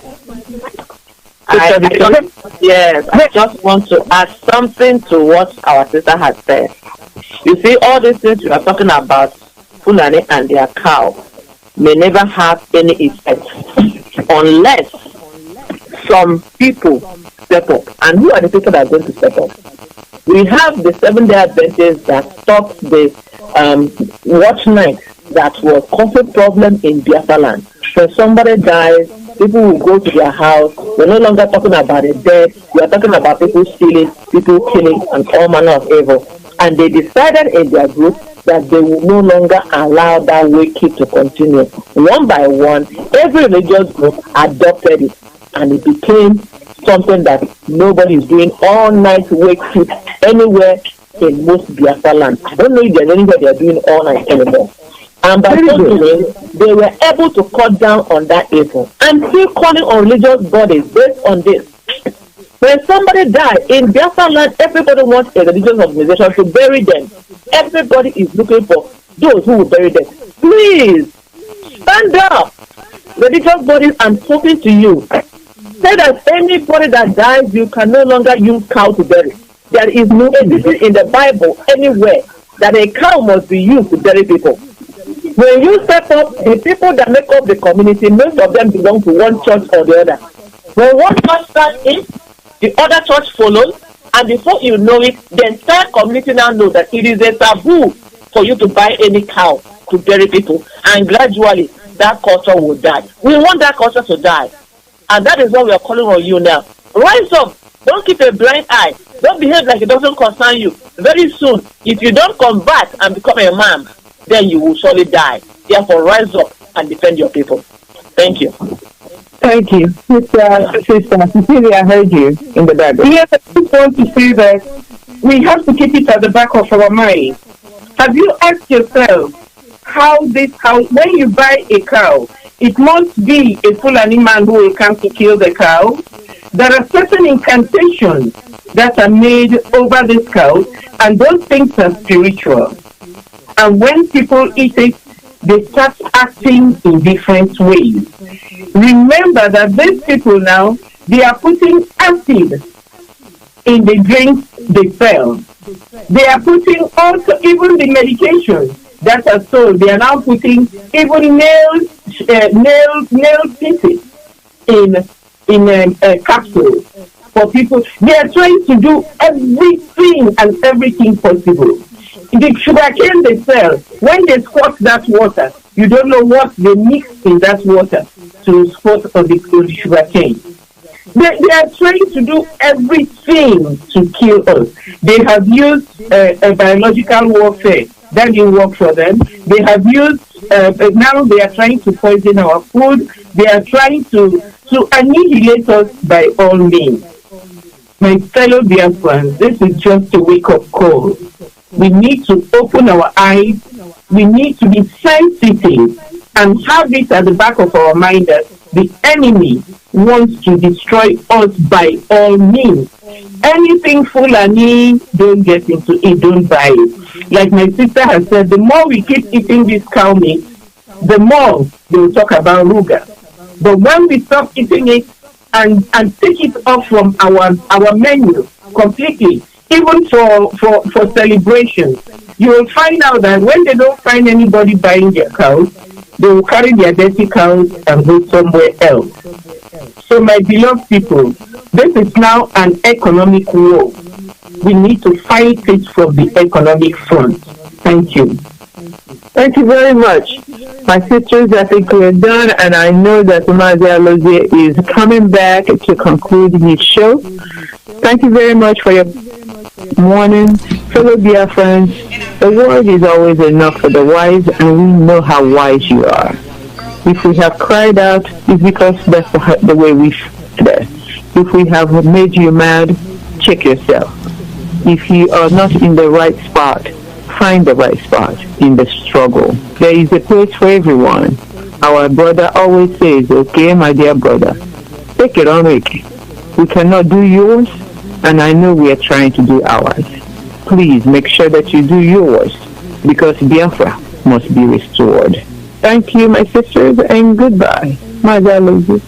Yes, I just want to add something to what our sister has said. You see, all these things we are talking about, Fulani and their cow, may never have any effect unless some people step up. And who are the people that are going to step up? We have the 7-day Adventists that stopped the watch night that was causing problem in Biafra land. When somebody dies, people will go to their house. We're no longer talking about the dead. We are talking about people stealing, people killing, and all manner of evil. And they decided in their group that they will no longer allow that wicked to continue. One by one, every religious group adopted it, and it became something that nobody is doing all night wicked anywhere in most Biafra land. I don't know if there's anywhere they are doing all night anymore. And by so doing, they were able to cut down on that evil and still calling on religious bodies based on this. When somebody dies in Biafra land, everybody wants a religious organization to bury them. Everybody is looking for those who will bury them. Please stand up, religious bodies. I'm talking to you. Say that anybody that dies, you can no longer use cow to bury. There is no anything in the Bible anywhere that a cow must be used to bury people. When you step up, the people that make up the community, most of them belong to one church or the other. When one church starts in, the other church follows, And before you know it, the entire community now knows that it is a taboo for you to buy any cow to bury people. And gradually, that culture will die. We want that culture to die. And that is what we are calling on you now. Rise up. Don't keep a blind eye. Don't behave like it doesn't concern you. Very soon, if you don't convert and become a man, then you will surely die. Therefore, rise up and defend your people. Thank you. Thank you. Sister Cecilia, I heard you in the background. Yes, I just want to say that we have to keep it at the back of our mind. Have you asked yourself how when you buy a cow, it must be a Fulani man who will come to kill the cow? There are certain incantations that are made over this cow, and those things are spiritual. And when people eat it, they start acting in different ways. Remember that these people now, they are putting acid in the drinks they sell. They are putting also even the medications that are sold. They are now putting even nail pieces in capsules for people. They are trying to do everything possible. The sugarcane they sell, when they squat that water, you don't know what they mix in that water to squat on the sugarcane. They are trying to do everything to kill us. They have used a biological warfare. That didn't work for them. They have used, now they are trying to poison our food. They are trying to annihilate us by all means. My fellow Biafrans, this is just a wake-up call. We need to open our eyes. We need to be sensitive and have it at the back of our mind that the enemy wants to destroy us by all means. Anything Fulani, don't get into it, don't buy it. Like my sister has said, the more we keep eating this cow meat, the more they will talk about ruga. But when we stop eating it and take it off from our menu completely, even for celebrations, you will find out that when they don't find anybody buying their cows, they will carry their dirty cows and go somewhere else. So my beloved people, this is now an economic war. We need to fight it from the economic front. Thank you. Thank you very much. My sisters, I think we're done, and I know that Mazi Alozie is coming back to conclude his show. Thank you very much for your morning. Fellow Biafrans, the word is always enough for the wise, and we know how wise you are. If we have cried out, it's because that's the way we feel. If we have made you mad, check yourself. If you are not in the right spot, find the right spot in the struggle. There is a place for everyone. Our brother always says, okay, my dear brother, take it on, Ricky. We cannot do yours, and I know we are trying to do ours. Please make sure that you do yours, because Biafra must be restored. Thank you, my sisters, and goodbye. Mazi Alozie.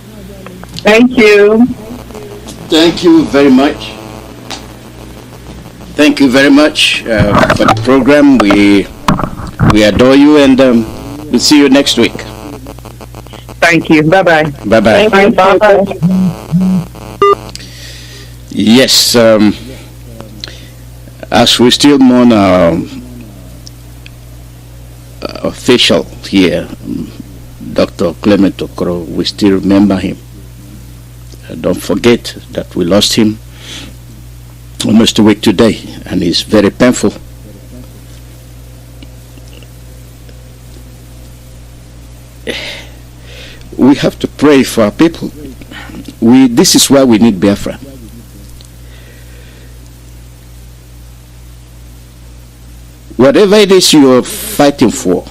Thank you. Thank you very much. Thank you very much for the program. We adore you, and we'll see you next week. Thank you. Bye-bye. Bye-bye. Bye-bye. Yes, as we still mourn our official here, Dr. Clement Okoro, we still remember him. Don't forget that we lost him almost a week today, and it's very painful. We have to pray for our people. This is why we need Biafra. Whatever it is you are fighting for,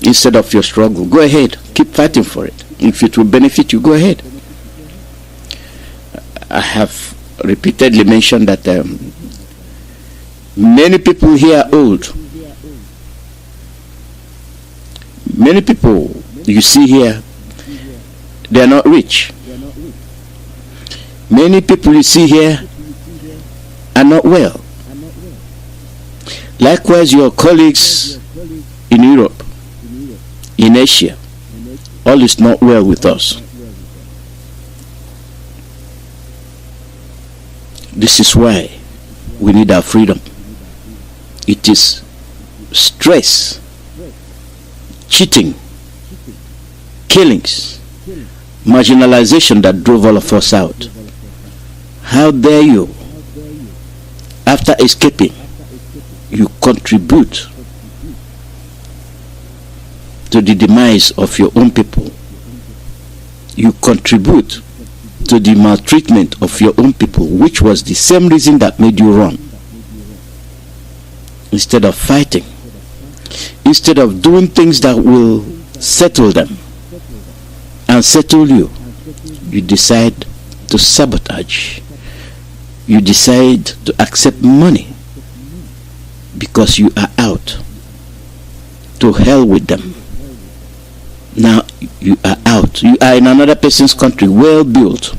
instead of your struggle, go ahead, keep fighting for it. If it will benefit you, go ahead. I have repeatedly mentioned that many people here are old. Many people you see here, they are not rich. Many people you see here are not well. Likewise, your colleagues in Europe, in Asia, all is not well with us. This is why we need our freedom. It is stress, cheating, killings, marginalization that drove all of us out. How dare you, after escaping, you contribute to the demise of your own people. You contribute to the maltreatment of your own people, which was the same reason that made you run. Instead of fighting, instead of doing things that will settle them and settle you, you decide to sabotage. You decide to accept money because you are out. To hell with them. Now you are out. You are in another person's country, well built,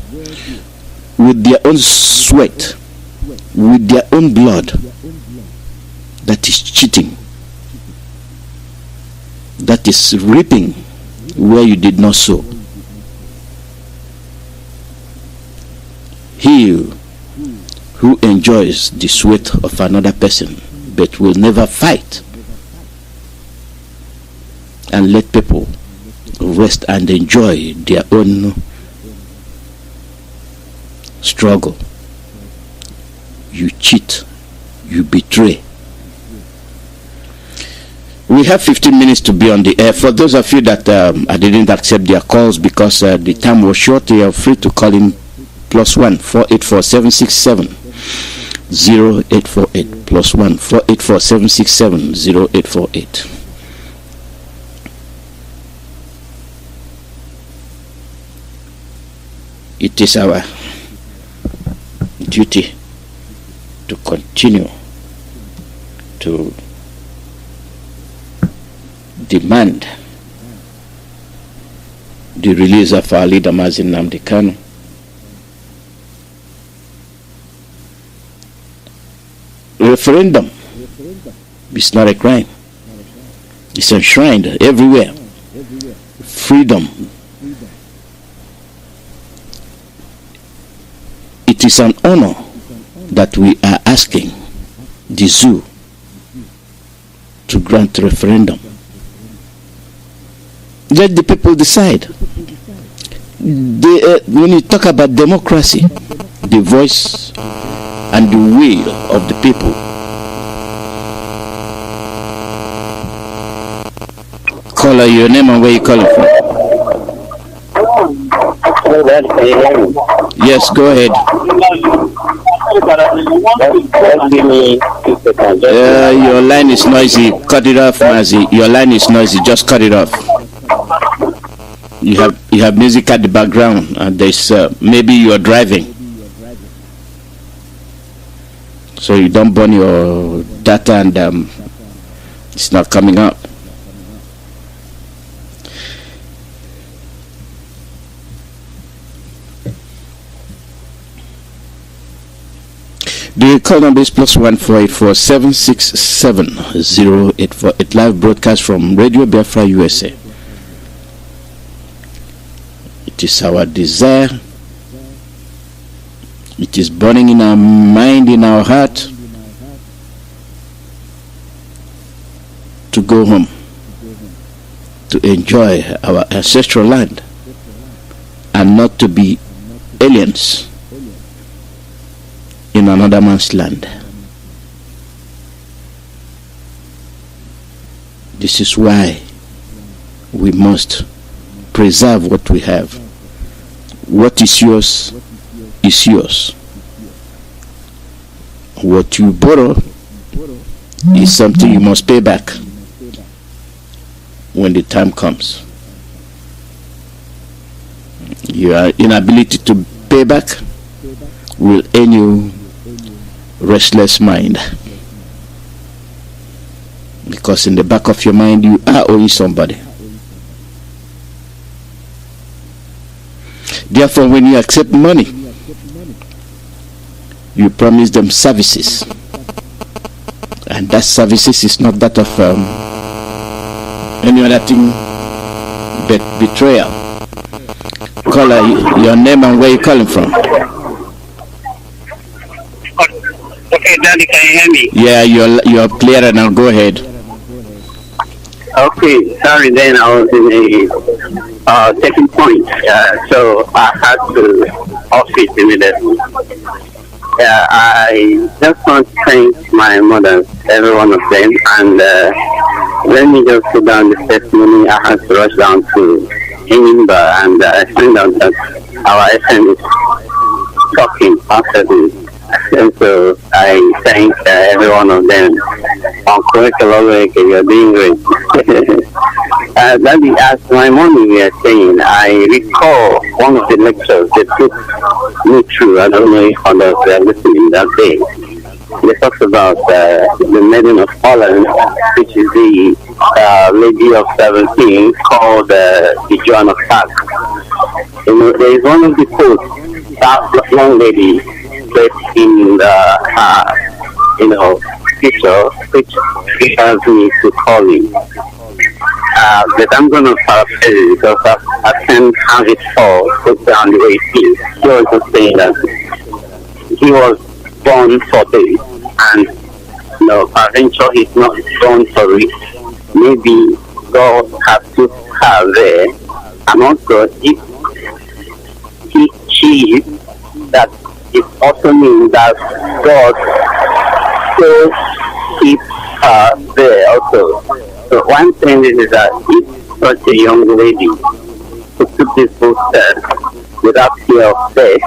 with their own sweat, with their own blood. That is cheating. That is reaping where you did not sow. He who enjoys the sweat of another person but will never fight and let people rest and enjoy their own struggle. You cheat, you betray. We have 15 minutes to be on the air. For those of you that I didn't accept their calls because the time was short, you are free to call in +1 484 767 0848 +1 484 767 0848. It is our duty to continue to demand the release of our leader Mazi Nnamdi. Referendum is not a crime. It's enshrined everywhere. Freedom. It is an honor that we are asking the zoo to grant referendum. Let the people decide. When you talk about democracy, the voice and the will of the people. Caller, your name and where you calling from? Yes, go ahead. Your line is noisy. Cut it off, Mazi. Your line is noisy. Just cut it off. You have music at the background, and there's maybe you are driving, so you don't burn your data, and it's not coming up. The call number is +1 484 767 0848. Live broadcast from Radio Biafra, USA. It is our desire. It is burning in our mind, in our heart, to go home, to enjoy our ancestral land, and not to be aliens in another man's land. This is why we must preserve what we have. What is yours is yours. What you borrow is something you must pay back when the time comes. Your inability to pay back will earn you restless mind, because in the back of your mind you are owing somebody. Therefore, when you accept money, you promise them services, and that services is not that of any other thing but betrayal. Caller, your name and where you calling from? Daddy, can you hear me? Yeah, you're clearer now. Go ahead. Okay, sorry. Then I was in a second point, so I had to off it immediately. I just want to thank my mothers, every one of them, and let me just put down the testimony. I had to rush down to Enimba, and I found out that our FM is talking after this. And so I thank every one of them. Uncle you're doing great. Daddy, as my morning we are saying, I recall one of the lectures they took me through. I don't know if others were listening that day. They talked about the Maiden of Holland, which is the lady of 17 called the Joan of Arc. You know, there is one of the quotes that young lady said in picture, which requires me to call him. But I'm going to paraphrase it because I can't have it all put down the way it is. He was just saying that he was born for this, and peradventure he's not born for it. Maybe God has to have there, and also if he cheats, that it also means that God still keeps her there also. So one thing is that if such a young lady who took this book without fear of death,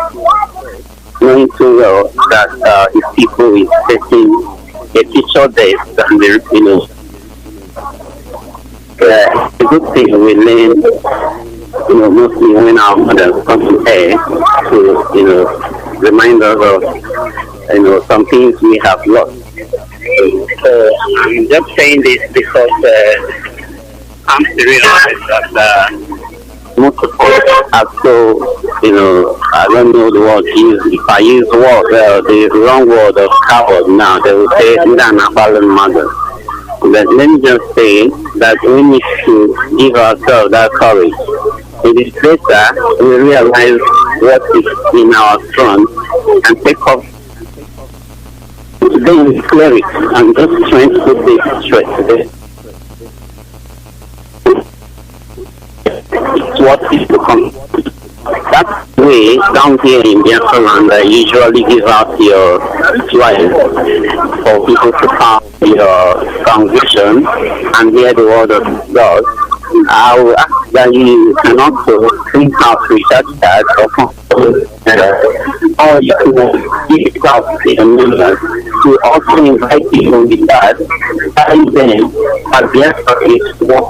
knowing too well that his people is facing a future death, and the good thing we learn, mostly when our mothers come to air to, remind us of, some things we have lost. I'm just saying this because I'm to realize that most of us are so, I don't know the word used. If I use the word, the wrong word of coward now, they will say, mother. But let me just say that we need to give ourselves that courage. It is better we realize what is in our front and take up then clear it. I'm just trying to put this straight today. It's what people come. That way, down here in Biafra land, I usually give out your flyers for people to come to your congregation and hear the word of God. I will ask that you can also print out research cards or you can give out to the members to also invite people with that, telling them that Biafra is what,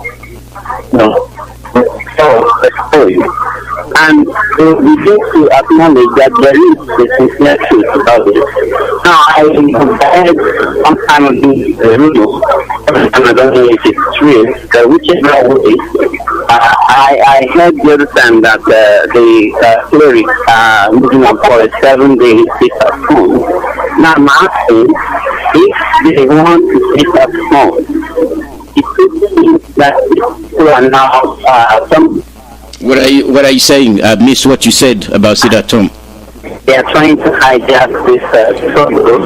and we need to acknowledge that there is the sincere truth about it. Now, I heard some kind of these rumors, and I don't know if it's true, whichever way, I heard the other time that the clerics are moving up for a 7-day sit at home. Now, I'm asking if they want to sit at home, it could mean that people are now some. What are you saying? I missed what you said about sit at home. They are trying to hijack this struggle,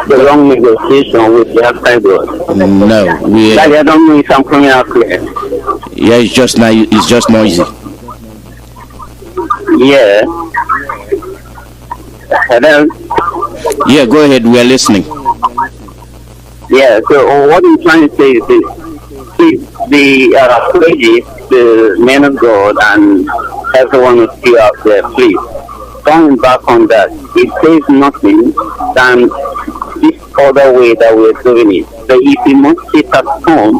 the long negotiation with their federal. No, I don't know if I'm coming out clear. Yeah, it's just noisy. Yeah. Hello? Yeah, go ahead. We are listening. Yeah. So what I'm trying to say is this: the clergy, the men of God, and everyone who's still out there, please. Going back on that, it says nothing than this other way that we're doing it. So if you must sit at home,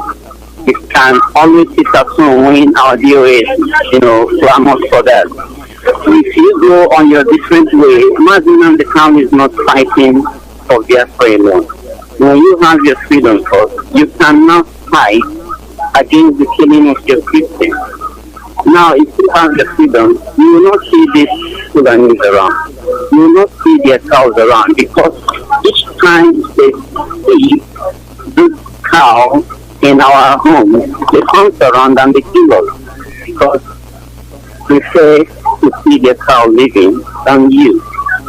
you can always sit at home when our DOS, clamors for that. If you go on your different way, Mazi Alozie is not fighting for Biafra alone. When you have your freedom first, you cannot fight against the killing of your Christians. Now, if you have the freedom, you will not see these Sudanese around. You will not see their cows around, because each time they see this cow in our home, they come around and they kill us, because they say to see their cow living than you.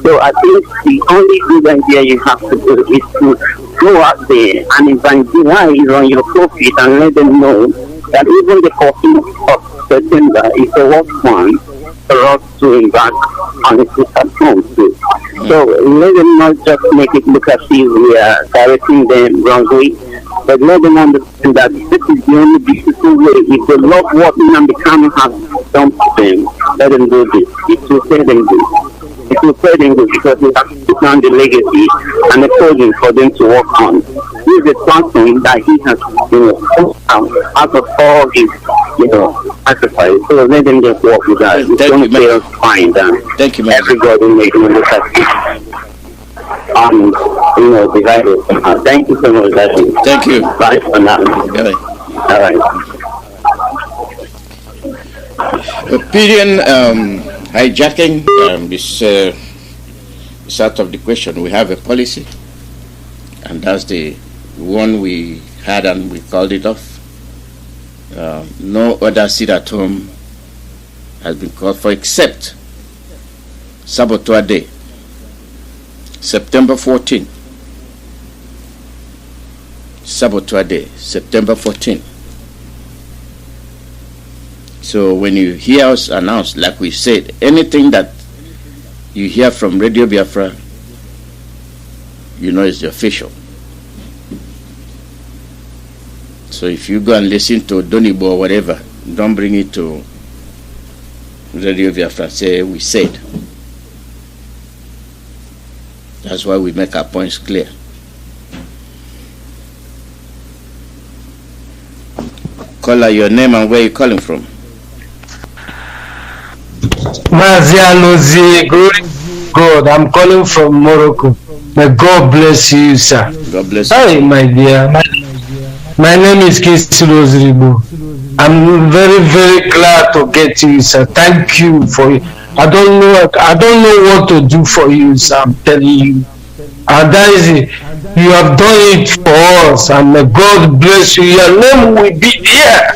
So I think the only good idea you have to do is to go out there and evangelize on your prophet and let them know that even the 14th of September is the worst one for us to embark on a sister home too. So let them not just make it look as if we are directing them wrongly, but let them understand that this is the only beautiful way. If they love what Nnamdi Kanu has done to them, let them do this. It will pay them good. It will pay them good because we have to put down the legacy and the coding for them to work on. This is a platform that he has, put out of all his, sacrifice. So let them just work with that. It's going to pay us fine. Thank you, man. Everybody making a look at it. Divided somehow. Thank you so much, Daddy. Thank you. Bye for now. Bye. All right. Opinion hijacking is out of the question. We have a policy, and that's the one we had, and we called it off. No other sit at home has been called for except Saboteur Day, September 14. Saboteur Day, September 14. So when you hear us announce, like we said, anything that you hear from Radio Biafra, you know it's the official. So if you go and listen to Donibo or whatever, don't bring it to Radio Biafra. Say we said. That's why we make our points clear. Caller, your name and where you're calling from. Mazi Alozie, God, I'm calling from Morocco. May God bless you, sir. God bless you. Hi, my dear. My name is Rosribo. I'm very, very glad to get you, sir. Thank you for it. I don't know what to do for you, sir. I'm telling you. And that is it. You have done it for us, and may God bless you. Your name will be here.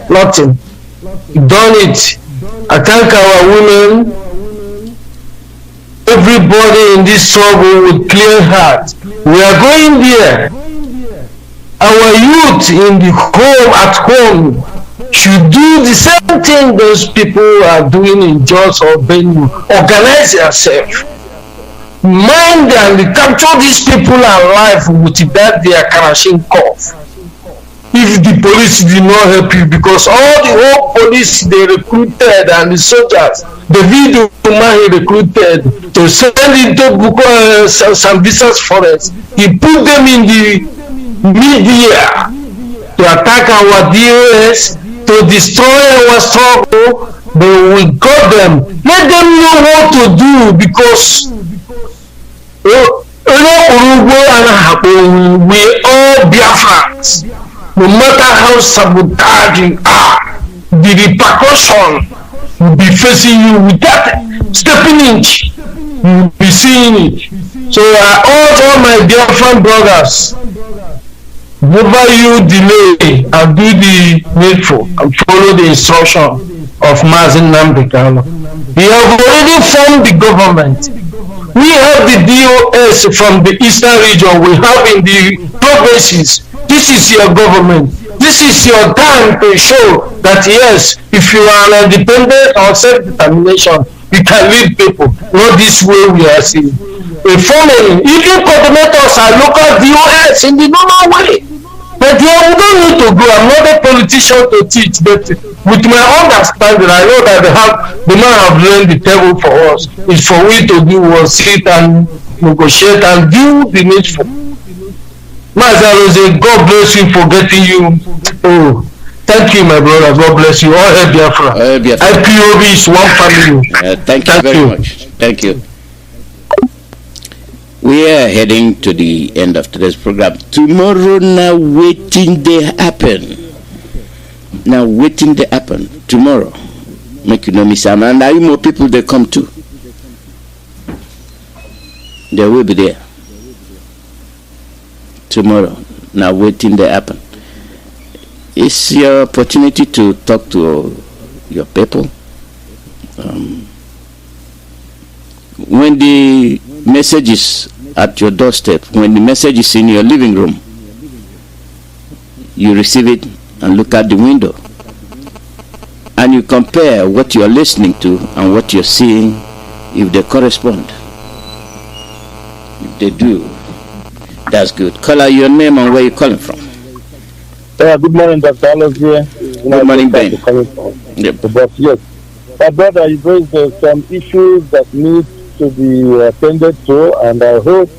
Nothing. You've done it. I thank our women, everybody in this struggle with clear heart. We are going there. Our youth in the home, at home, should do the same thing those people are doing in Jos or Benue. Organize yourself. Mind and capture these people alive with that their Kalashnikov. If the police did not help you, because all the whole police they recruited and the soldiers, the video man he recruited to send into Sambisa's forest, he put them in the media to attack our DOS, to destroy our struggle, but we got them. Let them know what to do, because we all Biafrans. No matter how sabotaging are, the repercussion will be facing you with that stepping inch. You will be seeing it. So I urge all my Biafran brothers, never you delay and do the needful and follow the instruction of Mazi Alozie. We have already formed the government. We have the DOS from the eastern region. We have in the provinces. This is your government. This is your time to show that yes, if you are independent or self-determination, you can lead people. Not this way we are seeing. Following, even coordinators are local DOS in the normal way. But we don't need to go. I'm not a politician to teach, but with my understanding, I know that they might have learned the table for us. It's for we to do was sit and negotiate and do the needful. Mazi Alozie, God bless you for getting you. Oh, thank you, my brother. God bless you. All hail Biafra. IPOB is one family. Thank you very much. Thank you. We are heading to the end of today's program. Tomorrow, now waiting they happen. Now waiting they happen. Tomorrow, make you know me, Sam. And now more people they come too. They will be there. Tomorrow, now waiting they happen. It's your opportunity to talk to your people. when the message is at your doorstep, when the message is in your living room, you receive it and look out the window, and you compare what you are listening to and what you're seeing, if they correspond. If they do, that's good. Call out your name and where you're calling from. Good morning, Dr. Alozie. Good morning, Ben. Yep. Yes. My brother, you raised some issues that need to be attended to, and I hope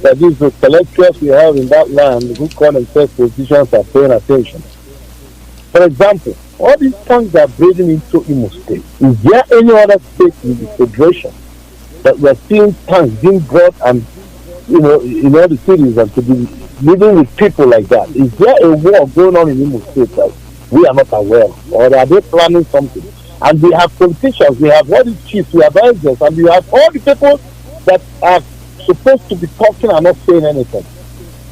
that these collectors we have in that land who call themselves politicians are paying attention. For example, all these tanks are breathing into Imo State. Is there any other state in the federation that we are seeing tanks being brought and, in all the cities and to be living with people like that? Is there a war going on in Imo State that we are not aware of? Or are they planning something? And we have politicians, we have all these chiefs, we have elders, and we have all the people that are supposed to be talking and not saying anything.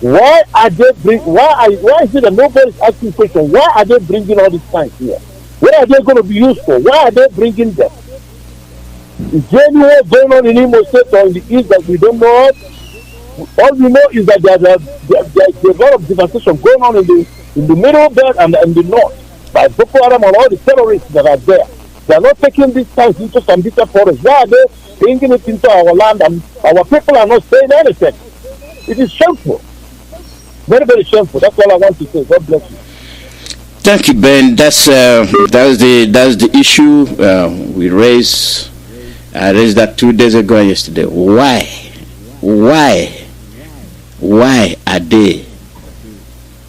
Why are they why is it that nobody is asking questions? Why are they bringing all these things here? What are they going to be used for? Why are they bringing them? Is there any war going on in Imo State or in the east that we don't know of? All we know is that there's a lot of devastation going on in the middle belt and in the north by Boko Haram and all the terrorists that are there. They are not taking these tanks into some bitter forest. Why are they bringing it into our land and our people are not saying anything? It is shameful. Very, very shameful. That's all I want to say. God bless you. Thank you, Ben. That's the issue we raised. I raised that 2 days ago and yesterday. Why are they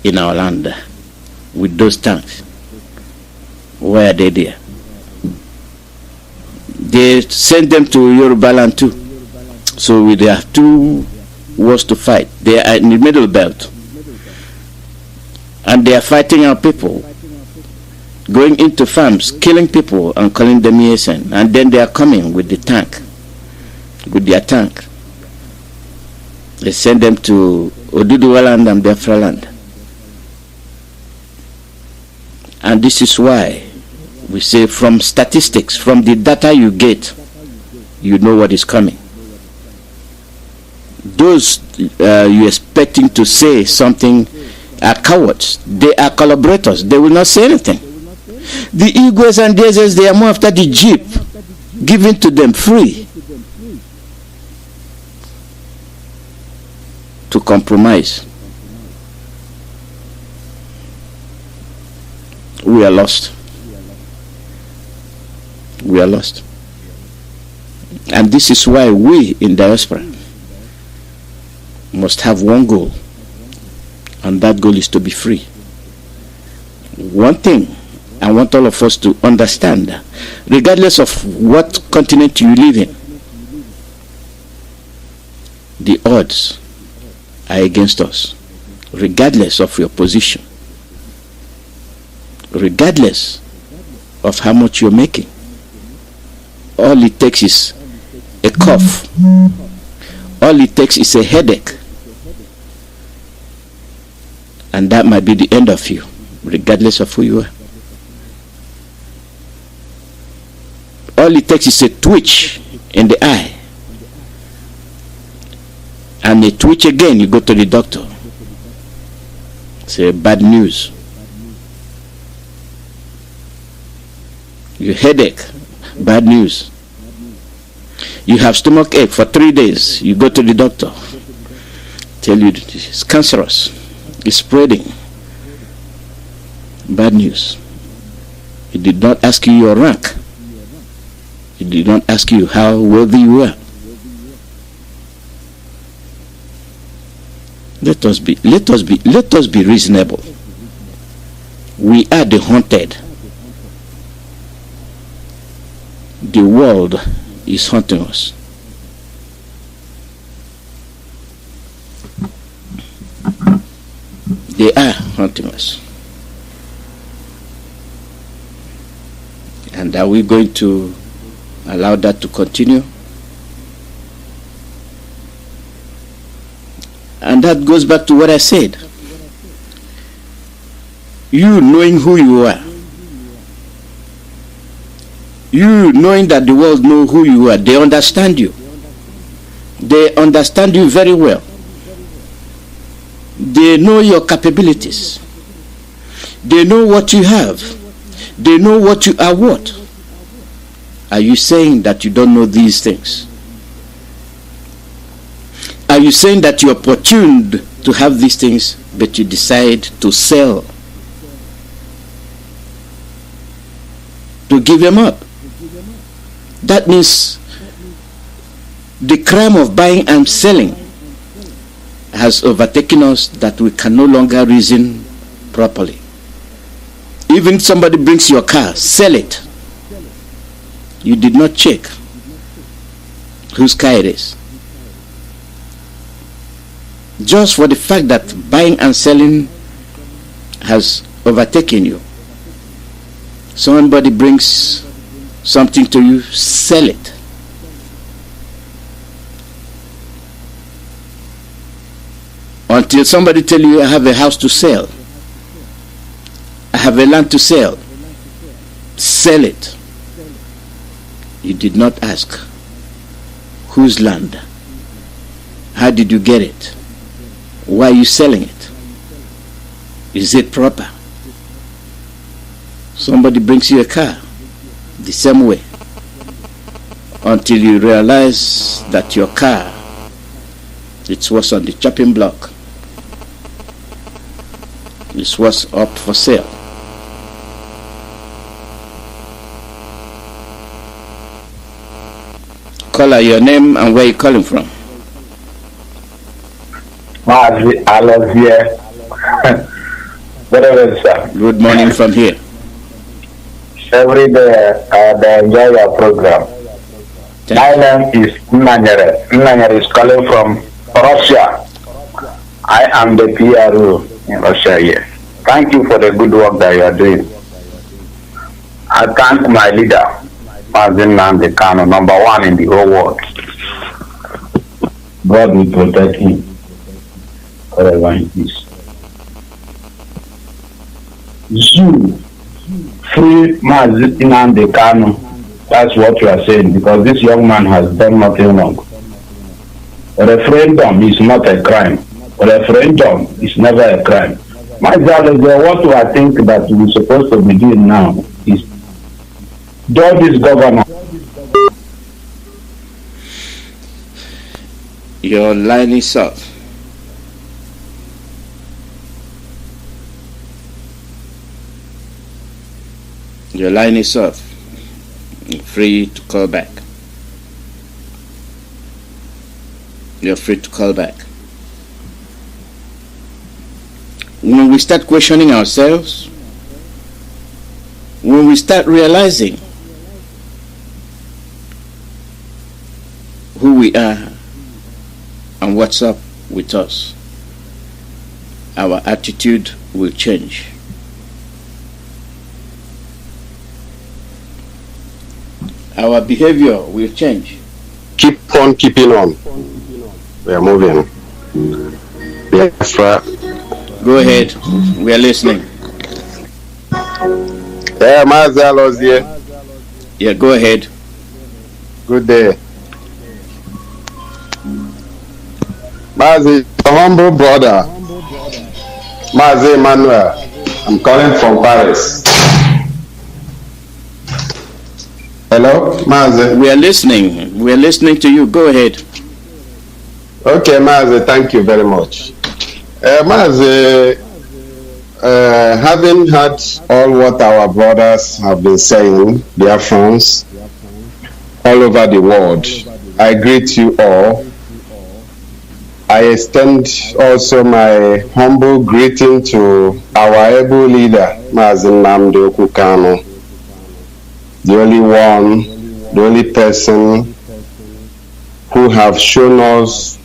in our land with those tanks? Why are they there? They sent them to Yoruba land too. So they have two wars to fight. They are in the middle belt. And they are fighting our people, going into farms, killing people and calling them ESN. And then they are coming with the tank, with their tank. They send them to Oduduwa land and Biafra land. And this is why we say from statistics, from the data you get, you know what is coming. Those you're expecting to say something are cowards. They are collaborators. They will not say anything. The Igwes and Dezes, they are more after the jeep given to them free to compromise. We are lost. We are lost. And this is why we in diaspora must have one goal, and that goal is to be free. One thing I want all of us to understand, regardless of what continent you live in, the odds are against us, regardless of your position, regardless of how much you're making. All it takes is a cough. All it takes is a headache. And that might be the end of you, regardless of who you are. All it takes is a twitch in the eye. And a twitch again, you go to the doctor. Say bad news. Your headache, bad news. You have stomach ache for 3 days, you go to the doctor. Tell you it's cancerous. It's spreading. Bad news. He did not ask you your rank. He did not ask you how wealthy you were. Let us be reasonable. We are the haunted. The world is haunting us. They are haunting us. And are we going to allow that to continue? And that goes back to what I said. You knowing who you are, you knowing that the world know who you are, they understand you. They understand you very well. They know your capabilities. They know what you have. They know what you are worth. Are you saying that you don't know these things? Are you saying that you're opportuned to have these things, but you decide to sell, to give them up? That means the crime of buying and selling has overtaken us, that we can no longer reason properly. Even somebody brings your car, sell it. You did not check whose car it is. Just for the fact that buying and selling has overtaken you. Somebody brings something to you, sell it. Until somebody tell you, I have a house to sell, I have a land to sell, sell it. You did not ask whose land, how did you get it, why are you selling it, is it proper? Somebody brings you a car the same way, until you realize that your car, it was on the chopping block, it was up for sale. Caller, your name and where you calling from? Mazi Alozie. Whatever, sir. Good morning from here. Every day I enjoy your program. My name is Nnamdi. Nnamdi is calling from Russia. I am the PRO in Russia here. Thank you for the good work that you are doing. I thank my leader, Mazi Nnamdi Kanu, number one in the whole world. God will protect him forever in peace. Zoo, free Mazi Nnamdi Kanu. That's what you are saying, because this young man has done nothing wrong. Referendum is not a crime. Referendum is never a crime. Mazi Alozie, what I think that we're supposed to be doing now is do this governor. Your line is off. Your line is off. You're free to call back. You're free to call back. When we start questioning ourselves, when we start realizing who we are and what's up with us, our attitude will change. Our behavior will change. Keep on keeping on. We are moving. Biafra. Go ahead. We are listening. Yeah, Mazi Alozie. Yeah, go ahead. Good day. Mazi, a humble brother. Mazi Emmanuel. I'm calling from Paris. Hello, Mazi. We are listening. We are listening to you. Go ahead. Okay, Mazi, thank you very much. Mazi, having heard all what our brothers have been saying, Biafrans, all over the world, I greet you all. I extend also my humble greeting to our able leader, Mazi Nnamdi Kanu, the only one, the only person who have shown us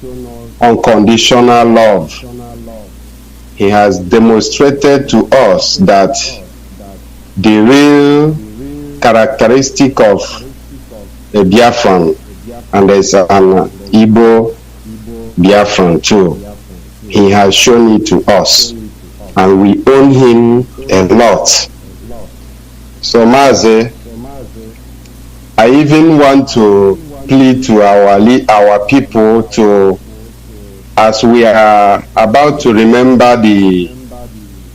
unconditional love. He has demonstrated to us that the real characteristic of a Biafran, and there's an Igbo Biafran too, he has shown it to us, and we owe him a lot. So Mazi, I even want to plea to our people to, as we are about to remember the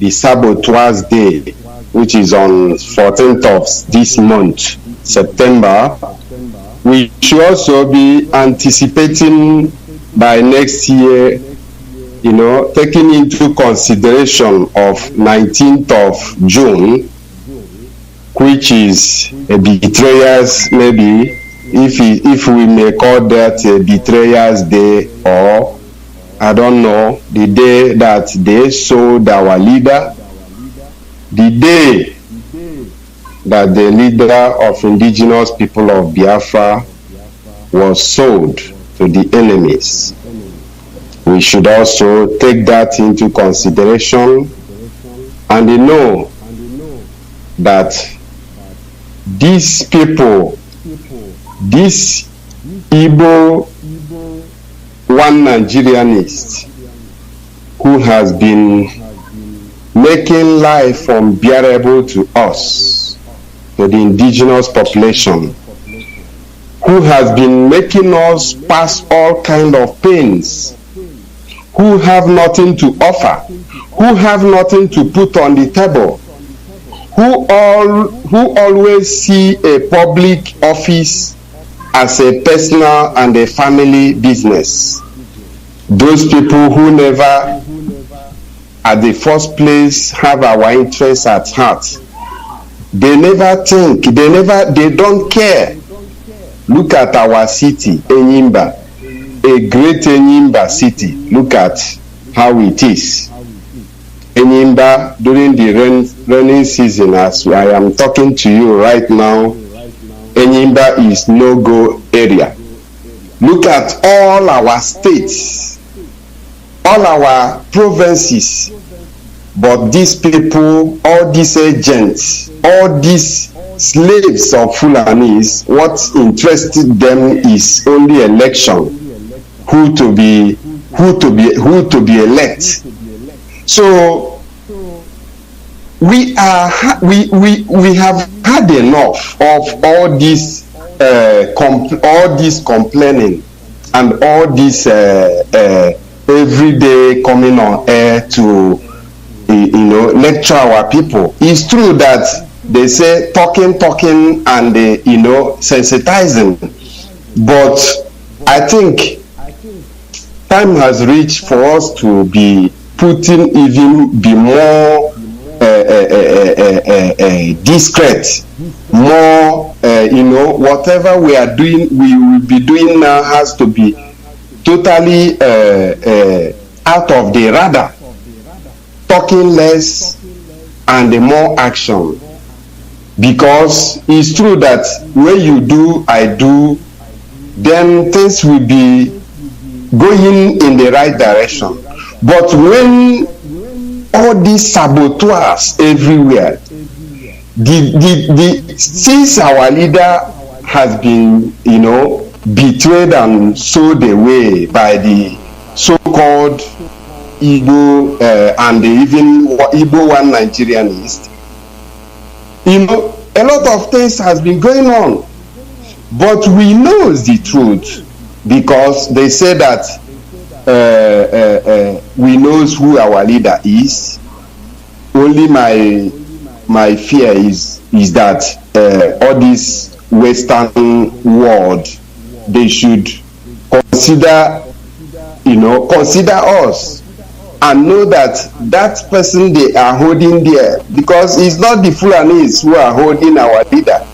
Saboteurs Day, which is on 14th of this month, September, we should also be anticipating by next year, you know, taking into consideration of 19th of June, which is a betrayers, maybe, if we may call that a betrayers day, or I don't know, the day that they sold our leader, the day that the leader of indigenous people of Biafra was sold to the enemies. We should also take that into consideration and know that these people, this Igbo one Nigerianist who has been making life unbearable to us, to the indigenous population, who has been making us pass all kind of pains, who have nothing to offer, who have nothing to put on the table, who always see a public office as a personal and a family business. Those people who never, at the first place, have our interests at heart. They never think, they don't care. Look at our city, Enyimba, a great Enyimba city. Look at how it is. Enyimba, during the rainy season, as I am talking to you right now, Enyimba is no-go area. Look at all our states, all our provinces, but these people, all these agents, all these slaves of Fulanis, what interested them is only election, who to be elect. So we have had enough of all this complaining and all this every day coming on air to lecture our people. It's true that they say talking and sensitizing, but I think time has reached for us to be be more discreet, more whatever we are doing, we will be doing now has to be totally out of the radar, talking less and more action, because it's true that when you do, I do, then things will be going in the right direction. But when all these saboteurs everywhere, since our leader has been, betrayed and sold away by the so-called Igbo and even Igbo one Nigerianist, a lot of things has been going on. But we know the truth, because they say that we knows who our leader is. Only my fear is that all this Western world, they should consider us and know that person they are holding there, because it's not the Fulanis who are holding our leader.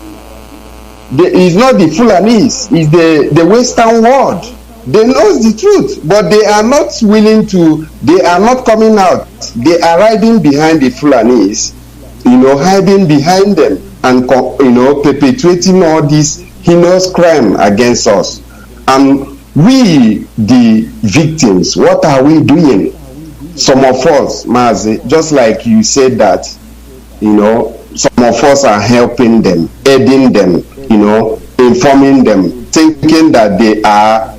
It's not the Fulanis, it's the Western world. They know the truth, but they are not willing to, they are not coming out. They are riding behind the Fulanis, hiding behind them and, perpetuating all this heinous crime against us. And we, the victims, what are we doing? Some of us, Mazi, just like you said that, some of us are helping them, aiding them, informing them, thinking that they are,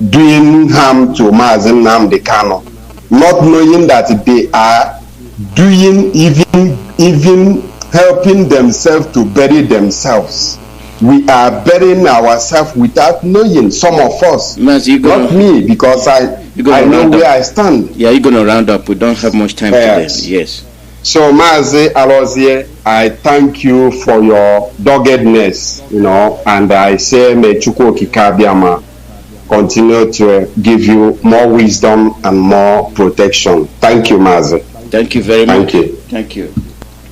doing harm to Mazi Nnamdi Kanu, not knowing that they are doing even helping themselves to bury themselves. we are burying ourselves without knowing. Some of us, Mazi, not me, because I know where I stand. Yeah, you're going to round up. We don't have much time today. Yes. So, Mazi Alozie, I thank you for your doggedness, and I say, may Chukwu Kikabiama continue to give you more wisdom and more protection. Thank you, Mazi. Thank you very much. Thank you. Thank you.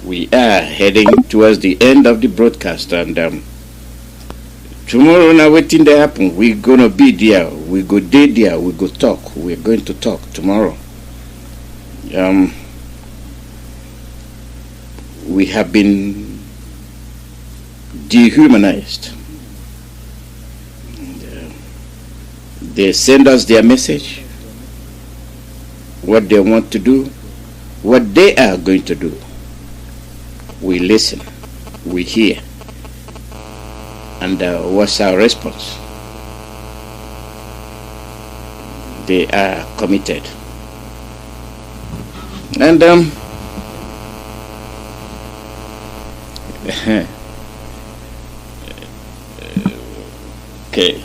We are heading towards the end of the broadcast, and tomorrow now waiting to happen. We're gonna be there. We go there. We go talk. We're going to talk tomorrow. We have been dehumanized. They send us their message, what they want to do, what they are going to do. We listen, we hear, and what's our response? They are committed. And okay,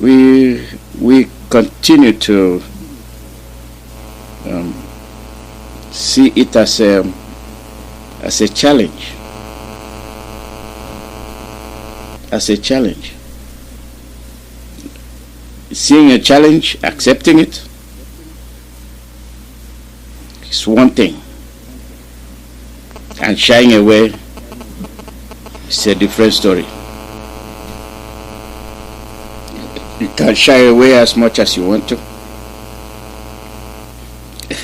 we continue to see it as a challenge. As a challenge. Seeing a challenge, accepting it, is one thing. And shying away is a different story. You can shy away as much as you want to.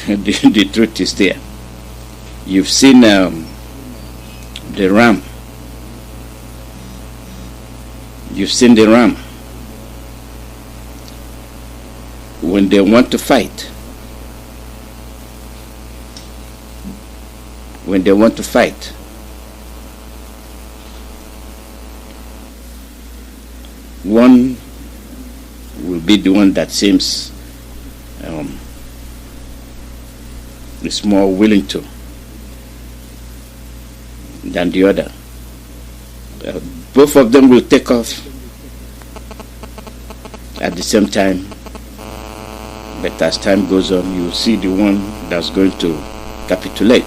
The truth is there. You've seen the ram. You've seen the ram. When they want to fight, one will be the one that seems is more willing to than the other. Both of them will take off at the same time, but as time goes on, you will see the one that's going to capitulate.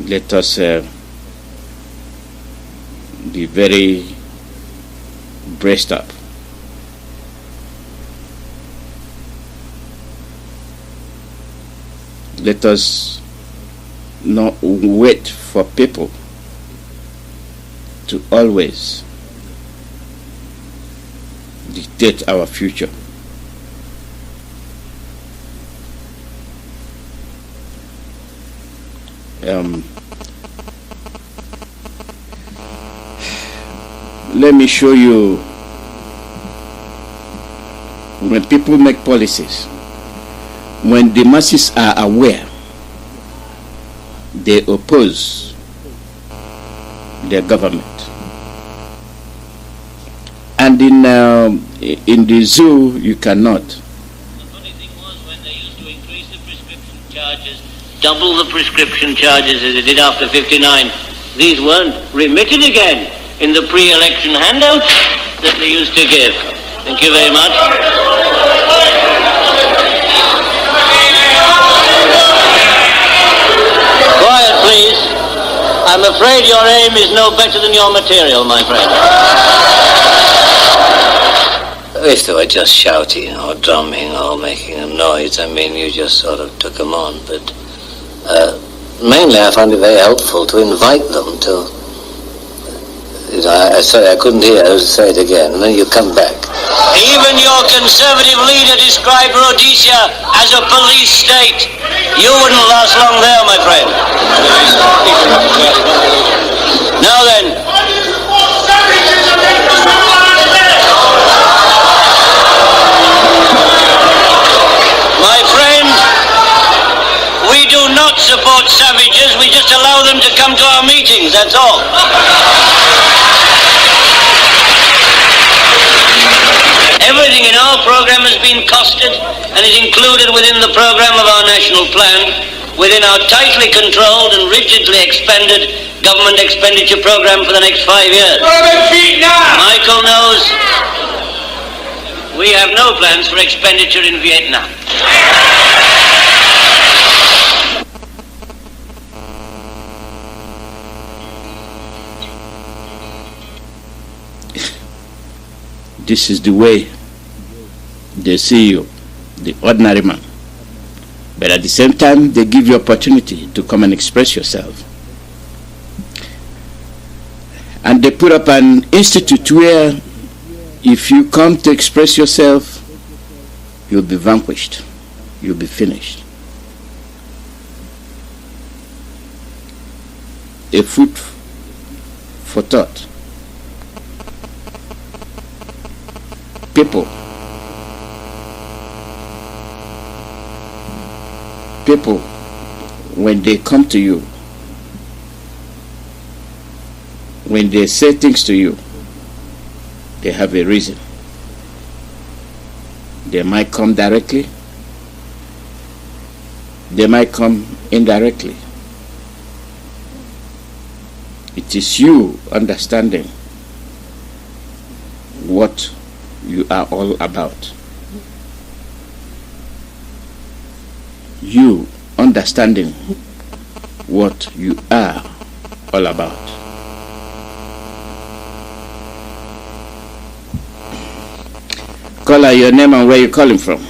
Let us be very braced up. Let us not wait for people to always dictate our future. Let me show you, when people make policies, when the masses are aware, they oppose their government. And in the zoo, you cannot. The funny thing was, when they used to increase the prescription charges, double the prescription charges as they did after 59, these weren't remitted again in the pre-election handouts that they used to give. Thank you very much. Quiet, please. I'm afraid your aim is no better than your material, my friend. If they were just shouting or drumming or making a noise, I mean, you just sort of took them on. But mainly I found it very helpful to invite them to... Sorry, I couldn't hear. I was to say it again, and then you come back. Even your conservative leader described Rhodesia as a police state. You wouldn't last long there, my friend. Now then. My friend, we do not support savages. We just allow them to come to our meetings, that's all. Everything in our program has been costed and is included within the program of our national plan, within our tightly controlled and rigidly expended government expenditure program for the next 5 years. Michael knows we have no plans for expenditure in Vietnam. This is the way they see you, the ordinary man. But at the same time, they give you opportunity to come and express yourself. And they put up an institute where if you come to express yourself, you'll be vanquished, you'll be finished. A food for thought. People when they come to you, when they say things to you, they have a reason. They might come directly, they might come indirectly. It is you understanding what you are all about. You understanding what you are all about. Caller, your name and where you calling from?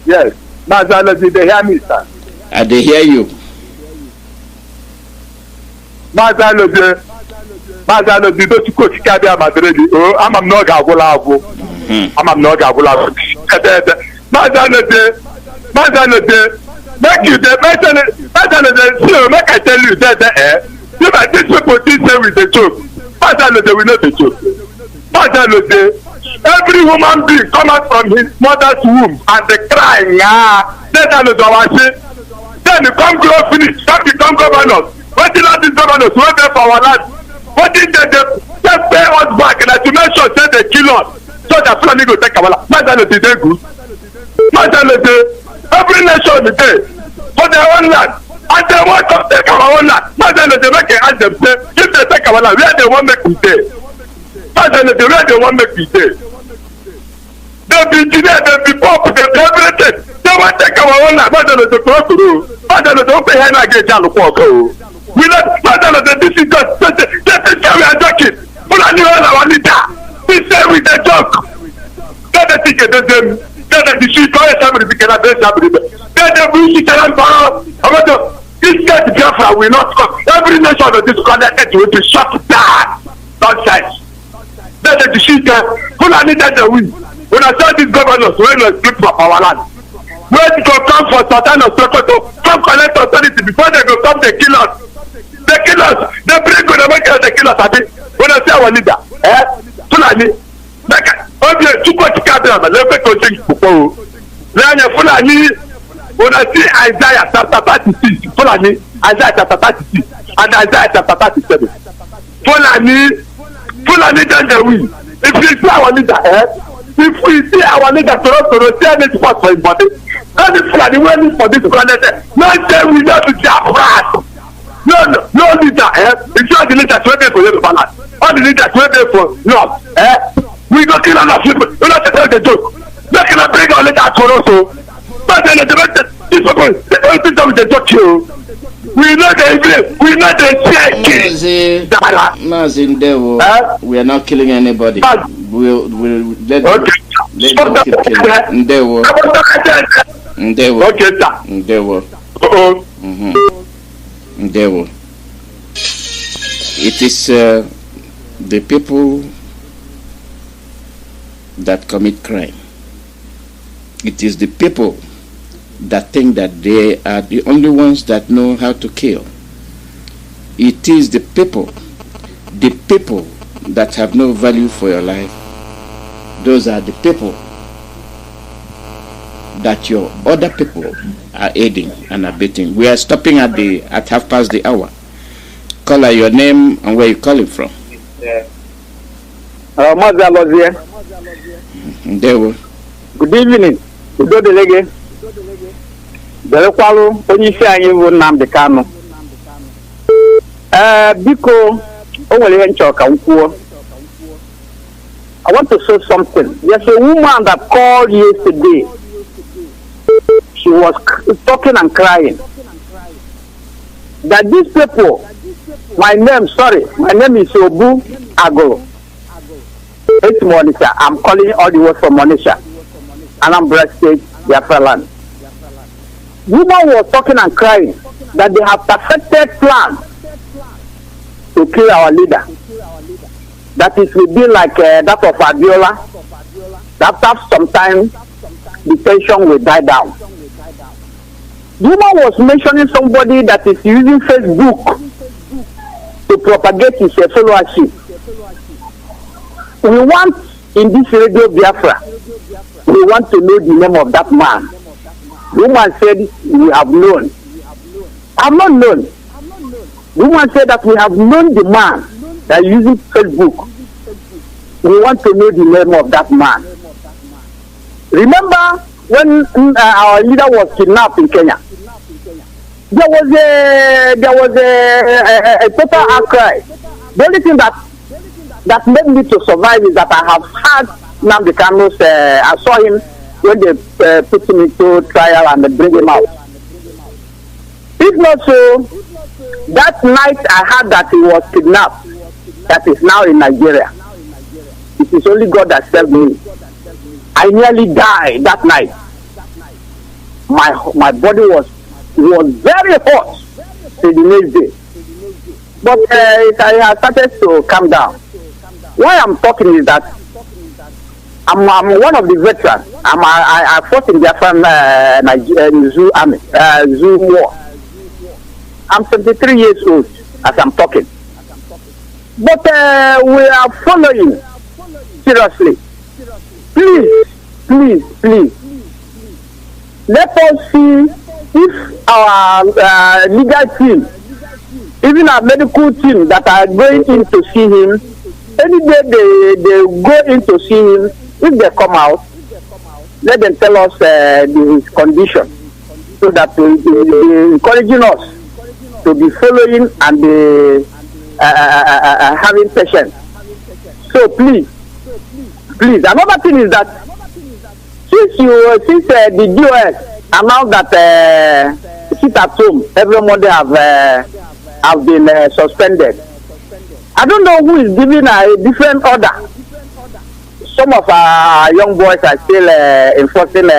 Yes, Mazi Alozie, they hear me, sir. They hear you. Mazi Alozie, don't you go to Kabia Madrid? Oh, I'm not Gabulago. I'm not Gabulago. Mazi Alozie, make you the make I tell you that you might this people think say with the joke. Mazi Alozie, we know the joke. Mazi Alozie, every woman being come out from his mother's womb and they cry, then you come grow finish, then become governors. What did all these governors wait there for our land? What did they just pay us back and to make sure say they kill us so that family go take our land? Mazi Alozie, they good. Mazi Alozie, every nation is there for their own land and they want to take our own land. Mazi Alozie, make it ask them say if they take our land, where they want make we stay? Mazi Alozie, where they want make we stay? They be engineer, they be pop, they be everything. They want to take our own land. Mazi Alozie, cross the road. Mazi Alozie, don't pay hand again, Jalo Kwoko. We not, Mazi Alozie, this is just, they say we are joking. But I knew our leader. We say we the joke. They think it is them. They the sheep, all the time we cannot be able to. They we cannot borrow. This guy Biafra will not come. Every nation of this country will be shut down. Nonsense. They the sheep, who are needed the win. When I saw these governors, when they speak for our land, when they go come for Sultan of Sokoto, come collect authority before they go come, they kill us. They kill us. They bring good Americans, they kill us. When I say our leader, Fulani, okay, too much cabinet, let's go sing for Fulani. When I see Isaiah chapter 36, Fulani, Isaiah chapter 36, and Isaiah chapter 37, Fulani then they win. If you see our leader, if we see our leader to see any spot for his body, any Fulani waiting for this planet, no say we not to Biafra. No leader, it's not the leader to wait for you to balance. All the leaders wait for North, we go kill enough people. We not tell the joke. They cannot bring our leader to also. But then this people, they don't think that the joke you. We know the Mazi, we are not killing anybody. We'll let them keep killing. It is the people that commit crime. It is the people that think that they are the only ones that know how to kill. It is the people that have no value for your life. Those are the people that your other people are aiding and abetting. We are stopping at 1:30. Caller, your name and where you calling from? Mazi Alozie. Ndewo. Good evening. udo dịrị gị dịrịkwalụ onye isi anyị bụ Nnamdi Kanu. Biko o nwere ihe nchọ ka m kwuo. I want to say something. There's a woman that called yesterday. She was talking and crying that these people, my name is Obu Agoro. It's Monisha. I'm calling all the way from Monisha, Anambra State, Biafra land. Woman was talking and crying that they have perfected plan to kill our leader. That it will be like that of Abiola. That after some time, the tension will die down. The woman was mentioning somebody that is using Facebook to propagate his followership. We want, in this radio Biafra, we want to know the name of that man. The woman said, we have known. I have not known. The woman said that we have known the man that is using Facebook. We want to know the name of that man. Remember when our leader was kidnapped in Kenya? There was a total outcry. The only thing that made me to survive is that I have had Nnamdi Kanu's. I saw him when they put him into trial and they bring him out. If not so, that night I heard that he was kidnapped. That is now in Nigeria. It is only God that saved me. I nearly died that night. My body was very hot till the next day. But I have started to calm down. Why I'm talking is that I'm one of the veterans. I fought in Biafran Zoo army, Zoo war. I'm 73 years old as I'm talking. But we are following seriously. Please, let us see if our legal team, even our medical team that are going in to see him, any day they go in to see him, if they come out, let them tell us his condition, so that they encouraging us to be following and be having patience. So please, another thing is that since the DOS announced that sit at home every Monday have been suspended, I don't know who is giving a different order. Some of our young boys are still enforcing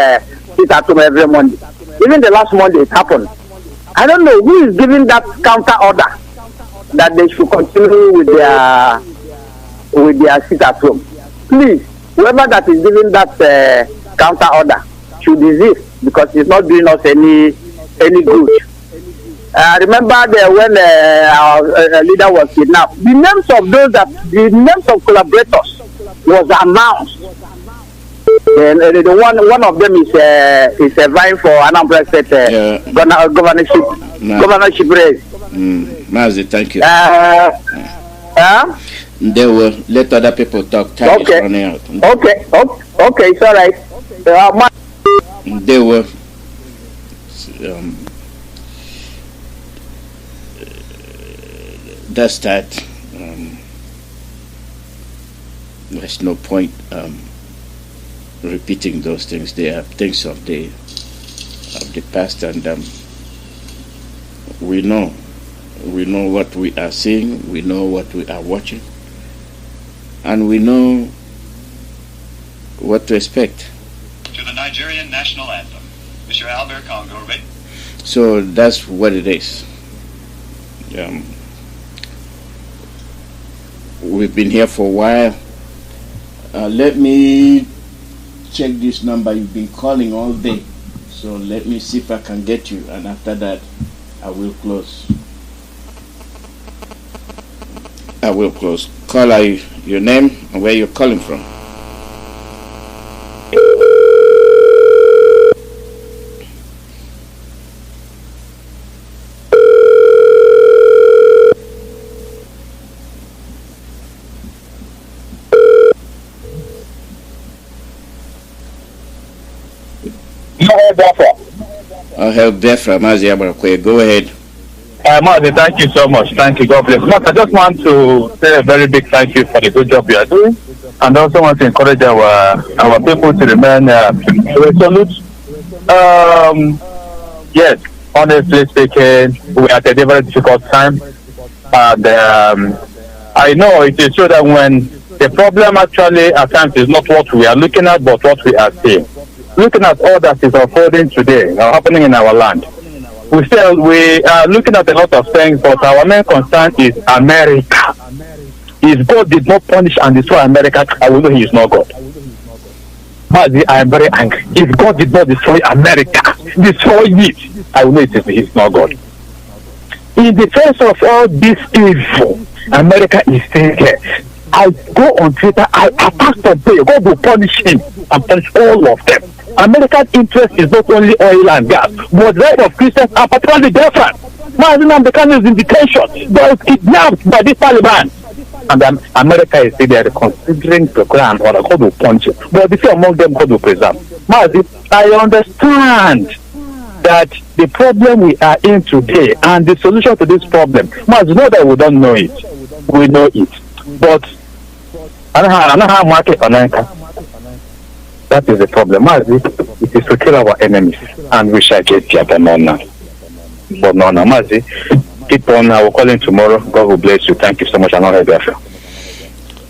sit at home every Monday. Even the last Monday it happened. I don't know who is giving that counter order that they should continue with their sit at home. Please, whoever that is giving that counter order should desist, because it's not doing us any good. Remember when our leader was kidnapped, the names of collaborators was announced. And one of them is vying for Anambra State governorship race. Mazi, thank you. They will let other people talk. Time is running out. Okay, it's all right. They will. That's that. There's no point repeating those things. They are things of the past, and we know what we are seeing. We know what we are watching, and we know what to expect. To the Nigerian national anthem, Mr. Albert Congo, right? So that's what it is. We've been here for a while. Let me check this number. You've been calling all day, so let me see if I can get you, and after that I will close. Call your name and where you're calling from. Biafra. I'll help Biafra, Mazi Alozie. Go ahead. Mazi, thank you so much. Thank you. God bless. Mazi, I just want to say a very big thank you for the good job you are doing, and also want to encourage our people to remain resolute. Yes, honestly speaking, we are at a very difficult time, and I know it is true that when the problem actually at times is not what we are looking at, but what we are seeing. Looking at all that is unfolding today, happening in our land, we are looking at a lot of things, but our main concern is America. If God did not punish and destroy America, I will know He is not God. Mazi, I am very angry. If God did not destroy America, destroy it, I will know He is not God. In the face of all this evil, America is still here. I go on Twitter, I attack some players. God will punish him and punish all of them. American interest is not only oil and gas, but the right of Christians and particularly Biafrans. Mazi Nnamdi is in detention. They were kidnapped by this Taliban. And America is still there considering the Quran or God will punish it. But the few among them, God will preserve. Mazi, I understand that the problem we are in today and the solution to this problem, Mazi, know that we don't know it. We know it. But I don't know how market America. That is the problem. Mazi, it is to kill our enemies, and we shall get the now. But no, Mazi, keep on. I will call in tomorrow. God will bless you. Thank you so much. And I'll help Biafra.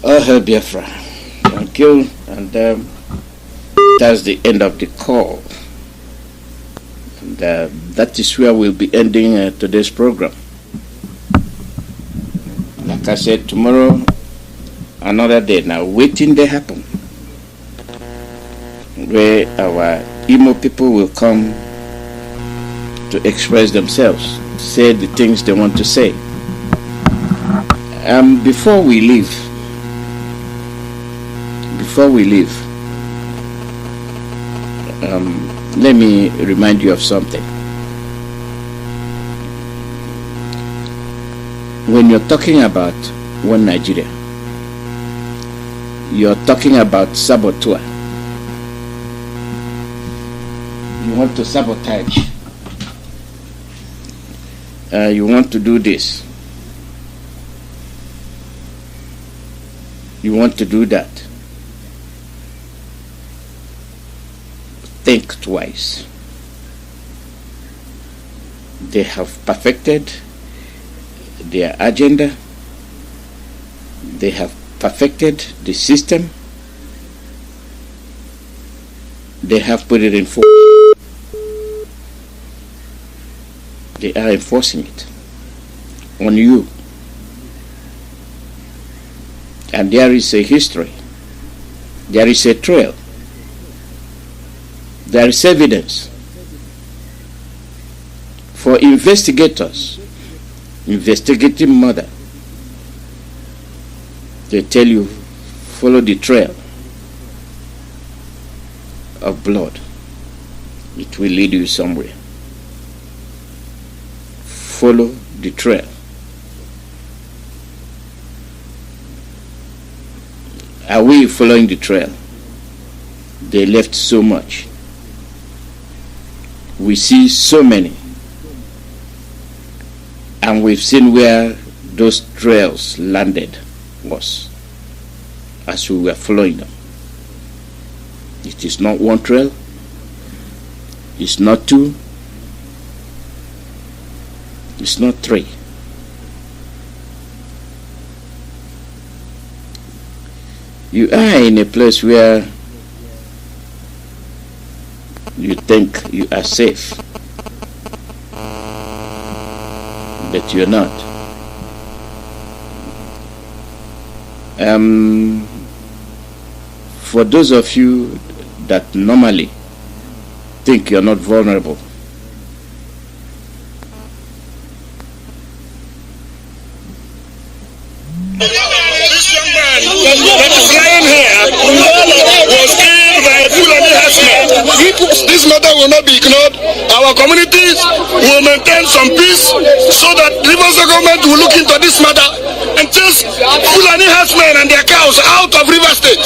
I'll help Biafra. Thank you. And that's the end of the call. And that is where we'll be ending today's program. Like I said, tomorrow, another day. Now, waiting they happen, where our Imo people will come to express themselves, say the things they want to say. Before we leave, let me remind you of something. When you're talking about one Nigeria, you're talking about saboteur. You want to sabotage. You want to do this. You want to do that. Think twice. They have perfected their agenda. They have perfected the system. They have put it in force. They are enforcing it on you. And there is a history. There is a trail. There is evidence for investigators, investigating murder. They tell you, follow the trail of blood. It will lead you somewhere. Follow the trail. Are we following the trail? They left so much. We see so many. And we've seen where those trails landed was as we were following them. It is not one trail. It's not two. It's not three. You are in a place where you think you are safe, but you're not. For those of you that normally think you're not vulnerable, this young man that is lying here was killed by a Fulani herdsman. This matter will not be ignored. Our communities will maintain some peace so that the Rivers government will look into this matter and chase Fulani herdsmen and their cows out of River State.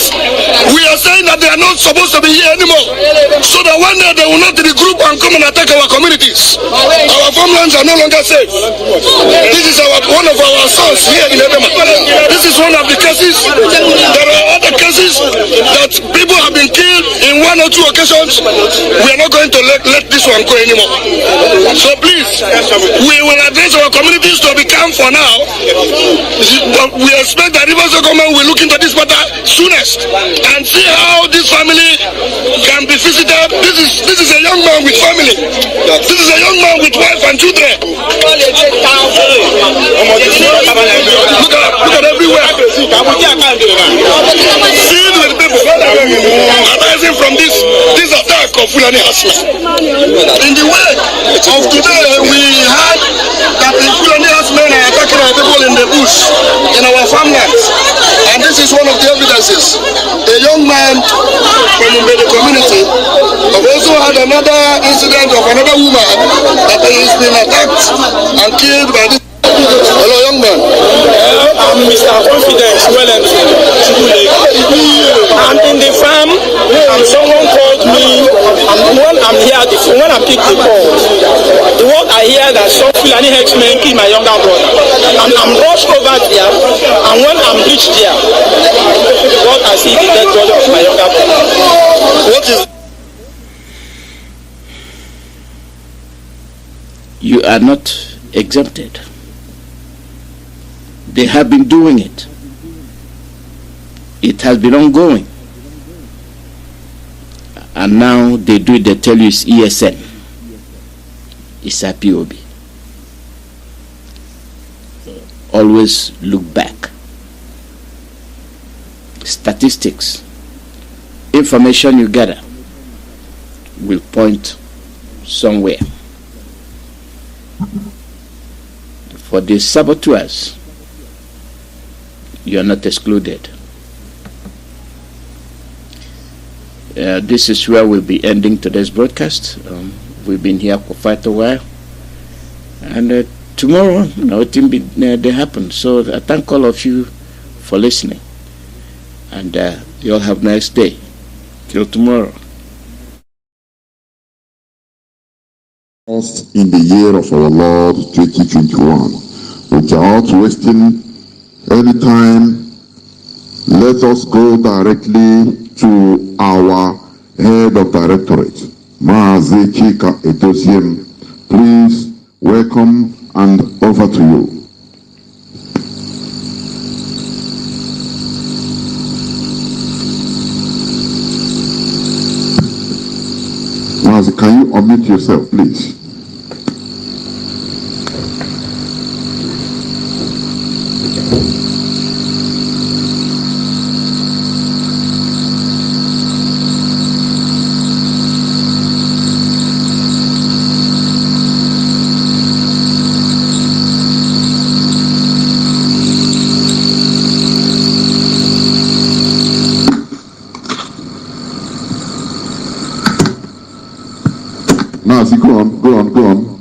We are saying that they are not supposed to be here anymore, so that one day they will not regroup and come and attack our communities. Our farmlands are no longer safe. This is one of our sons here in Edema. This is one of the cases. There are other cases that people have been killed in 1 or 2 occasions. We are not going to let this one go anymore. So please, we will address our communities to be calm for now. We expect that Rivers government will look into this matter soonest and see how this family can be visited. This is a young man with family. This is a young man with wife and children. Look at everywhere. Filled with people arising from this attack of Fulani herdsmen. In the way of today, we heard that the Fulani herdsmen are attacking our people in the bush, in our farmlands. And this is one of the evidences. A young man from the community also had another incident of another woman that has been attacked and killed by this. Hello, young man. I'm Mr. Confidence Wellens. I'm in the farm and someone called me, and when I'm here, when I pick the call, the word I hear that some Fulani herdsmen killed my younger brother. And I'm rushed over there, and when I'm reached there, what I see the dead body of my younger brother. What is? You are not exempted. They have been doing it. It has been ongoing. And now they do it, they tell you it's ESN. It's Ipob. Always look back. Statistics, information you gather will point somewhere. For the saboteurs, you are not excluded. This is where we'll be ending today's broadcast. We've been here for quite a while, and tomorrow, they happen. So I thank all of you for listening, and you all have a nice day. Till tomorrow. In the year of our Lord 2021, without wasting any time, let us go directly to our head of directorate, Mazi Alozie. Please welcome and over to you. Mazi, can you unmute yourself, please? Mazi, go on.